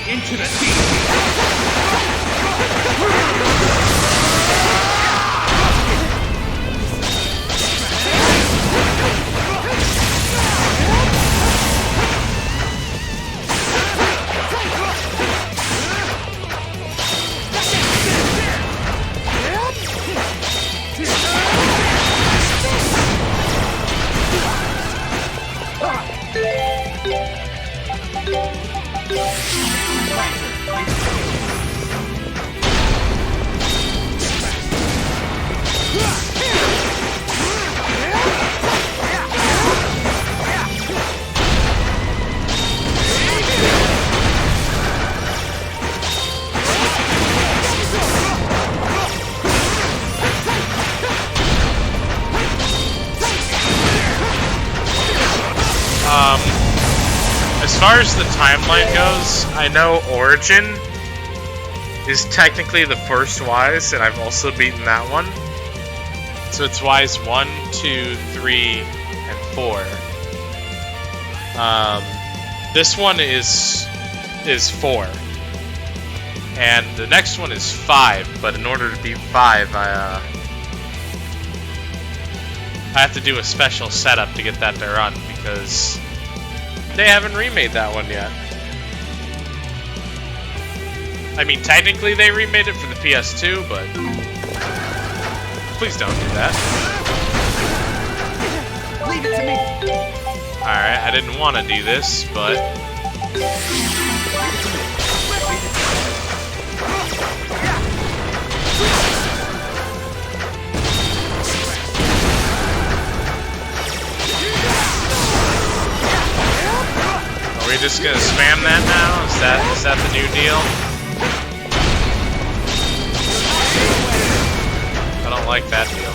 Into the teeth! As far as the timeline goes, I know Origin is technically the first Wise, and I've also beaten that one. So it's Wise 1, 2, 3, and 4. This one is 4. And the next one is 5, but in order to beat 5, I have to do a special setup to get that to run, because they haven't remade that one yet. I mean, technically they remade it for the PS2, but please don't do that. Leave it to me! Alright, I didn't want to do this, but Are we just gonna spam that now? Is that the new deal? I don't like that deal.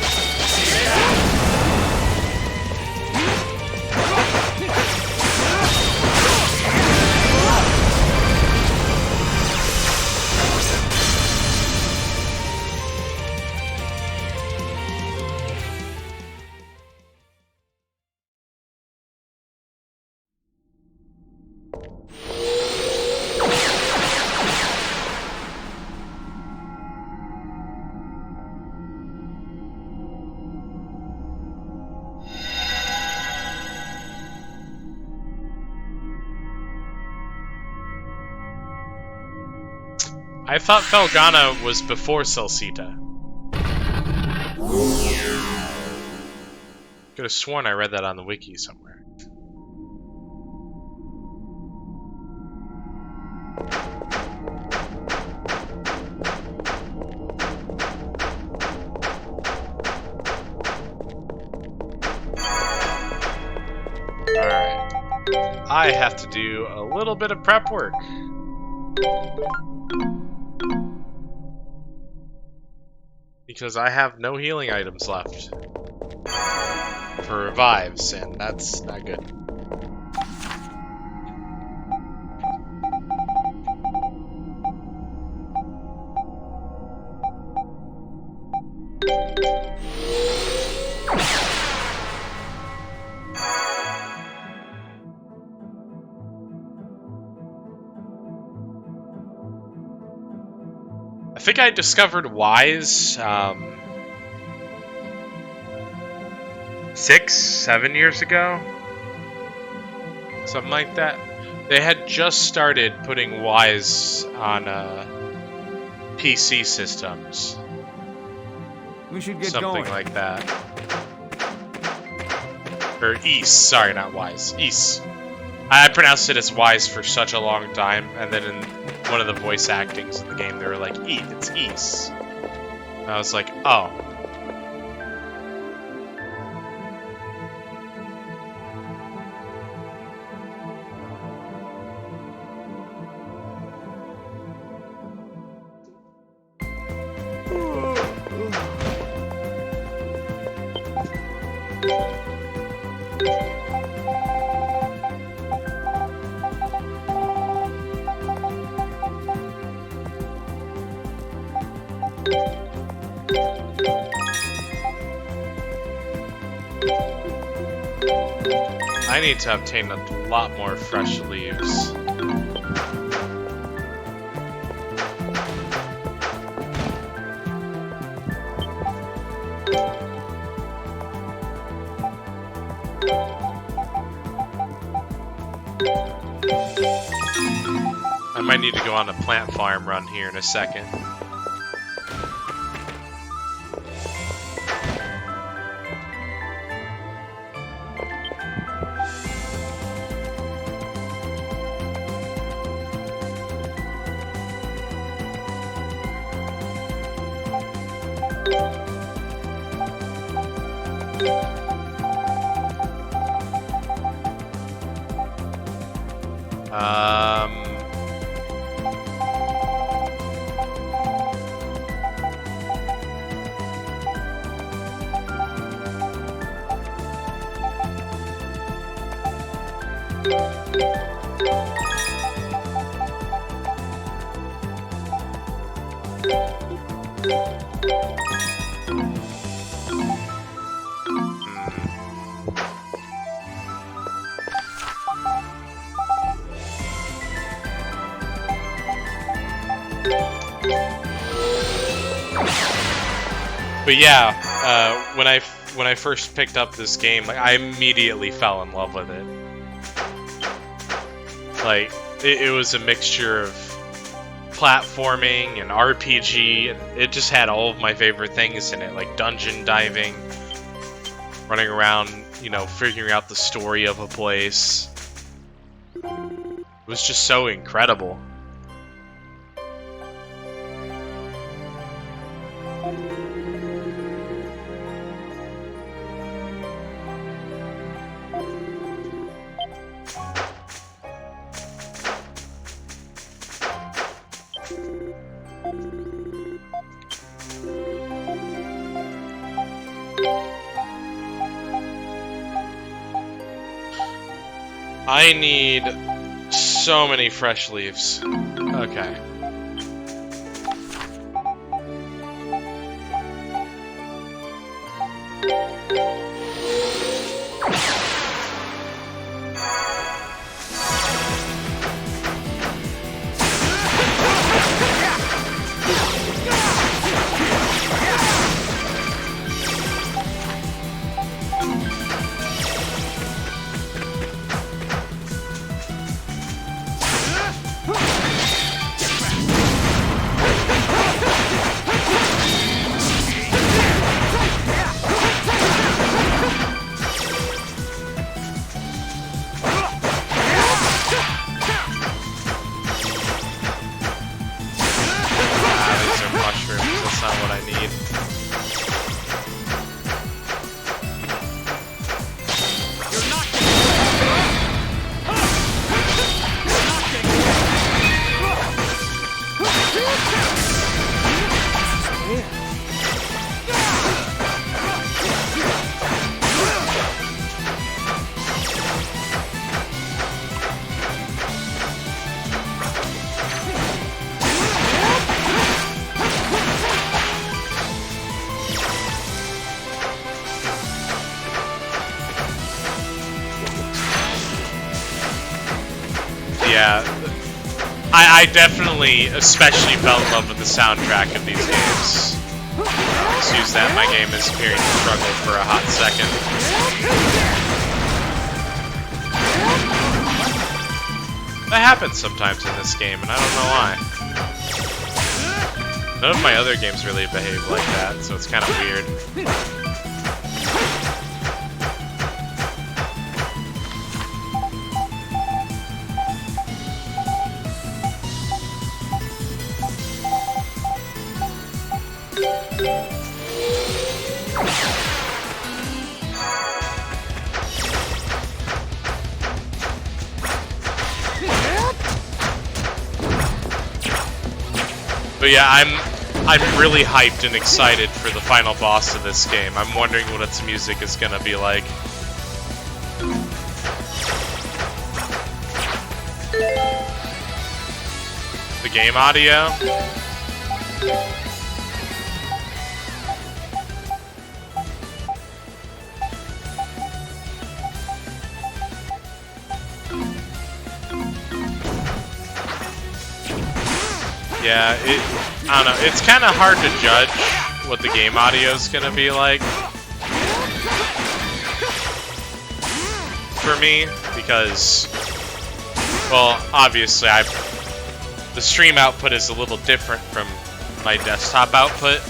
I thought Felgana was before Celceta. Could have sworn I read that on the wiki somewhere. Alright. I have to do a little bit of prep work. Because I have no healing items left for revives, and that's not good. I think I discovered Wise 6, 7 years ago, something like that. They had just started putting Wise on PC systems, We should get something going. like that. Or East, sorry, not Wise. East. I pronounced it as Wise for such a long time, and then in one of the voice actings in the game, they were like, it's East. And I was like, oh. I need to obtain a lot more fresh leaves. I might need to go on a plant farm run here in a second. But yeah, when I first picked up this game, like I immediately fell in love with it. Like it was a mixture of platforming and RPG, and it just had all of my favorite things in it, like dungeon diving, running around, you know, figuring out the story of a place. It was just so incredible. I need so many fresh leaves. Okay. These are mushrooms. That's not what I need. Yeah, I definitely especially fell in love with the soundtrack of these games. Excuse that, my game is appearing to struggle for a hot second. That happens sometimes in this game, and I don't know why. None of my other games really behave like that, so it's kind of weird. But yeah, I'm really hyped and excited for the final boss of this game. I'm wondering what its music is gonna be like. The game audio? Yeah, I don't know, it's kind of hard to judge what the game audio is going to be like for me, because, well, obviously the stream output is a little different from my desktop output.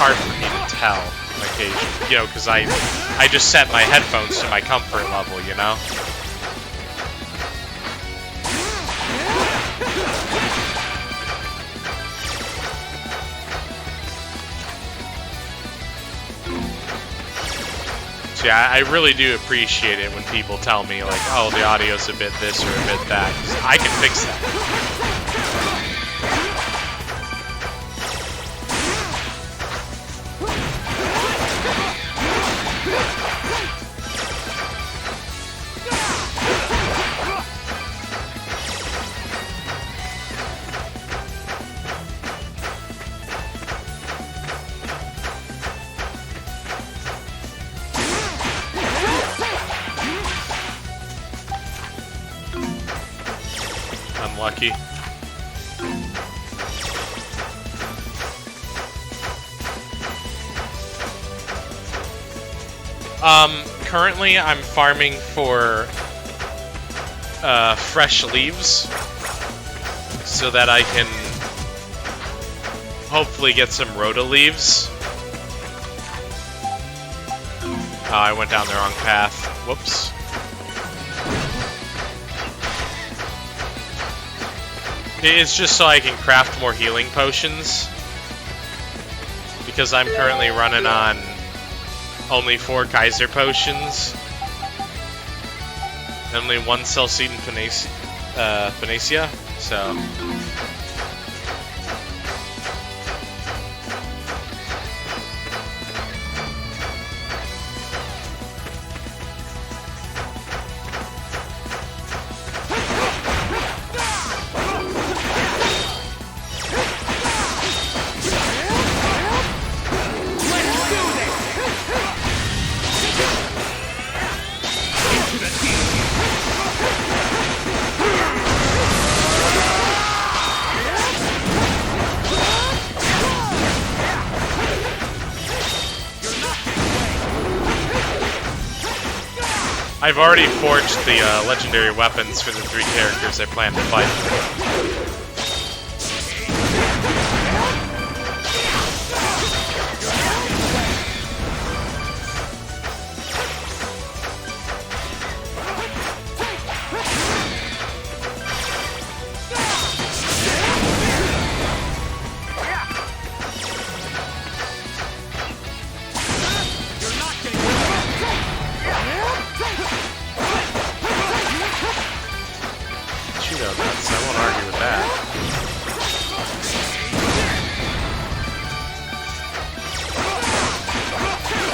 Hard for me to tell on occasion, you know, because I just set my headphones to my comfort level, you know? So yeah, I really do appreciate it when people tell me, like, oh, the audio's a bit this or a bit that, 'cause I can fix that. Unlucky. Currently I'm farming for fresh leaves so that I can hopefully get some rota leaves. Oh, I went down the wrong path. Whoops. It's just so I can craft more healing potions, because I'm currently running on only 4 Kaiser potions, and only 1 Celceta Benicia, so... I've already forged the legendary weapons for the 3 characters I plan to fight. I won't argue with that.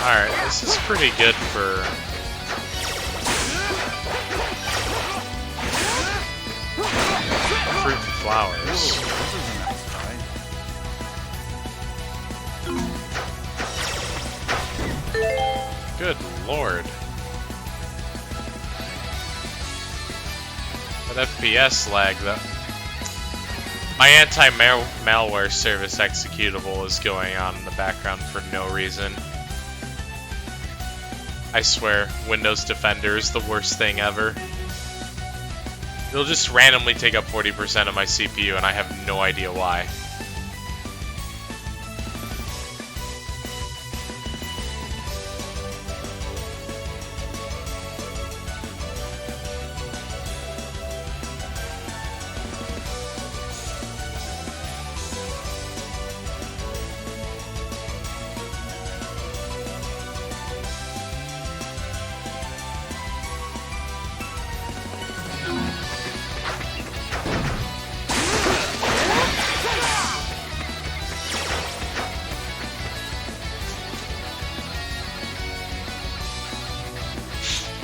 Alright, this is pretty good for... fruit and flowers. Good lord. That FPS lag, though. My anti-malware service executable is going on in the background for no reason. I swear, Windows Defender is the worst thing ever. It'll just randomly take up 40% of my CPU, and I have no idea why.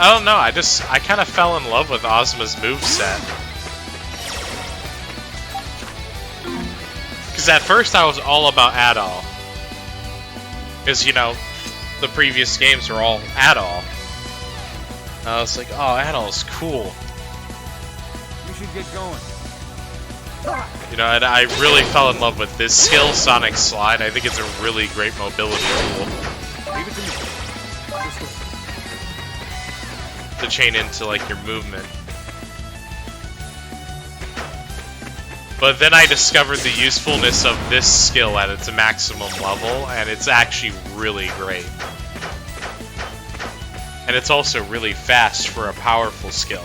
I don't know, I kind of fell in love with Ozma's moveset. Because at first I was all about Adol. Because, you know, the previous games were all Adol. And I was like, oh, Adol's cool. We should get going. You know, and I really fell in love with this skill, Sonic Slide. I think it's a really great mobility tool. Leave it to me. To chain into, like, your movement. But then I discovered the usefulness of this skill at its maximum level, and it's actually really great. And it's also really fast for a powerful skill.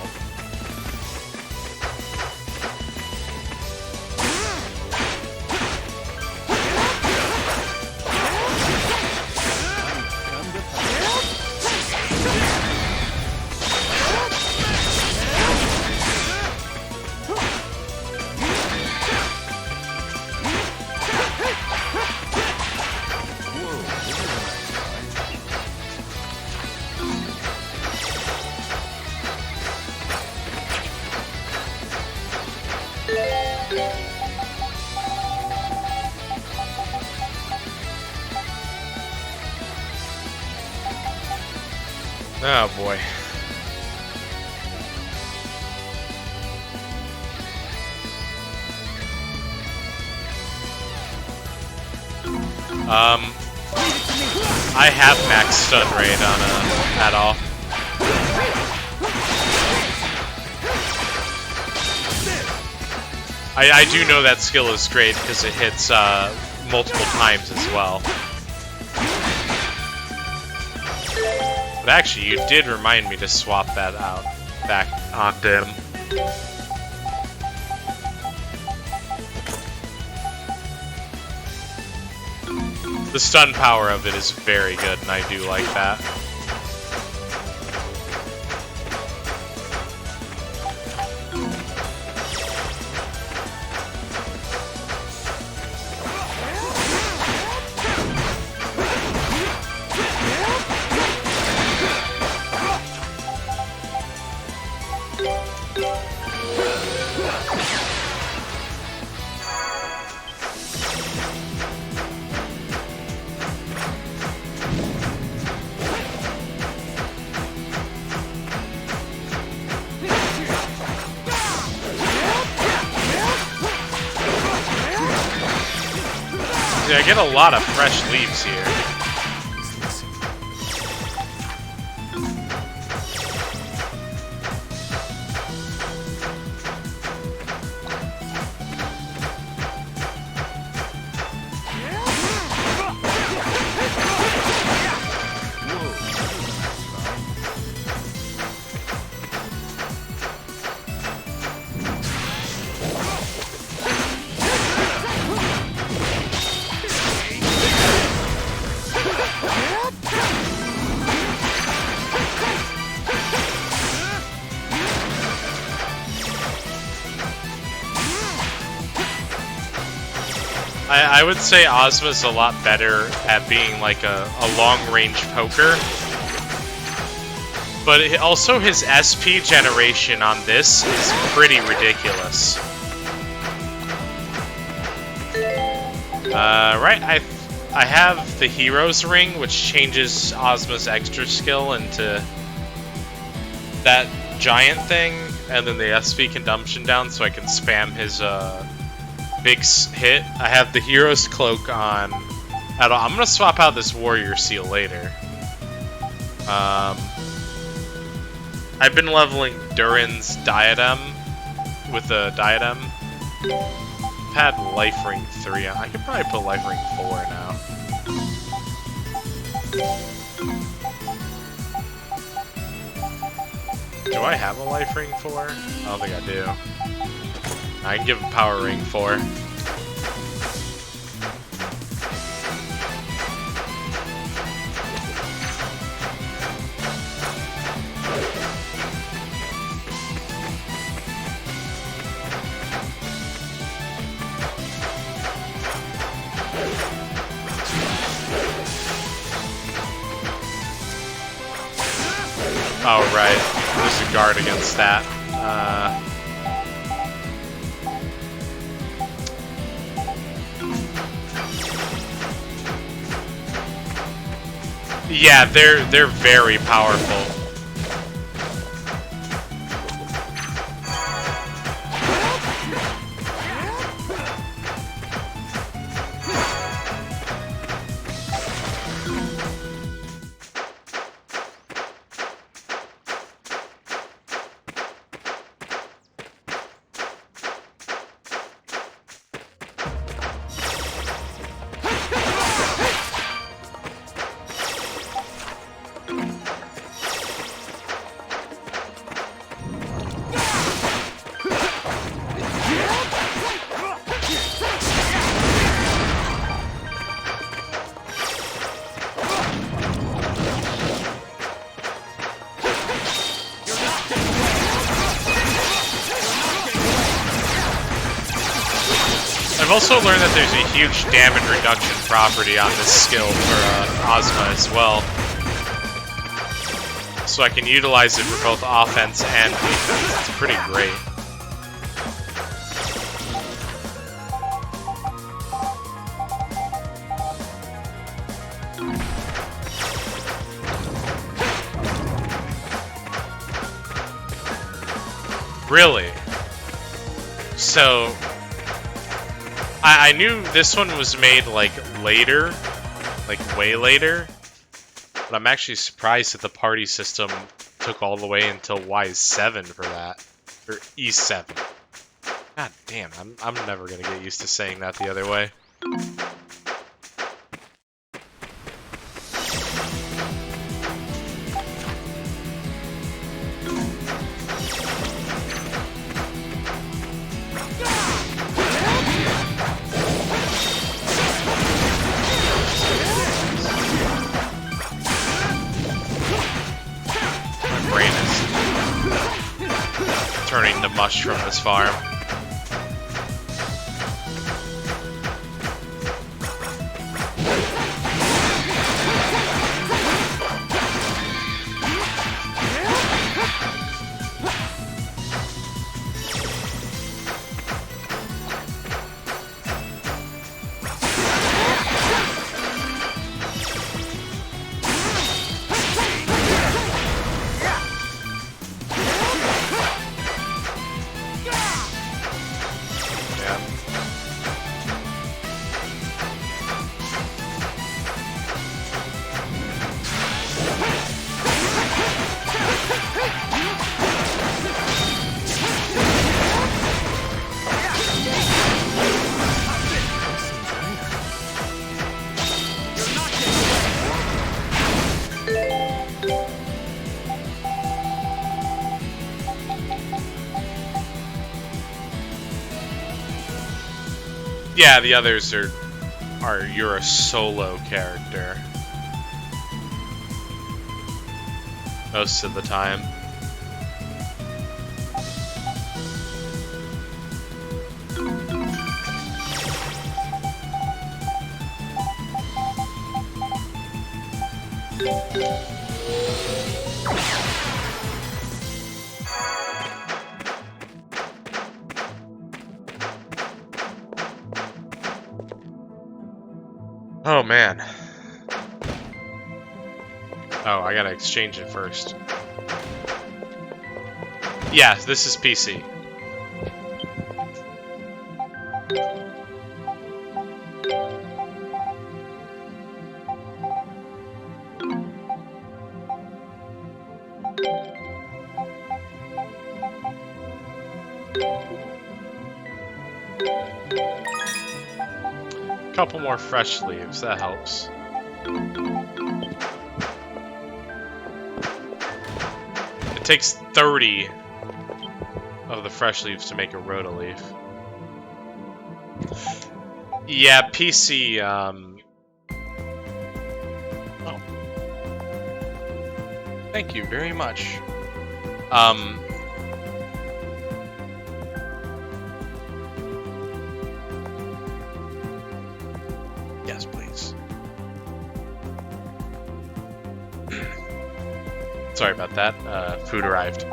Oh boy. I have max stun rate on Adol. I do know that skill is great because it hits multiple times as well. But actually, you did remind me to swap that out back onto him. The stun power of it is very good, and I do like that. Yeah, I get a lot of fresh leaves here. I would say Ozma's a lot better at being like a long-range poker. But also his SP generation on this is pretty ridiculous. Right, I have the Hero's Ring, which changes Ozma's extra skill into that giant thing, and then the SP can dump down so I can spam his big hit. I have the Hero's Cloak on. I'm gonna swap out this Warrior Seal later. I've been leveling Durin's Diadem with the Diadem. I've had Life Ring 3 on. I could probably put Life Ring 4 now. Do I have a Life Ring 4? I don't think I do. I can give him Power Ring 4. Oh, right. There's a guard against that. Yeah, they're very powerful. I've also learned that there's a huge damage reduction property on this skill for Ozma as well. So I can utilize it for both offense and defense. It's pretty great. Really? So I knew this one was made like later, like way later, but I'm actually surprised that the party system took all the way until Y7 for that, or E7. God damn, I'm never gonna get used to saying that the other way. Turning to mush from this farm. Yeah, the others are you're a solo character most of the time. Oh man. Oh, I gotta exchange it first. Yeah, this is PC. Couple more fresh leaves, that helps. It takes 30 of the fresh leaves to make a rotoleaf. Yeah, PC, Oh. Thank you very much. Yes, please. Sorry about that. Food arrived.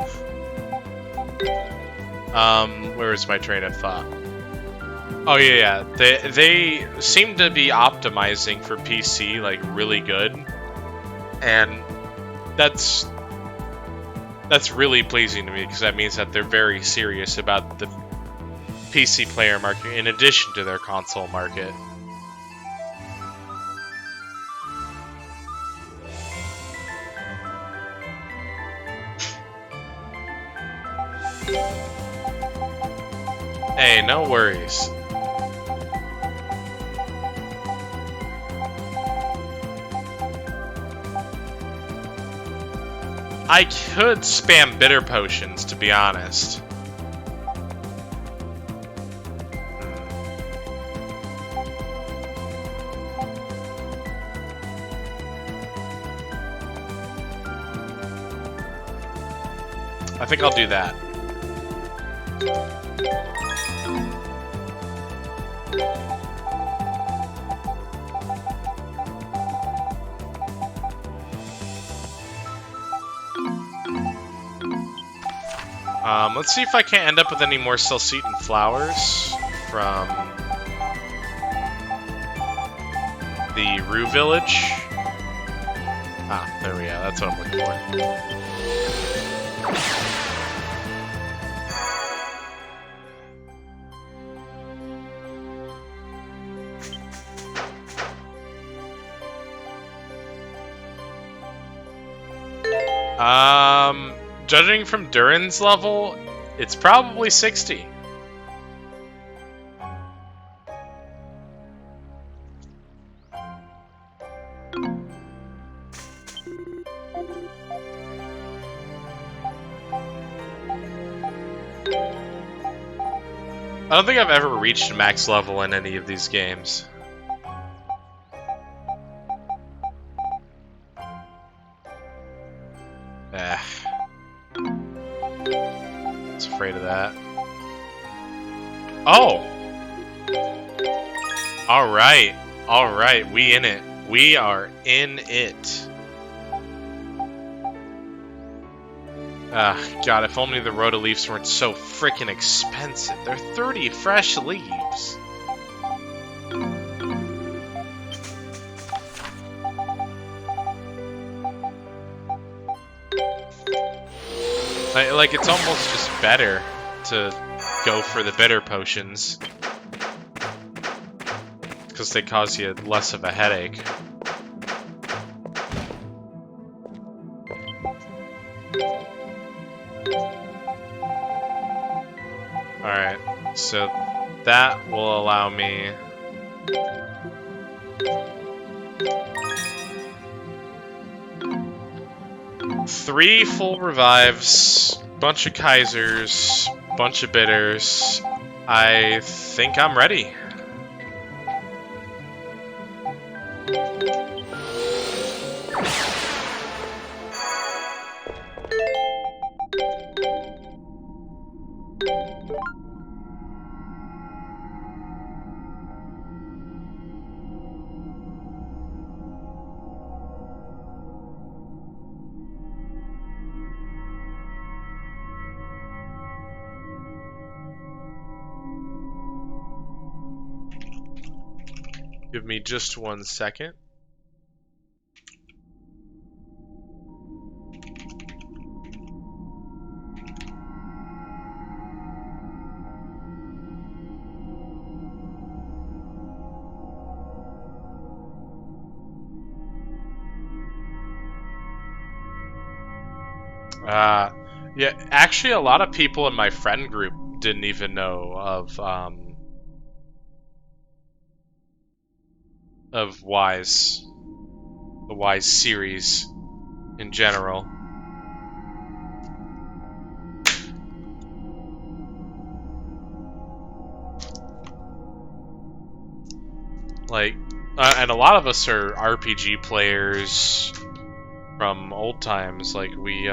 Where is my train of thought? Oh yeah. They seem to be optimizing for PC like really good, and that's really pleasing to me because that means that they're very serious about the PC player market in addition to their console market. Hey, no worries. I could spam bitter potions, to be honest. I think I'll do that. Let's see if I can't end up with any more Celcetan flowers from the Rue Village. Ah, there we go. That's what I'm looking for. Judging from Durin's level, it's probably 60. I don't think I've ever reached max level in any of these games. Afraid of that. Oh! Alright, we in it. We are in it. God, if only the rotoleafs weren't so freaking expensive. They're 30 fresh leaves. Like, it's almost just better to go for the bitter potions. Because they cause you less of a headache. Alright, so that will allow me... Three full revives, bunch of Kaisers, bunch of bitters. I think I'm ready. Give me just 1 second. Yeah, actually, a lot of people in my friend group didn't even know of Wise, the Wise series in general. Like, and a lot of us are RPG players from old times. Like, we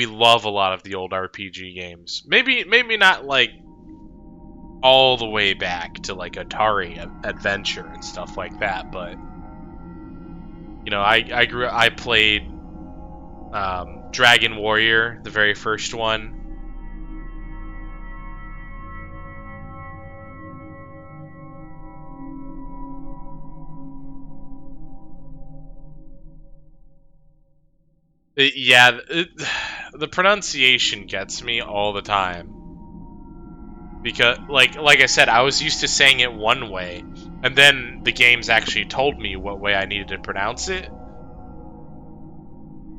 love a lot of the old RPG games. Maybe not like all the way back to like Atari Adventure and stuff like that, but you know, I played Dragon Warrior, the very first one. The pronunciation gets me all the time. Because, like I said, I was used to saying it one way, and then the games actually told me what way I needed to pronounce it.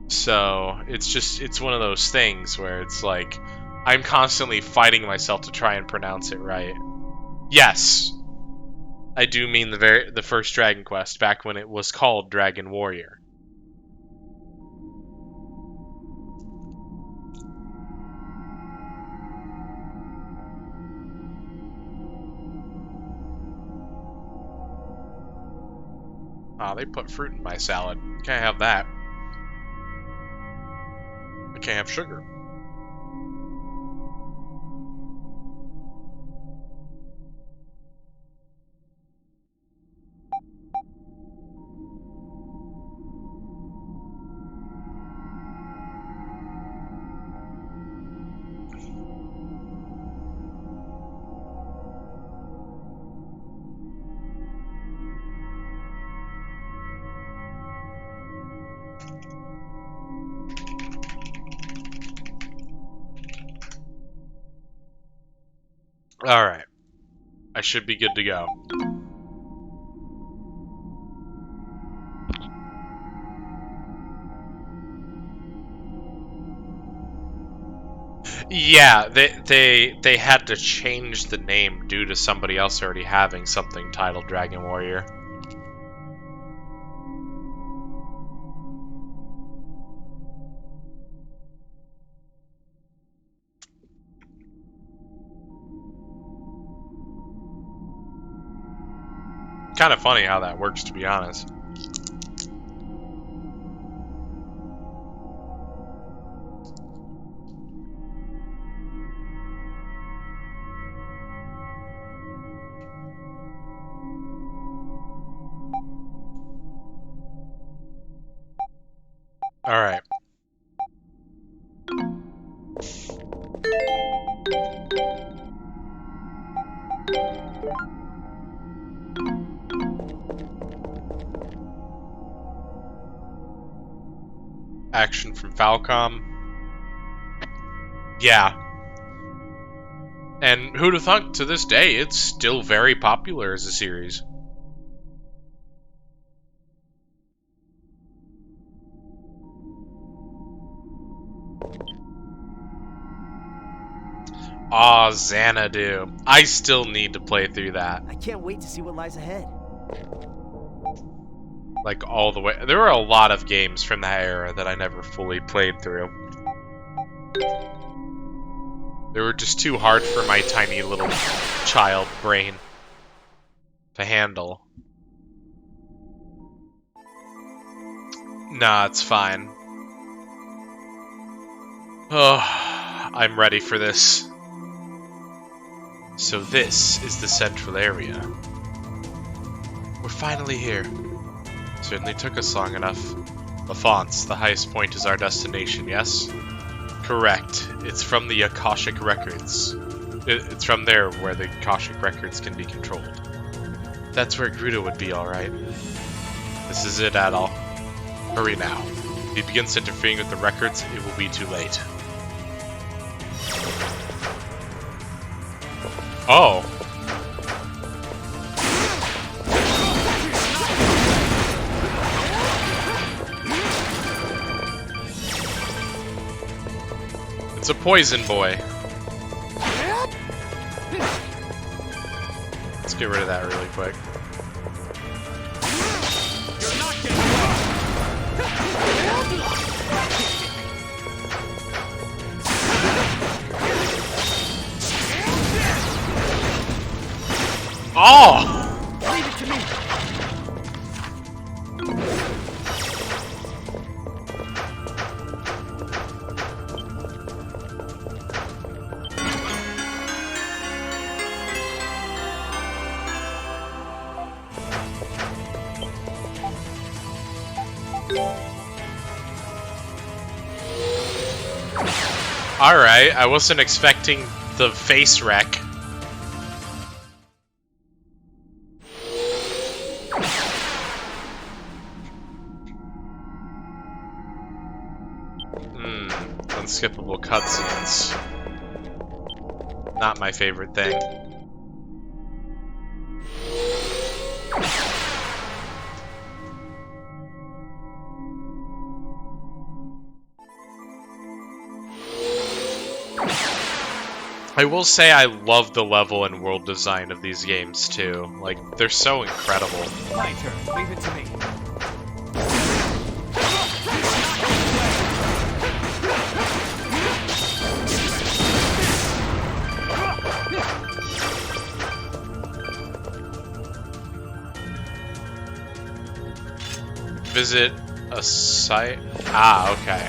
So it's one of those things where it's like I'm constantly fighting myself to try and pronounce it right. Yes, I do mean the first Dragon Quest, back when it was called Dragon Warrior. Ah, they put fruit in my salad. Can't have that. I can't have sugar. Alright. I should be good to go. Yeah, they had to change the name due to somebody else already having something titled Dragon Warrior. Kind of funny how that works, to be honest. Alright. Action from Falcom. Yeah. And who'd have thought, to this day, it's still very popular as a series. Aw, Xanadu. I still need to play through that. I can't wait to see what lies ahead. Like, all the way. There were a lot of games from that era that I never fully played through. They were just too hard for my tiny little child brain to handle. Nah, it's fine. Oh, I'm ready for this. So this is the central area. We're finally here. Certainly took us long enough. Lafance, the highest point is our destination, yes? Correct. It's from the Akashic Records. It's from there where the Akashic Records can be controlled. That's where Gruda would be, alright. This is it, Adol. Hurry now. If he begins interfering with the records, it will be too late. Oh. It's a poison boy. Let's get rid of that really quick. Oh! Leave it to me. Alright, I wasn't expecting the face wreck. Unskippable cutscenes. Not my favorite thing. I will say I love the level and world design of these games too. Like, they're so incredible. My turn. Leave it to me. Visit a site. Ah, okay.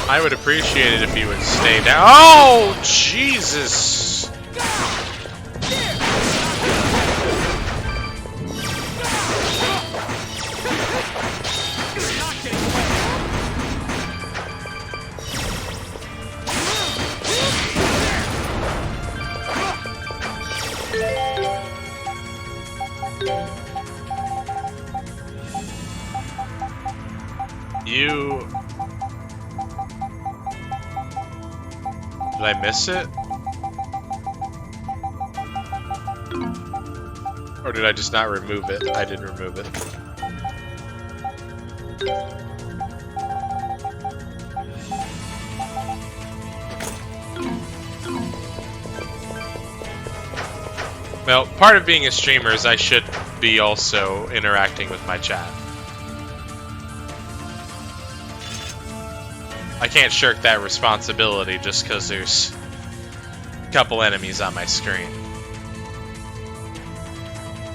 I would appreciate it if you would stay down. Oh, Jesus! You... Did I miss it? Or did I just not remove it? I didn't remove it. Well, part of being a streamer is I should be also interacting with my chat. I can't shirk that responsibility just because there's a couple enemies on my screen.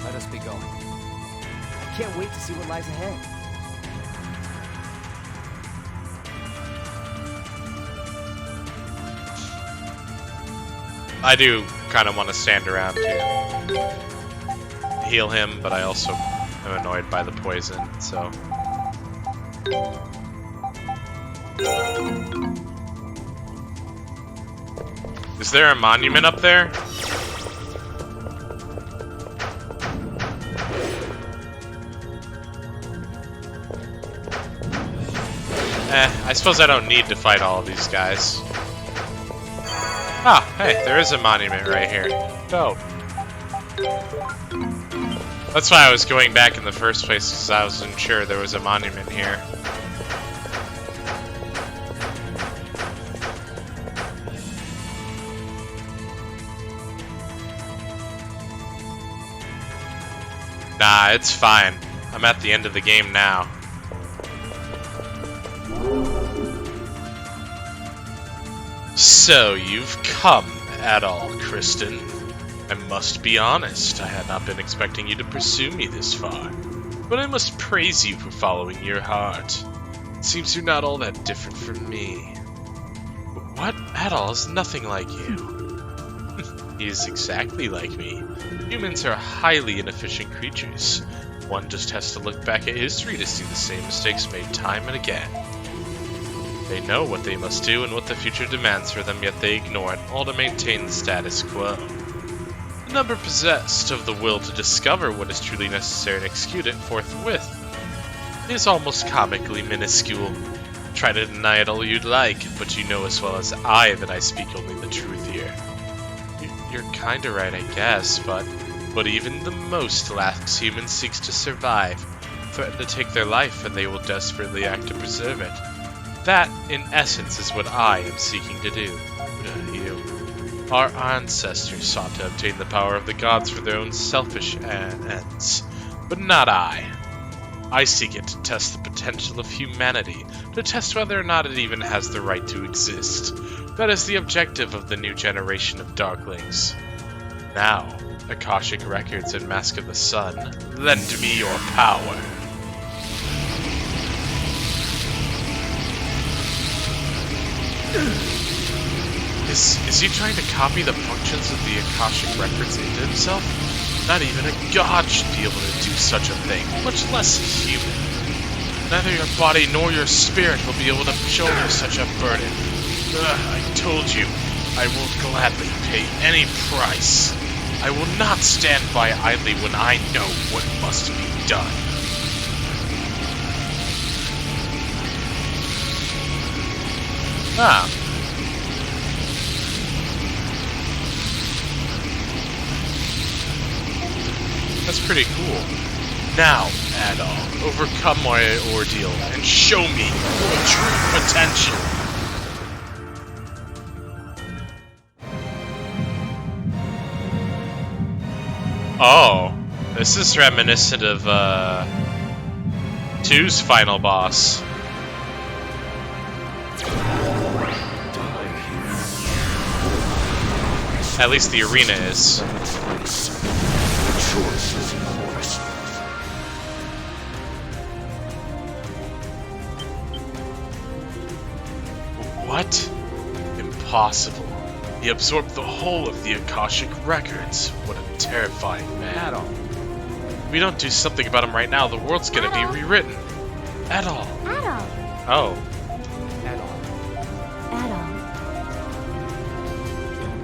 Let us be going. I can't wait to see what lies ahead. I do kind of want to stand around to heal him, but I also am annoyed by the poison, so... Is there a monument up there? I suppose I don't need to fight all of these guys. Ah, hey, there is a monument right here. Dope. That's why I was going back in the first place, because I wasn't sure there was a monument here. Nah, it's fine. I'm at the end of the game now. So, you've come, at all, Kristen. I must be honest, I had not been expecting you to pursue me this far. But I must praise you for following your heart. It seems you're not all that different from me. But what at all is nothing like you? He is exactly like me. Humans are highly inefficient creatures. One just has to look back at history to see the same mistakes made time and again. They know what they must do and what the future demands for them, yet they ignore it, all to maintain the status quo. The number possessed of the will to discover what is truly necessary and execute it forthwith is almost comically minuscule. Try to deny it all you'd like, but you know as well as I that I speak only the truth here. You're kinda right, I guess, but even the most lax human seeks to survive, threaten to take their life, and they will desperately act to preserve it. That, in essence, is what I am seeking to do. Our ancestors sought to obtain the power of the gods for their own selfish ends, but not I. I seek it to test the potential of humanity, to test whether or not it even has the right to exist. That is the objective of the new generation of Darklings. Now, Akashic Records and Mask of the Sun, lend me your power. Is he trying to copy the functions of the Akashic Records into himself? Not even a god should be able to do such a thing, much less a human. Neither your body nor your spirit will be able to shoulder such a burden. I told you, I will gladly pay any price. I will not stand by idly when I know what must be done. Ah. That's pretty cool. Now, Adol, overcome my ordeal and show me your true potential. Oh, this is reminiscent of 2's final boss. At least the arena is. What? Impossible. He absorbed the whole of the Akashic Records. What a terrifying man. If we don't do something about him right now, the world's gonna be rewritten. Adol. Oh.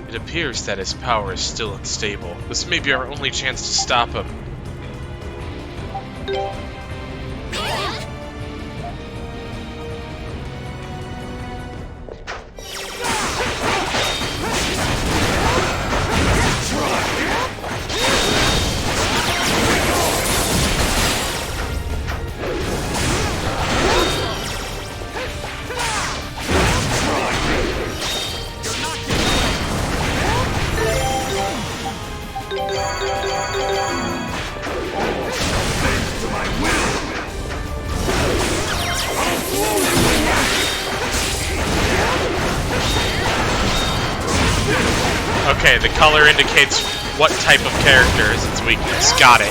It appears that his power is still unstable. This may be our only chance to stop him. Okay, the color indicates what type of character is its weakness. Got it.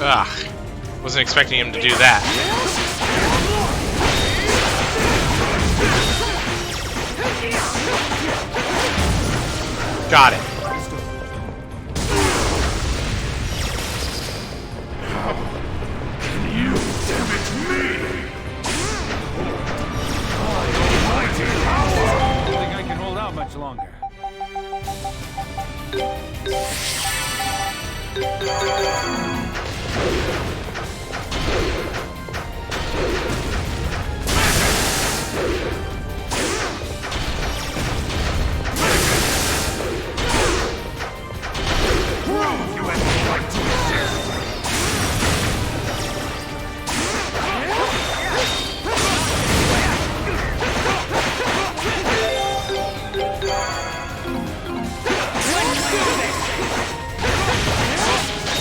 Ugh. Wasn't expecting him to do that. Got it. You damage me! Almighty power! I don't think I can hold out much longer. Prove you have the right to resist!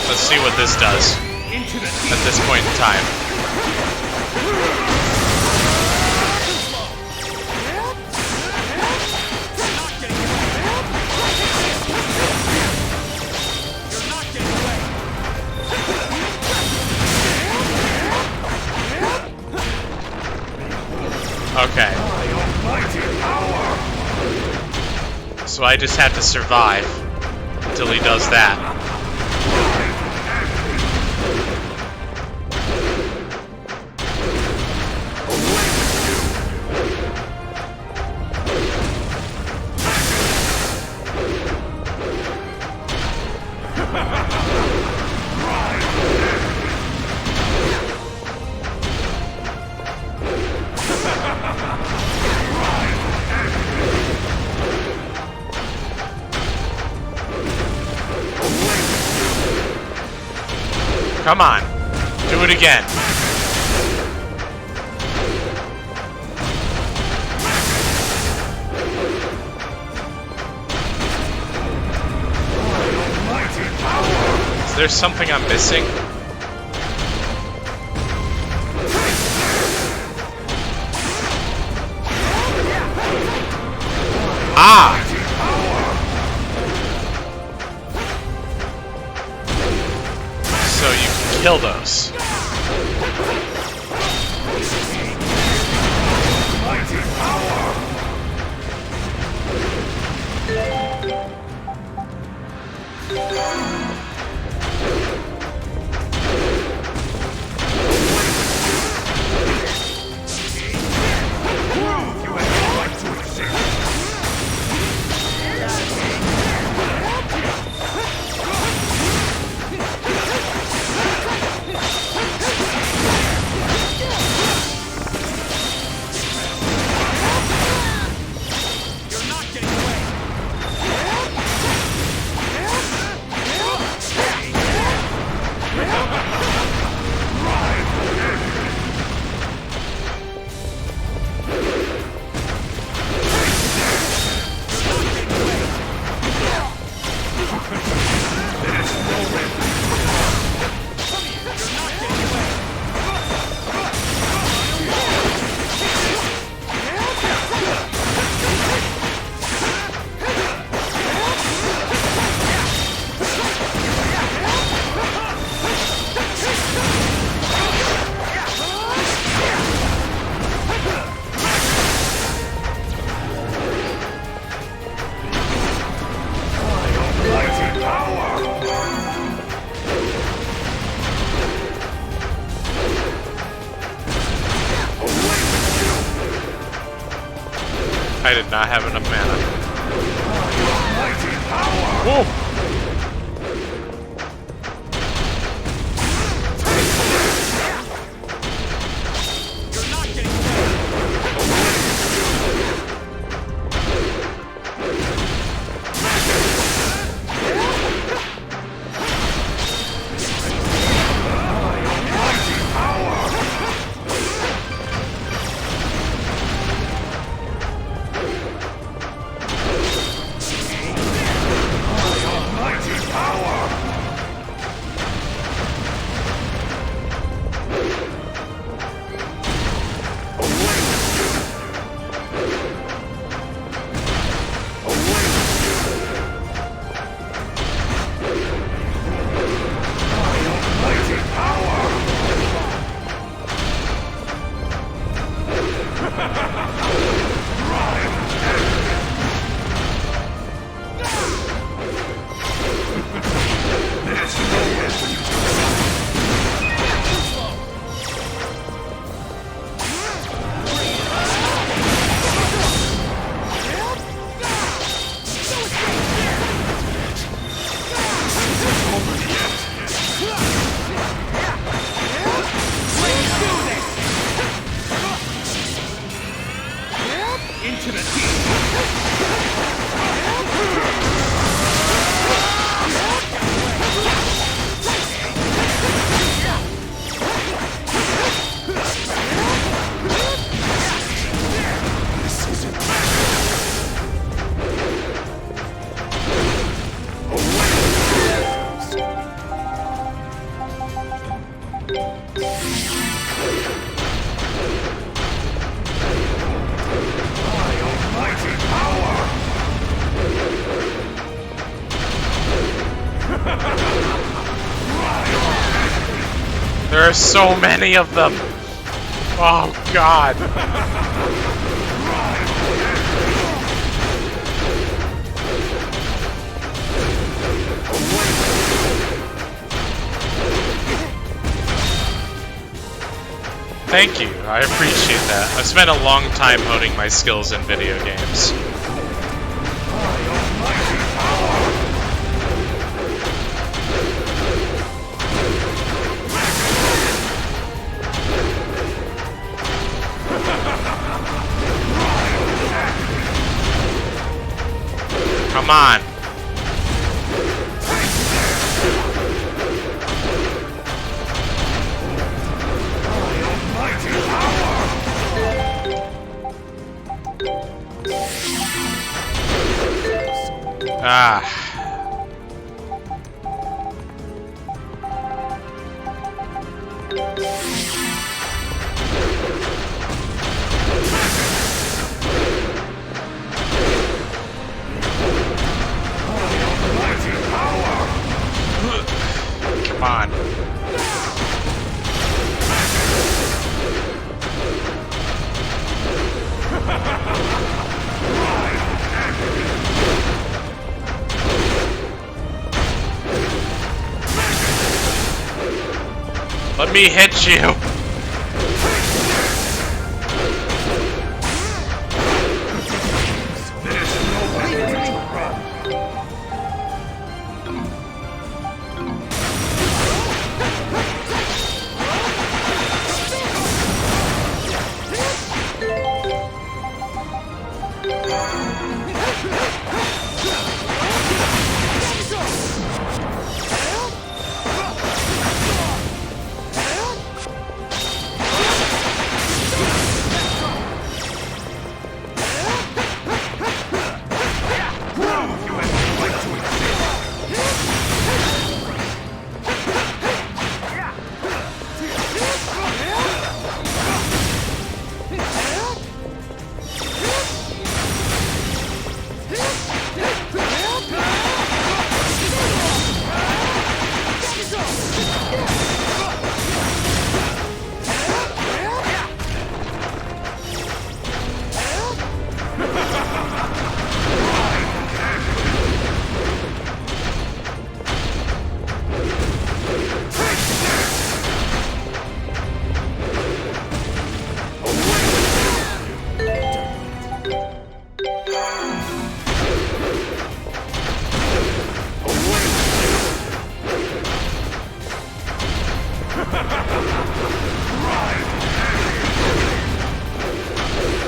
Let's see what this does at this point in time. Okay. So I just have to survive until he does that. Come on, do it again. Is there something I'm missing? Ah! So you can kill those. I did not have enough mana. Whoa! Into the teeth. There are so many of them. Oh God. Thank you, I appreciate that. I've spent a long time honing my skills in video games. Come on. Ah. Come on. Let me hit you.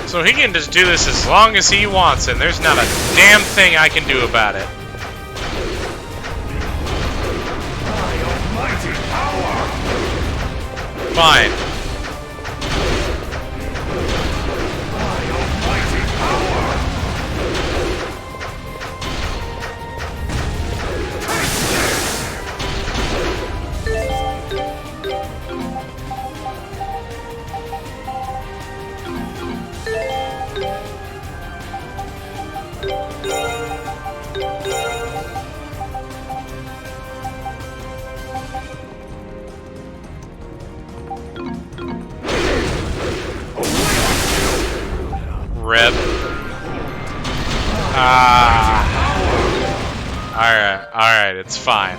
So he can just do this as long as he wants, and there's not a damn thing I can do about it. Fine. Rip. Alright, it's fine.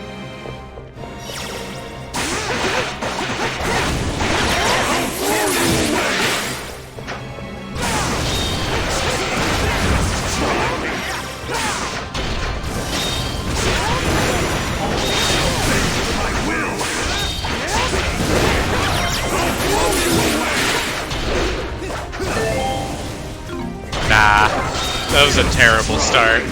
Nah. Nah, that was a terrible start.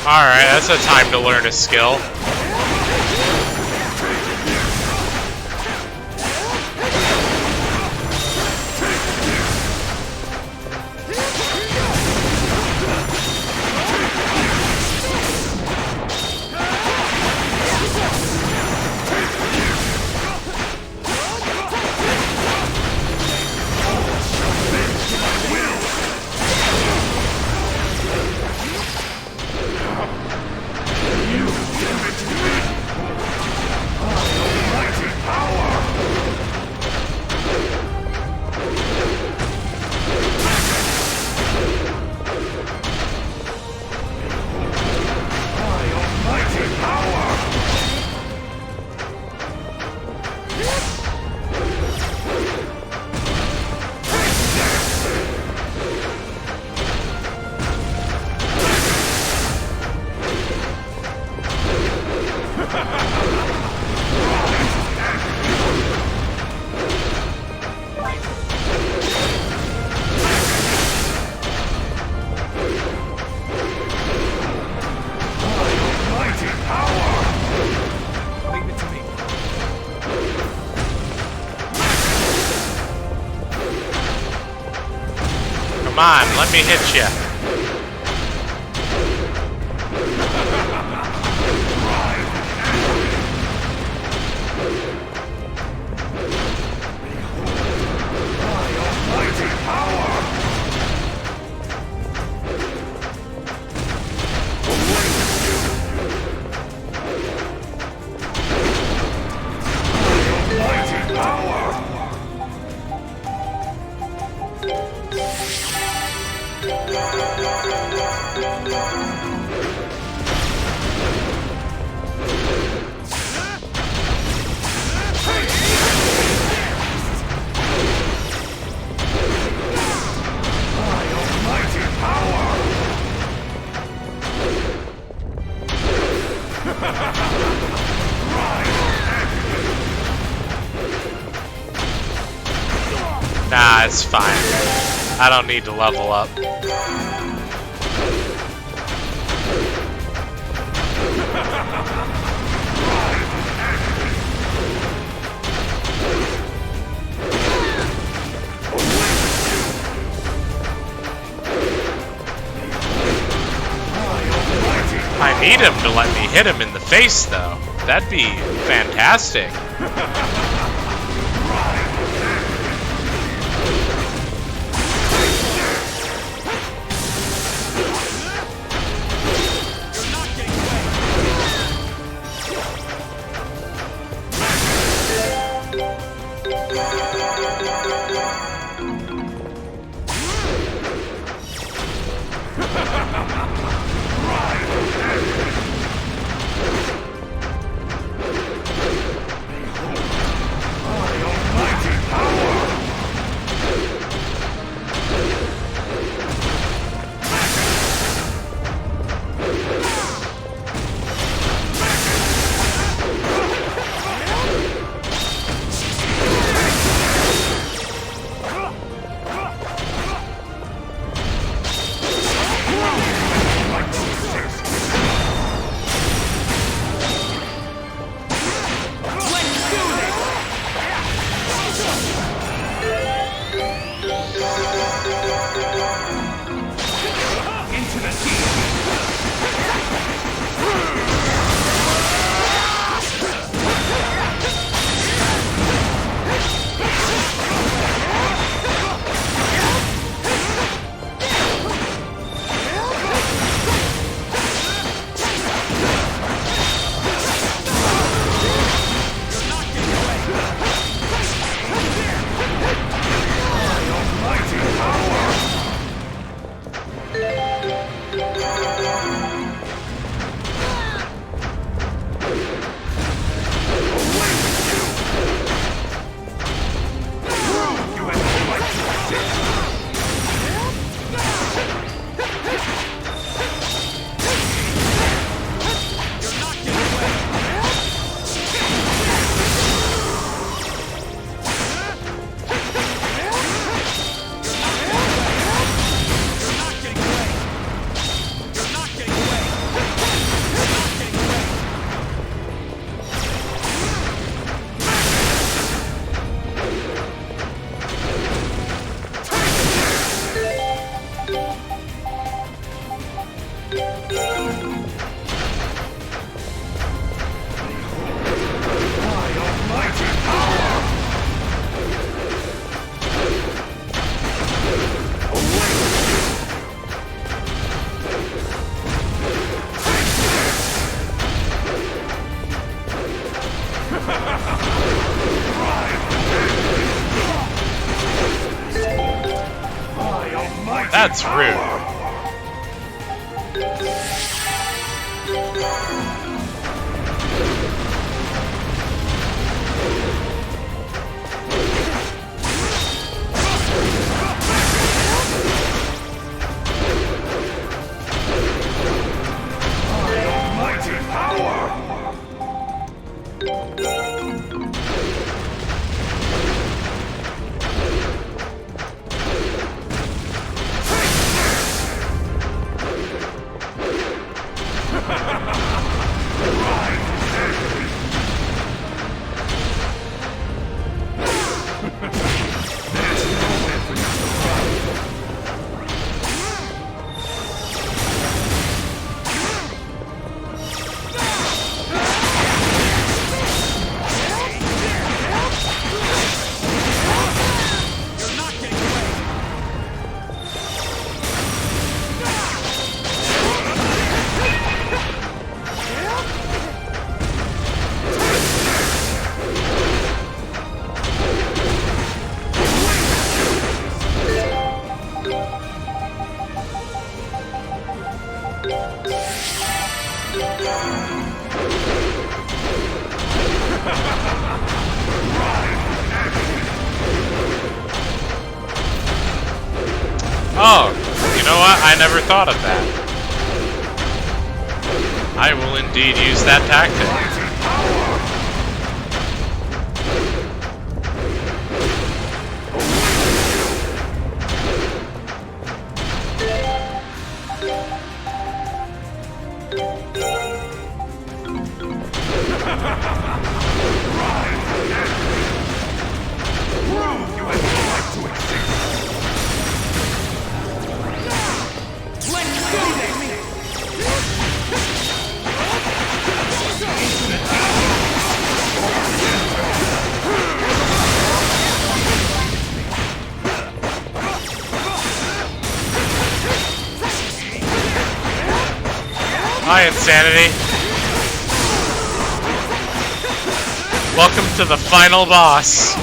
Alright, that's a time to learn a skill. Come on, let me hit you. Nah, it's fine. I don't need to level up. I need him to let me hit him in the face, though. That'd be fantastic. That's rude. Mighty power! Oh, you know what? I never thought of that. I will indeed use that tactic. Hi, Insanity. Welcome to the final boss.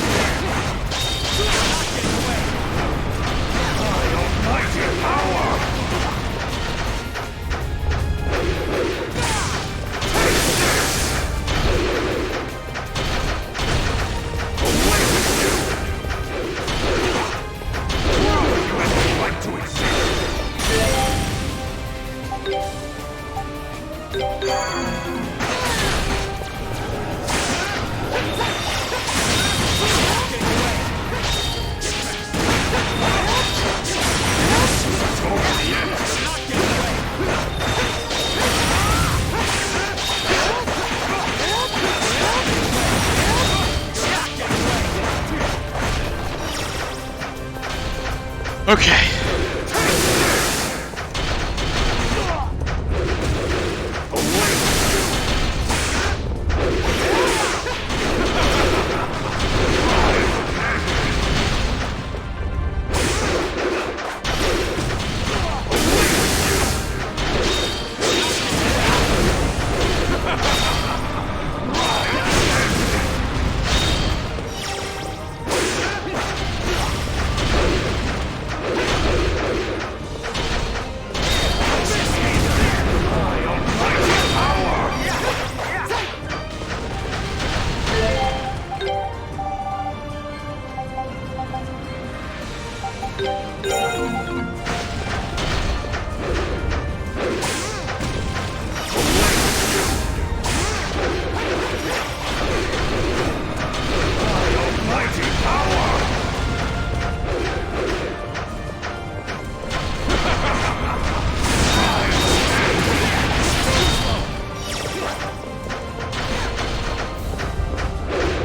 Okay.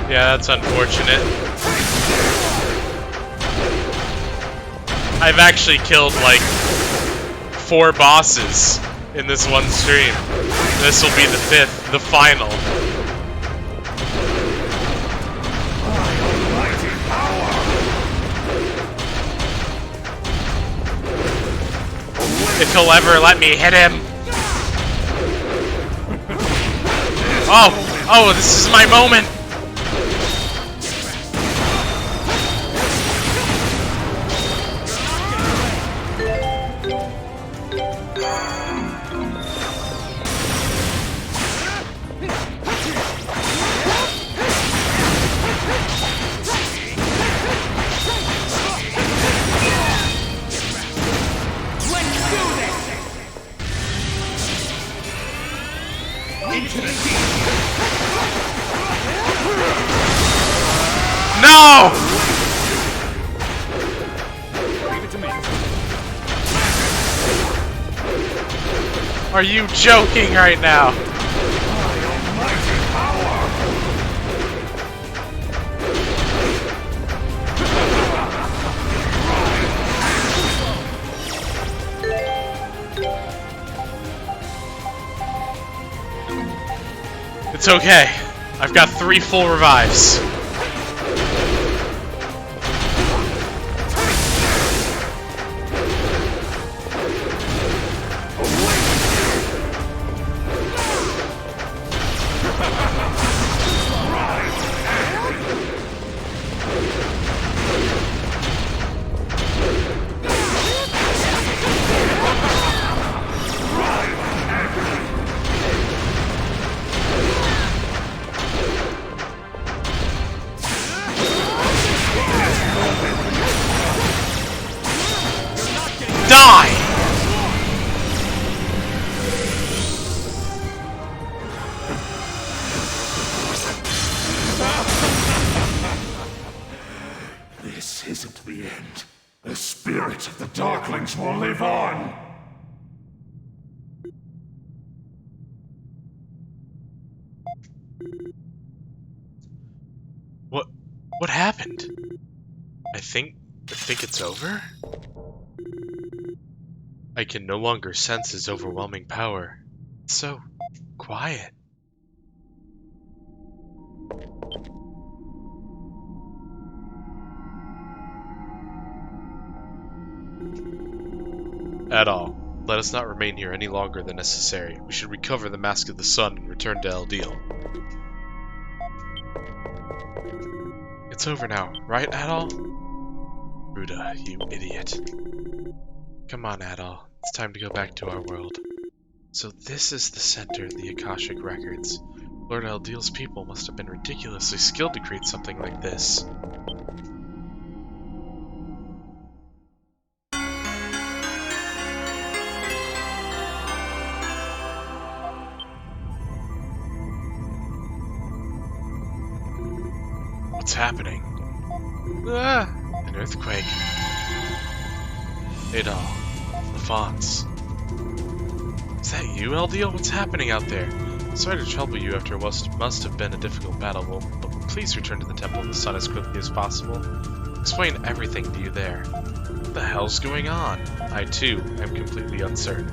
Yeah, that's unfortunate. I've actually killed like 4 bosses in this one stream. This will be the 5th, the final. If he'll ever let me hit him. Oh, this is my moment. No! Leave it to me. Are you joking right now? Mighty power! It's okay. I've got 3 full revives. Die! This isn't the end. The spirit of the Darklings will live on. What happened? I think it's over? I can no longer sense his overwhelming power. It's so quiet. At all. Let us not remain here any longer than necessary. We should recover the Mask of the Sun and return to El Deal. It's over now, right, Adol? Ruda, you idiot. Come on, Adol. It's time to go back to our world. So this is the center of the Akashic Records. Lord Eldeal's people must have been ridiculously skilled to create something like this. What's happening? Ah! An earthquake. Adol. LaFonce. Is that you, Eldeal? What's happening out there? Sorry to trouble you after what must have been a difficult battle, but please return to the Temple of the Sun as quickly as possible. Explain everything to you there. What the hell's going on? I, too, am completely uncertain.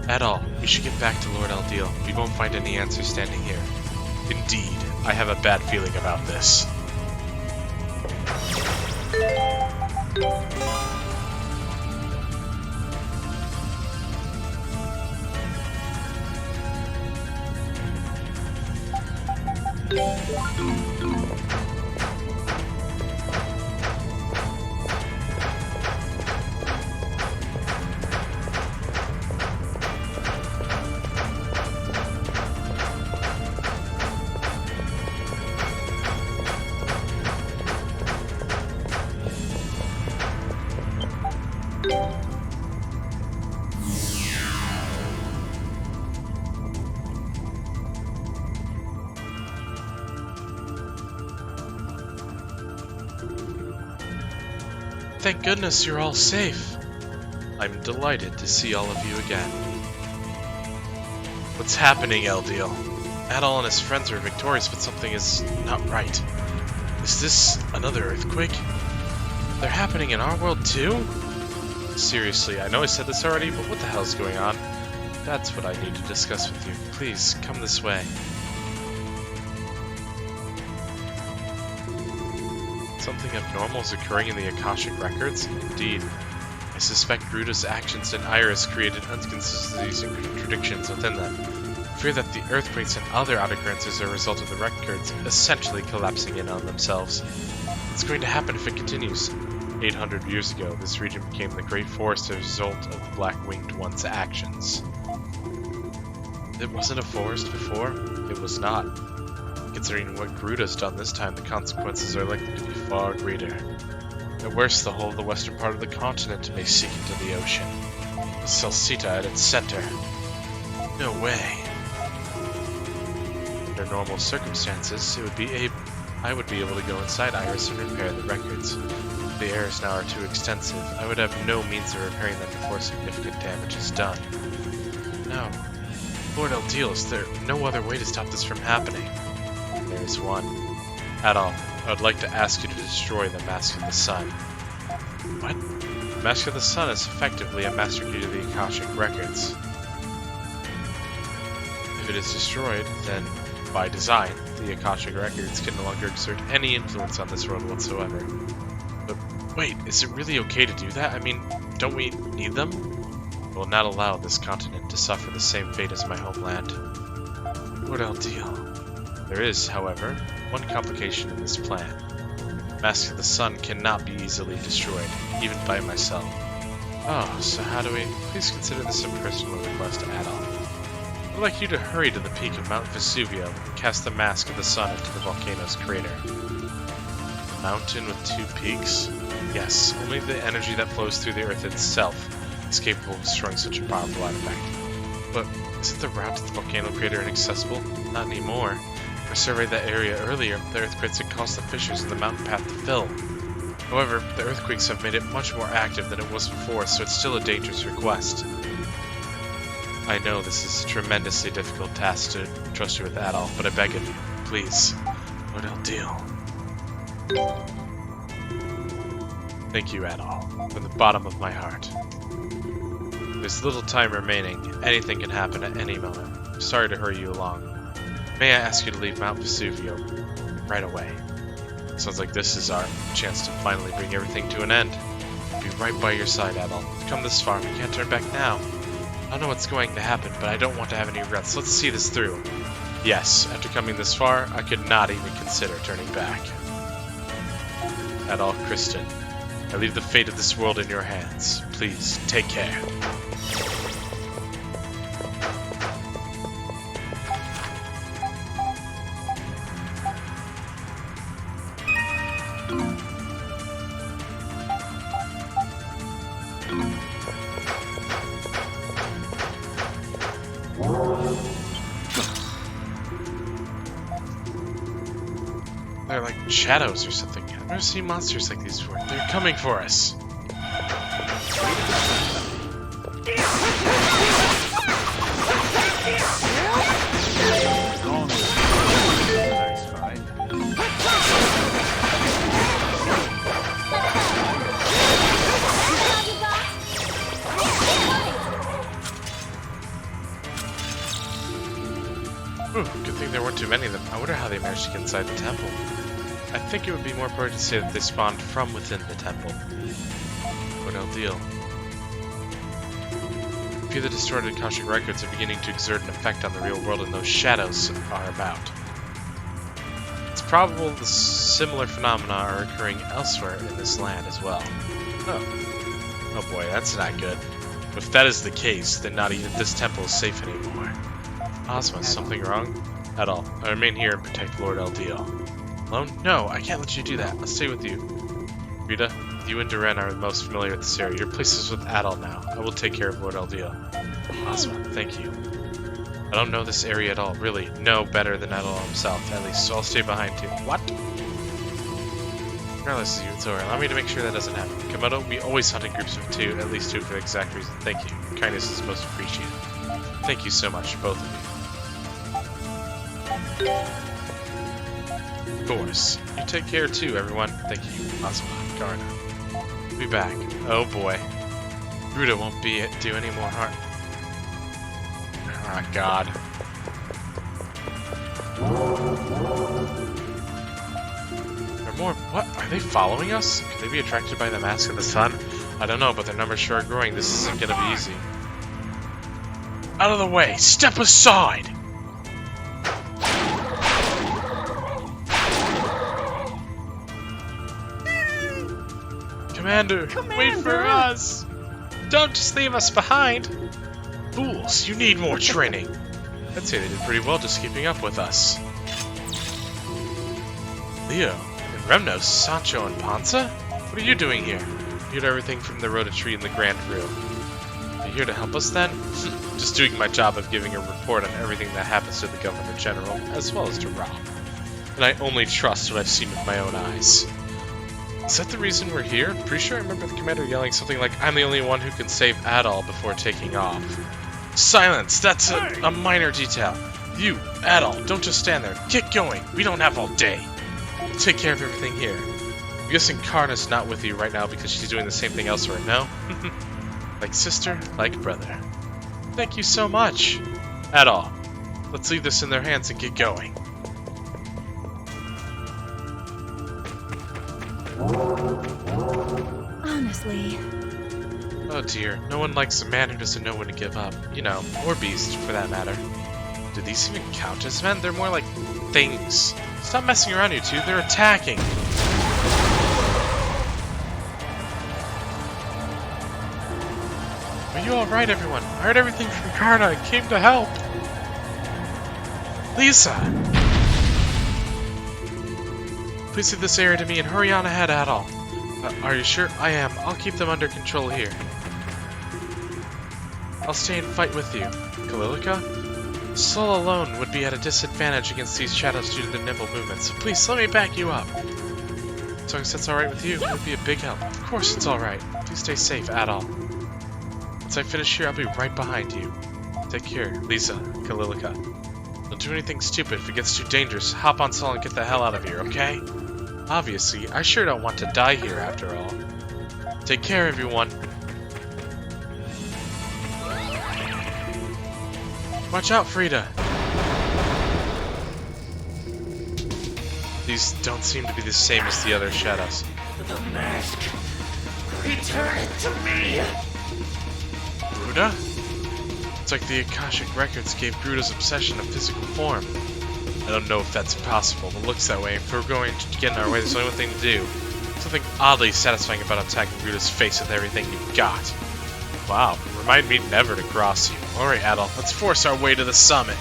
Adol, we should get back to Lord Eldeal. We won't find any answers standing here. Indeed, I have a bad feeling about this. Thank goodness you're all safe. I'm delighted to see all of you again. What's happening, Eldeal? Adol and his friends are victorious, but something is not right. Is this another earthquake? They're happening in our world too? Seriously, I know I said this already, but what the hell's going on? That's what I need to discuss with you. Please, come this way. Something abnormal is occurring in the Akashic Records? Indeed. I suspect Ruda's actions and Iris created inconsistencies and contradictions within them. I fear that the earthquakes and other occurrences are a result of the records essentially collapsing in on themselves. It's going to happen if it continues. 800 years ago, this region became the Great Forest as a result of the Black-Winged One's actions. It wasn't a forest before? It was not. Considering what Garuda's done this time, the consequences are likely to be far greater. At worst, the whole of the western part of the continent may sink into the ocean, with Celceta at its center. No way. Under normal circumstances, it would be a I would be able to go inside Iris and repair the records. The errors now are too extensive. I would have no means of repairing them before significant damage is done. No. Lord Eldeal, is there no other way to stop this from happening? There is one. Adol, I would like to ask you to destroy the Mask of the Sun. What? The Mask of the Sun is effectively a master key to the Akashic Records. If it is destroyed, then, by design, the Akashic Records can no longer exert any influence on this world whatsoever. But wait, is it really okay to do that? I mean, don't we need them? I will not allow this continent to suffer the same fate as my homeland. Lord Eldeal. There is, however, one complication in this plan. Mask of the Sun cannot be easily destroyed, even by myself. Oh, so how do we... Please consider this a personal request, Adol. I would like you to hurry to the peak of Mount Vesuvio and cast the Mask of the Sun into the volcano's crater. A mountain with two peaks? Yes, only the energy that flows through the Earth itself is capable of destroying such a powerful artifact. But isn't the route to the volcano crater inaccessible? Not anymore. I surveyed that area earlier. The earthquakes had caused the fissures in the mountain path to fill. However, the earthquakes have made it much more active than it was before, so it's still a dangerous request. I know this is a tremendously difficult task to trust you with Adol, but I beg of you, please, Lord Eldeal. Thank you, Adol, from the bottom of my heart. There's little time remaining. Anything can happen at any moment. I'm sorry to hurry you along. May I ask you to leave Mount Vesuvio right away? Sounds like this is our chance to finally bring everything to an end. I'll be right by your side, Adol. We've come this far, we can't turn back now. I don't know what's going to happen, but I don't want to have any regrets. Let's see this through. Yes, after coming this far, I could not even consider turning back. Adol Kristen, I leave the fate of this world in your hands. Please, take care. They're like shadows or something. I've never seen monsters like these before. They're coming for us. Ooh, good thing there weren't too many of them. I wonder how they managed to get inside the temple. I think it would be more appropriate to say that they spawned from within the temple. Lord Eldeal. A few of the distorted Akashic records are beginning to exert an effect on the real world, and those shadows are about. It's probable the similar phenomena are occurring elsewhere in this land as well. Oh boy, that's not good. If that is the case, then not even this temple is safe anymore. Ozma, is something wrong? Adol, I remain here and protect Lord Eldeal. Alone? No, I can't let you do that. I'll stay with you. Rita, you and Duran are the most familiar with this area. Your place is with Adol now. I will take care of Lord Eldeal. Ozma, thank you. I don't know this area at all, really. No better than Adol himself, at least, so I'll stay behind too. What? Regardless of you, it's over. Allow me to make sure that doesn't happen. Komodo, we always hunt in groups of two, at least two for the exact reason. Thank you. Your kindness is most appreciated. Thank you so much, both of you. Of course. You take care too, everyone. Thank you, Ozma, Garna. Be back. Oh boy. Ruta won't do any more harm. Oh god. There are more. What? Are they following us? Could they be attracted by the Mask of the Sun? I don't know, but their numbers sure are growing. This isn't gonna be easy. Out of the way! Step aside! Commander, wait for us! Don't just leave us behind! Fools, you need more training! I'd say they did pretty well just keeping up with us. Leo, and Remnos, Sancho, and Panza? What are you doing here? You heard everything from the Rhoda tree in the Grand Room. Are you here to help us then? Just doing my job of giving a report on everything that happens to the Governor General, as well as to Rob. and I only trust what I've seen with my own eyes. Is that the reason we're here? Pretty sure I remember the commander yelling something like, I'm the only one who can save Adol before taking off. Silence! That's a minor detail. You, Adol, don't just stand there. Get going! We don't have all day. We'll take care of everything here. I'm guessing Karna's not with you right now because she's doing the same thing elsewhere, no? Like sister, like brother. Thank you so much. Adol, let's leave this in their hands and get going. Honestly. Oh dear, no one likes a man who doesn't know when to give up. You know, or beast, for that matter. Do these even count as men? They're more like things. Stop messing around, you two. They're attacking. Are you alright, everyone? I heard everything from Karna and came to help. Lisa! Please leave this area to me and hurry on ahead, Adol. Are you sure? I am. I'll keep them under control here. I'll stay and fight with you. Kalilica? Sol alone would be at a disadvantage against these shadows due to their nimble movements, so please let me back you up. As long as that's alright with you, it would be a big help. Of course it's alright. Please stay safe, Adol. Once I finish here, I'll be right behind you. Take care, Lisa, Kalilica. Don't do anything stupid. If it gets too dangerous, hop on Sol and get the hell out of here, okay? Obviously, I sure don't want to die here after all. Take care, everyone. Watch out, Frida. These don't seem to be the same as the other shadows. The mask. Return it to me. Gruda? It's like the Akashic Records gave Gruda's obsession a physical form. I don't know if that's possible, but it looks that way. If we're going to get in our way, there's only one thing to do. Something oddly satisfying about attacking Gruda's face with everything you've got. Wow, remind me never to cross you. Alright, Adol, let's force our way to the summit.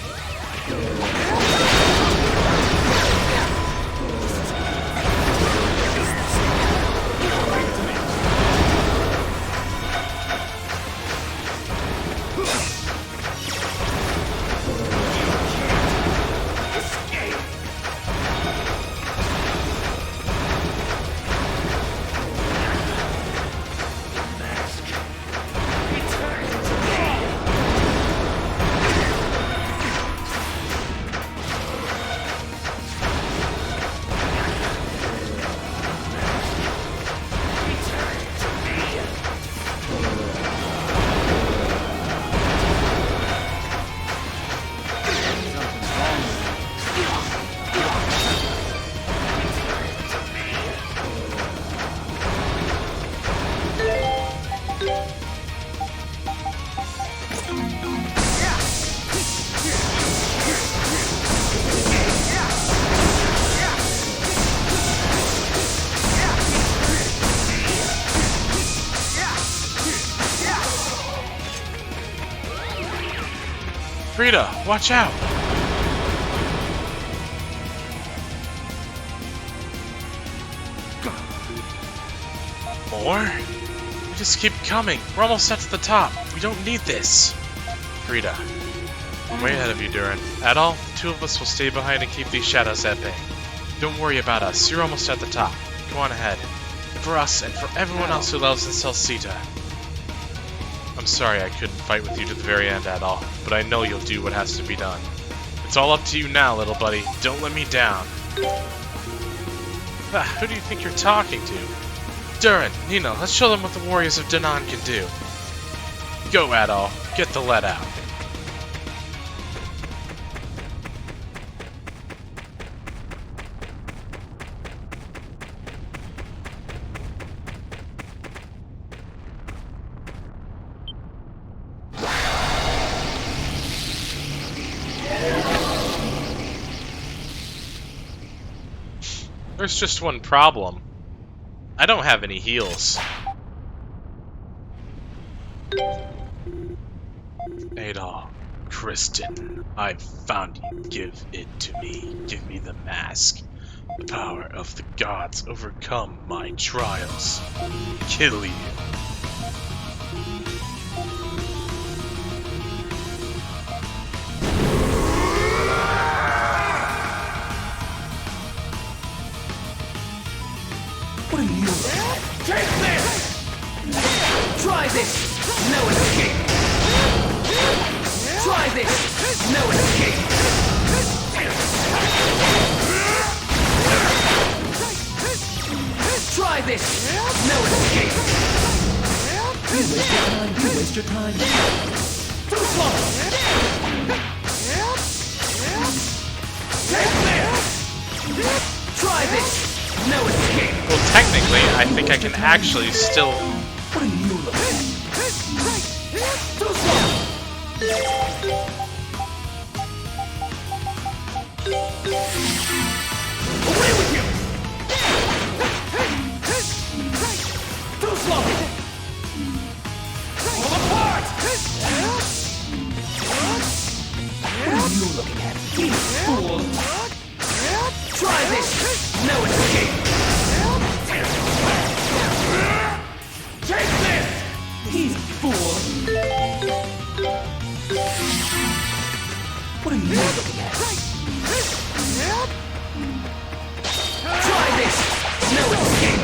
Frida, watch out! More? We just keep coming. We're almost at the top. We don't need this. Frida, I'm way ahead of you, Durin. Adol, the two of us will stay behind and keep these shadows at bay. Don't worry about us. You're almost at the top. Go on ahead. And for us and for everyone else who loves the Celceta. I'm sorry I couldn't fight with you to the very end, Adol, but I know you'll do what has to be done. It's all up to you now, little buddy. Don't let me down. Who do you think you're talking to? Durin, Nino, let's show them what the warriors of Danan can do. Go, Adol. Get the lead out. There's just one problem. I don't have any heals. Adol, Kristen, I've found you. Give it to me. Give me the mask. The power of the gods overcome my trials. Kill you. What are you looking at? Take this! Try this! No escape! Try this! No escape! Try this! No escape! You waste your time. Too slow! Take this! Try this! No escape! Well, technically, I think I can actually still... What are you looking at? Too slow! Away with you! Too slow! Pull apart! What are you looking at? You fool! Try this! No escape! Take this! Easy, fool! What are you looking at? Try this! No escape!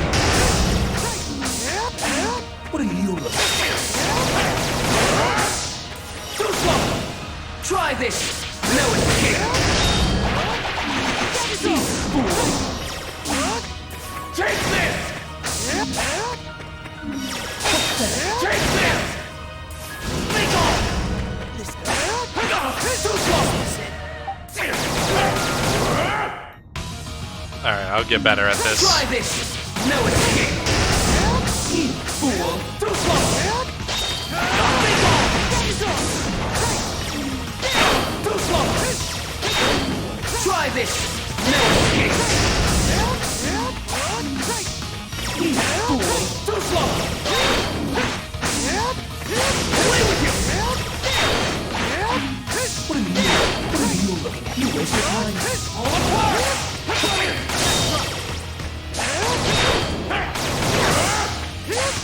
What are you looking at? Too slow! Try this! No escape! Easy, fool! Take this! Take this! Think on! Too slow! Alright, I'll get better at this. Try this! No escape! You fool! Too slow! Think on! Too slow! Try this! No escape! You fool! Too slow! Away with you! What are you looking at? You waste your time. All apart!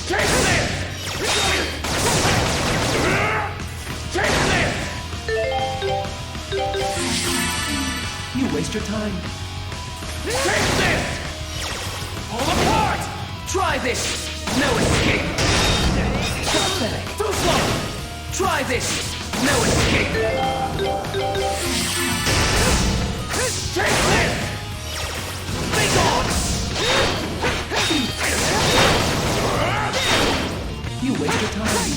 Take this! Take this! You waste your time. Take this! All apart! Try this! No escape! Pathetic! Too slow! Try this! No escape! Take this! Be gone! You waste your time.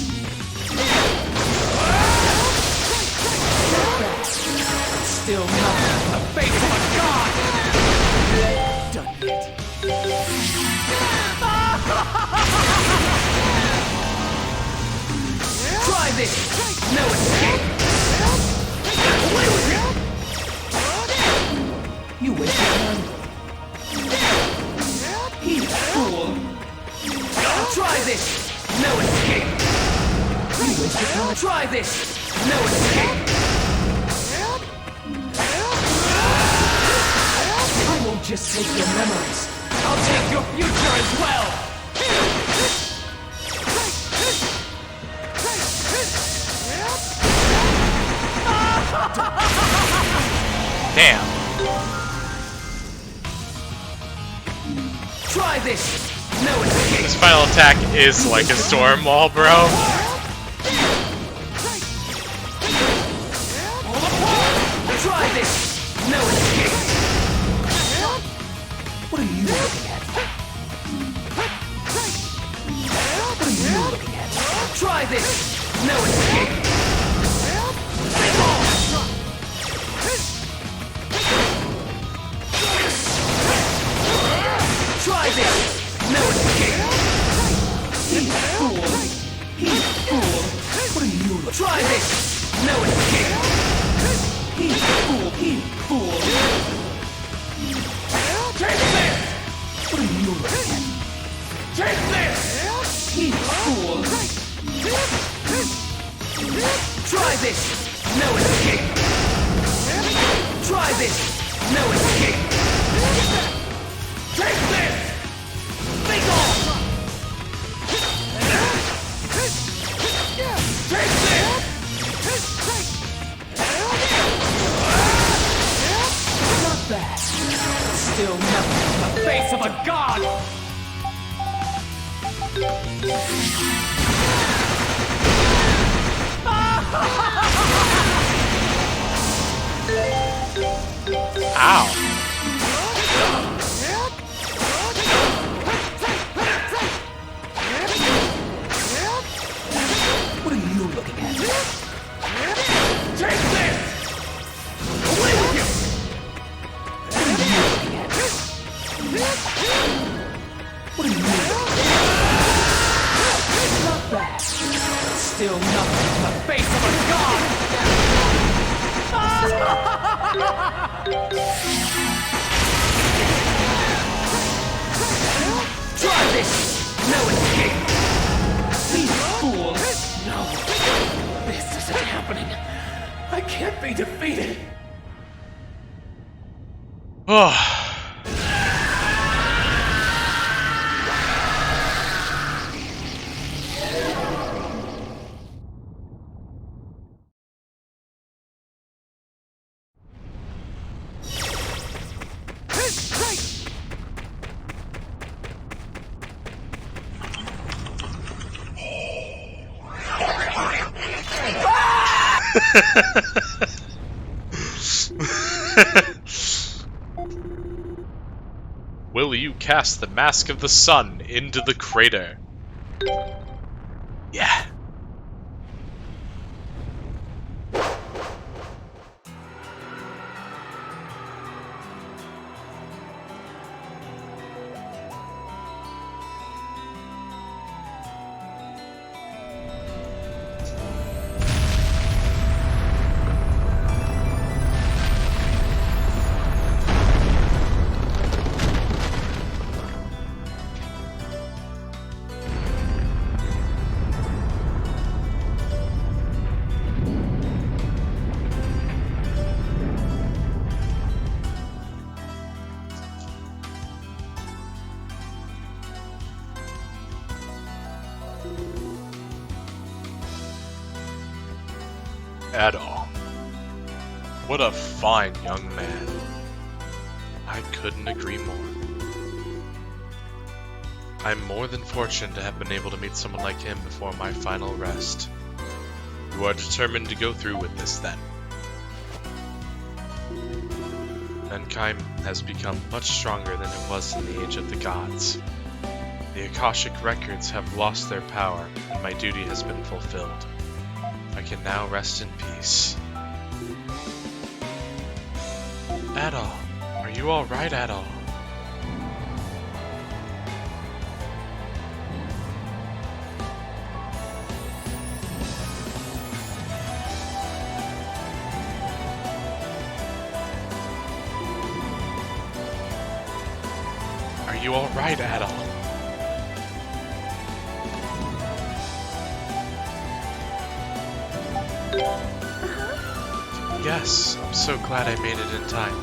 Still nothing. The face of a god! Done it. Try this! No escape! Away with you! You waste your time. You fool! Try this! No escape! You waste your time. Try this! No escape! I won't just take your memories. I'll take your future as well! Damn. Try this! No escape! This final attack is like a storm wall, bro. Try this! No escape! What are you looking at? What are you looking at? Try this! No escape! Try this! No escape! He fool! He fool! What are you looking at? Try this! No escape! He fool! He fool! Take this! What are you looking at? Take this! He fool! Try this! No escape! Try this! No escape! Take this! Be gone! Take this! Not bad. Still nothing. The face of a god! What are you looking at? Take this! Away with you! What are you looking at? What are you looking at? Not bad. Still nothing in the face of a god! Try this! No escape! You fool! No! This isn't happening! I can't be defeated! Oh. Will you cast the Mask of the Sun into the crater? Yeah. At all. What a fine young man. I couldn't agree more. I'm more than fortunate to have been able to meet someone like him before my final rest. You are determined to go through with this, then. Mankind has become much stronger than it was in the Age of the Gods. The Akashic records have lost their power, and my duty has been fulfilled. I can now rest in peace. Adol, are you alright, Adol? Are you alright, Adol? Yes, I'm so glad I made it in time.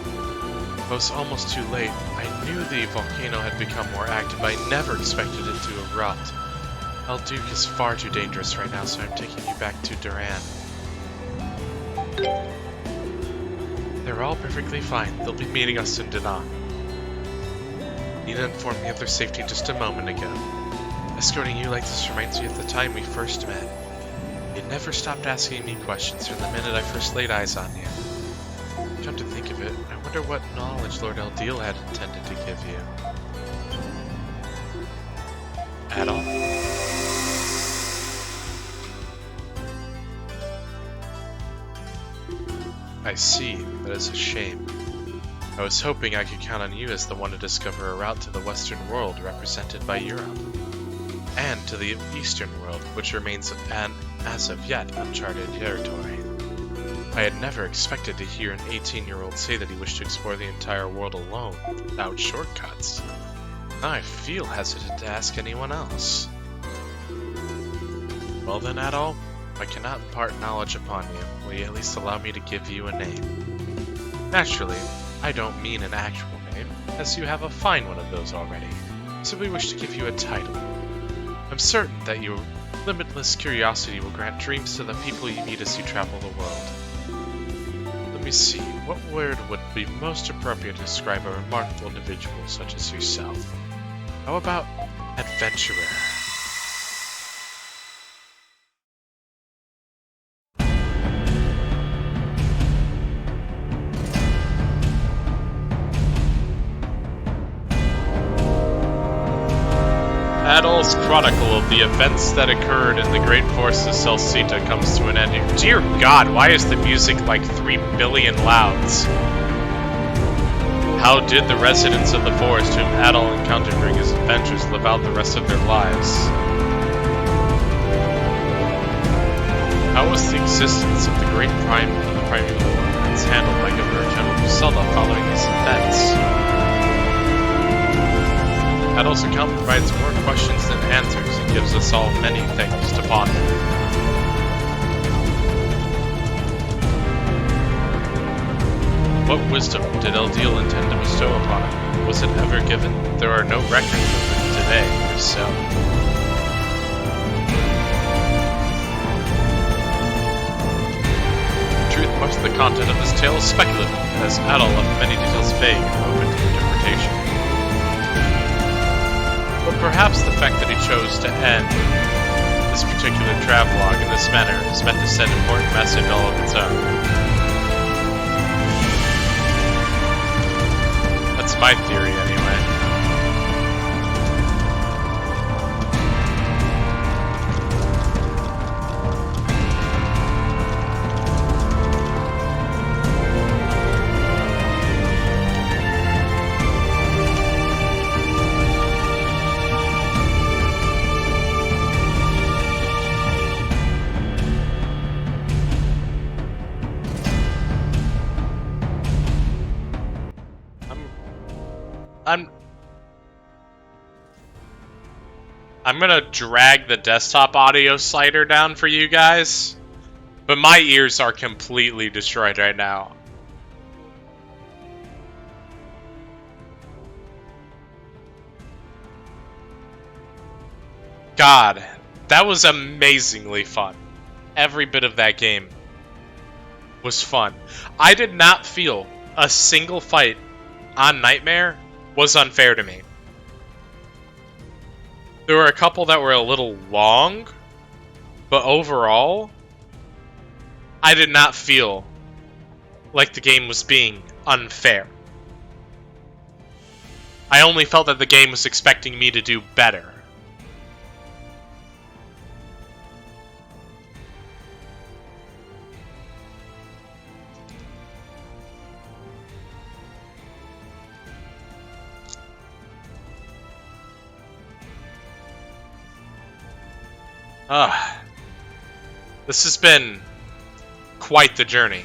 It was almost too late. I knew the volcano had become more active, but I never expected it to erupt. El Duke is far too dangerous right now, so I'm taking you back to Duran. They're all perfectly fine. They'll be meeting us in Dinan. Nina informed me of their safety just a moment ago. Escorting you like this reminds me of the time we first met. You never stopped asking me questions from the minute I first laid eyes on you. Come to think of it, I wonder what knowledge Lord Eldeal had intended to give you. Adol? I see. That is a shame. I was hoping I could count on you as the one to discover a route to the Western world represented by Europe. And to the Eastern world, which remains as of yet, uncharted territory. I had never expected to hear an 18-year-old say that he wished to explore the entire world alone, without shortcuts. Now I feel hesitant to ask anyone else. Well then, Adol, if I cannot impart knowledge upon you, will you at least allow me to give you a name? Naturally, I don't mean an actual name, as you have a fine one of those already. I simply wish to give you a title. I'm certain that your limitless curiosity will grant dreams to the people you meet as you travel the world. Let me see, what word would be most appropriate to describe a remarkable individual such as yourself? How about adventurer? Adol's chronicle of the events that occurred in the great forest of Celceta comes to an end here. Dear God, why is the music like 3 billion louds? How did the residents of the forest whom Adol encountered during his adventures live out the rest of their lives? How was the existence of the great primeval lands handled by Governor General Celceta following these events? Adol's account provides more questions than answers and gives us all many things to ponder. What wisdom did Eldiel intend to bestow upon him? Was it ever given? There are no records of it today, if so. Truth, most of the content of this tale is speculative, as Adol left many details vague and open to interpretation. But perhaps the fact that he chose to end this particular travelogue in this manner is meant to send an important message all of its own. That's my theory, anyway. I'm gonna drag the desktop audio slider down for you guys, but my ears are completely destroyed right now. God, that was amazingly fun. Every bit of that game was fun. I did not feel a single fight on Nightmare was unfair to me. There were a couple that were a little long, but overall, I did not feel like the game was being unfair. I only felt that the game was expecting me to do better. This has been quite the journey.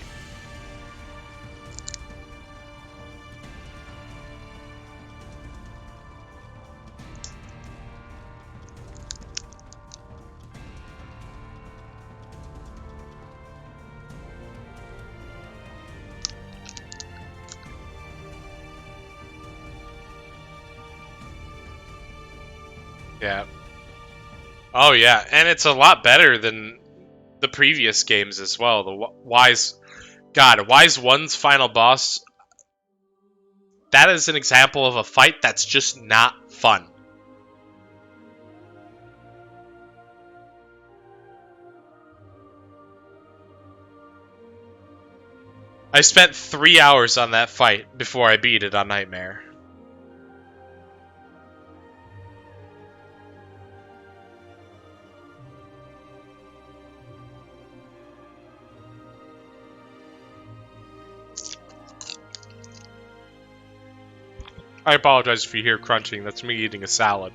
Yeah. Oh yeah, and it's a lot better than the previous games as well. The Wise 1's final boss, that is an example of a fight that's just not fun. I spent 3 hours on that fight before I beat it on Nightmare. I apologize if you hear crunching, that's me eating a salad.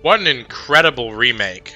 What an incredible remake.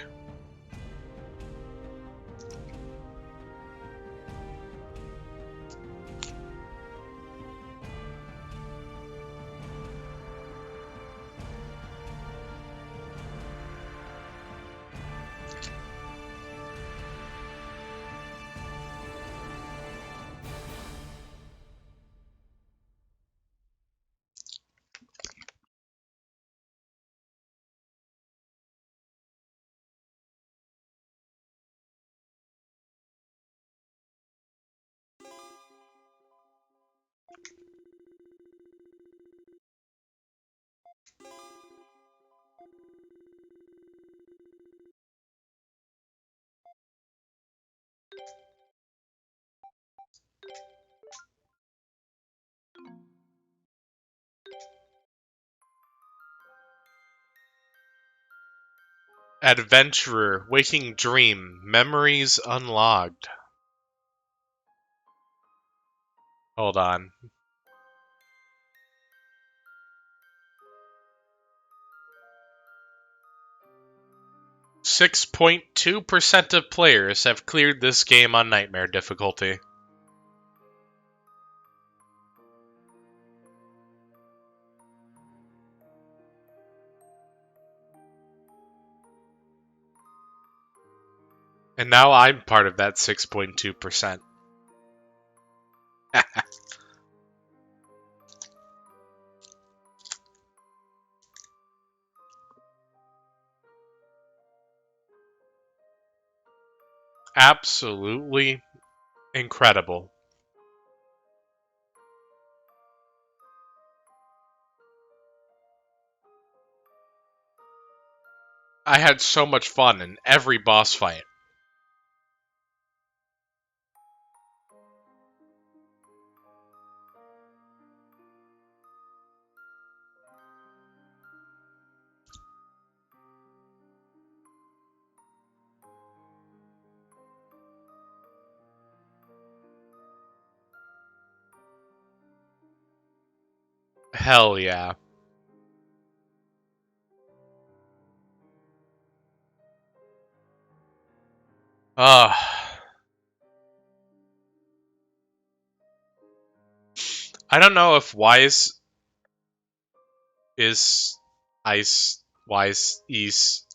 Adventurer, Waking Dream, Memories Unlocked. Hold on. .2% of players have cleared this game on Nightmare difficulty. And now I'm part of that 6.2%. Absolutely incredible. I had so much fun in every boss fight. Hell yeah. Ugh. I don't know if Wise is ice Wise is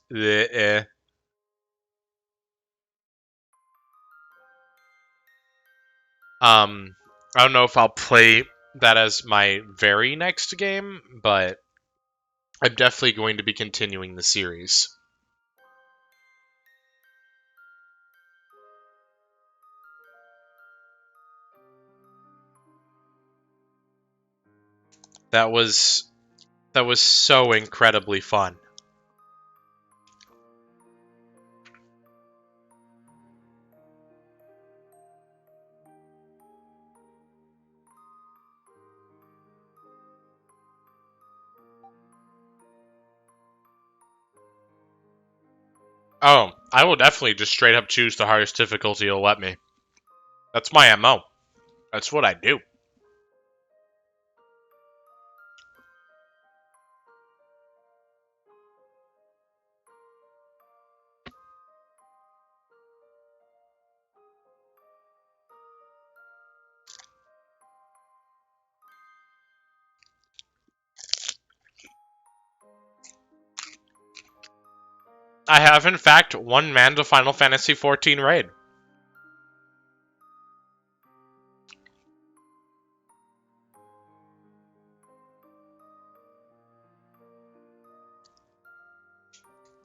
I don't know if I'll play that as my very next game, but I'm definitely going to be continuing the series. That was so incredibly fun. Oh, I will definitely just straight up choose the hardest difficulty you'll let me. That's my MO. That's what I do. I have, in fact, one man to Final Fantasy XIV raid.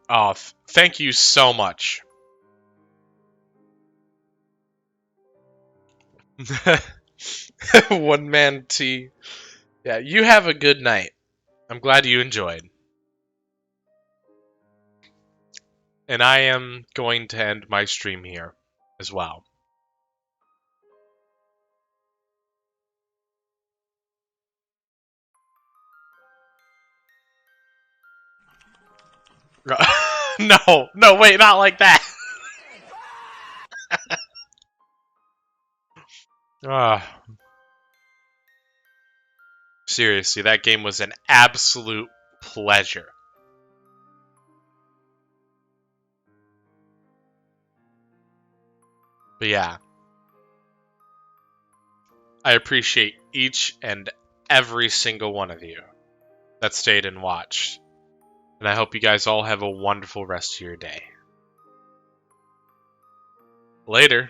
Oh, thank you so much. One man T. Yeah, you have a good night. I'm glad you enjoyed. And I am going to end my stream here as well. No, wait, not like that. Ah, seriously, that game was an absolute pleasure. But yeah, I appreciate each and every single one of you that stayed and watched. And I hope you guys all have a wonderful rest of your day. Later.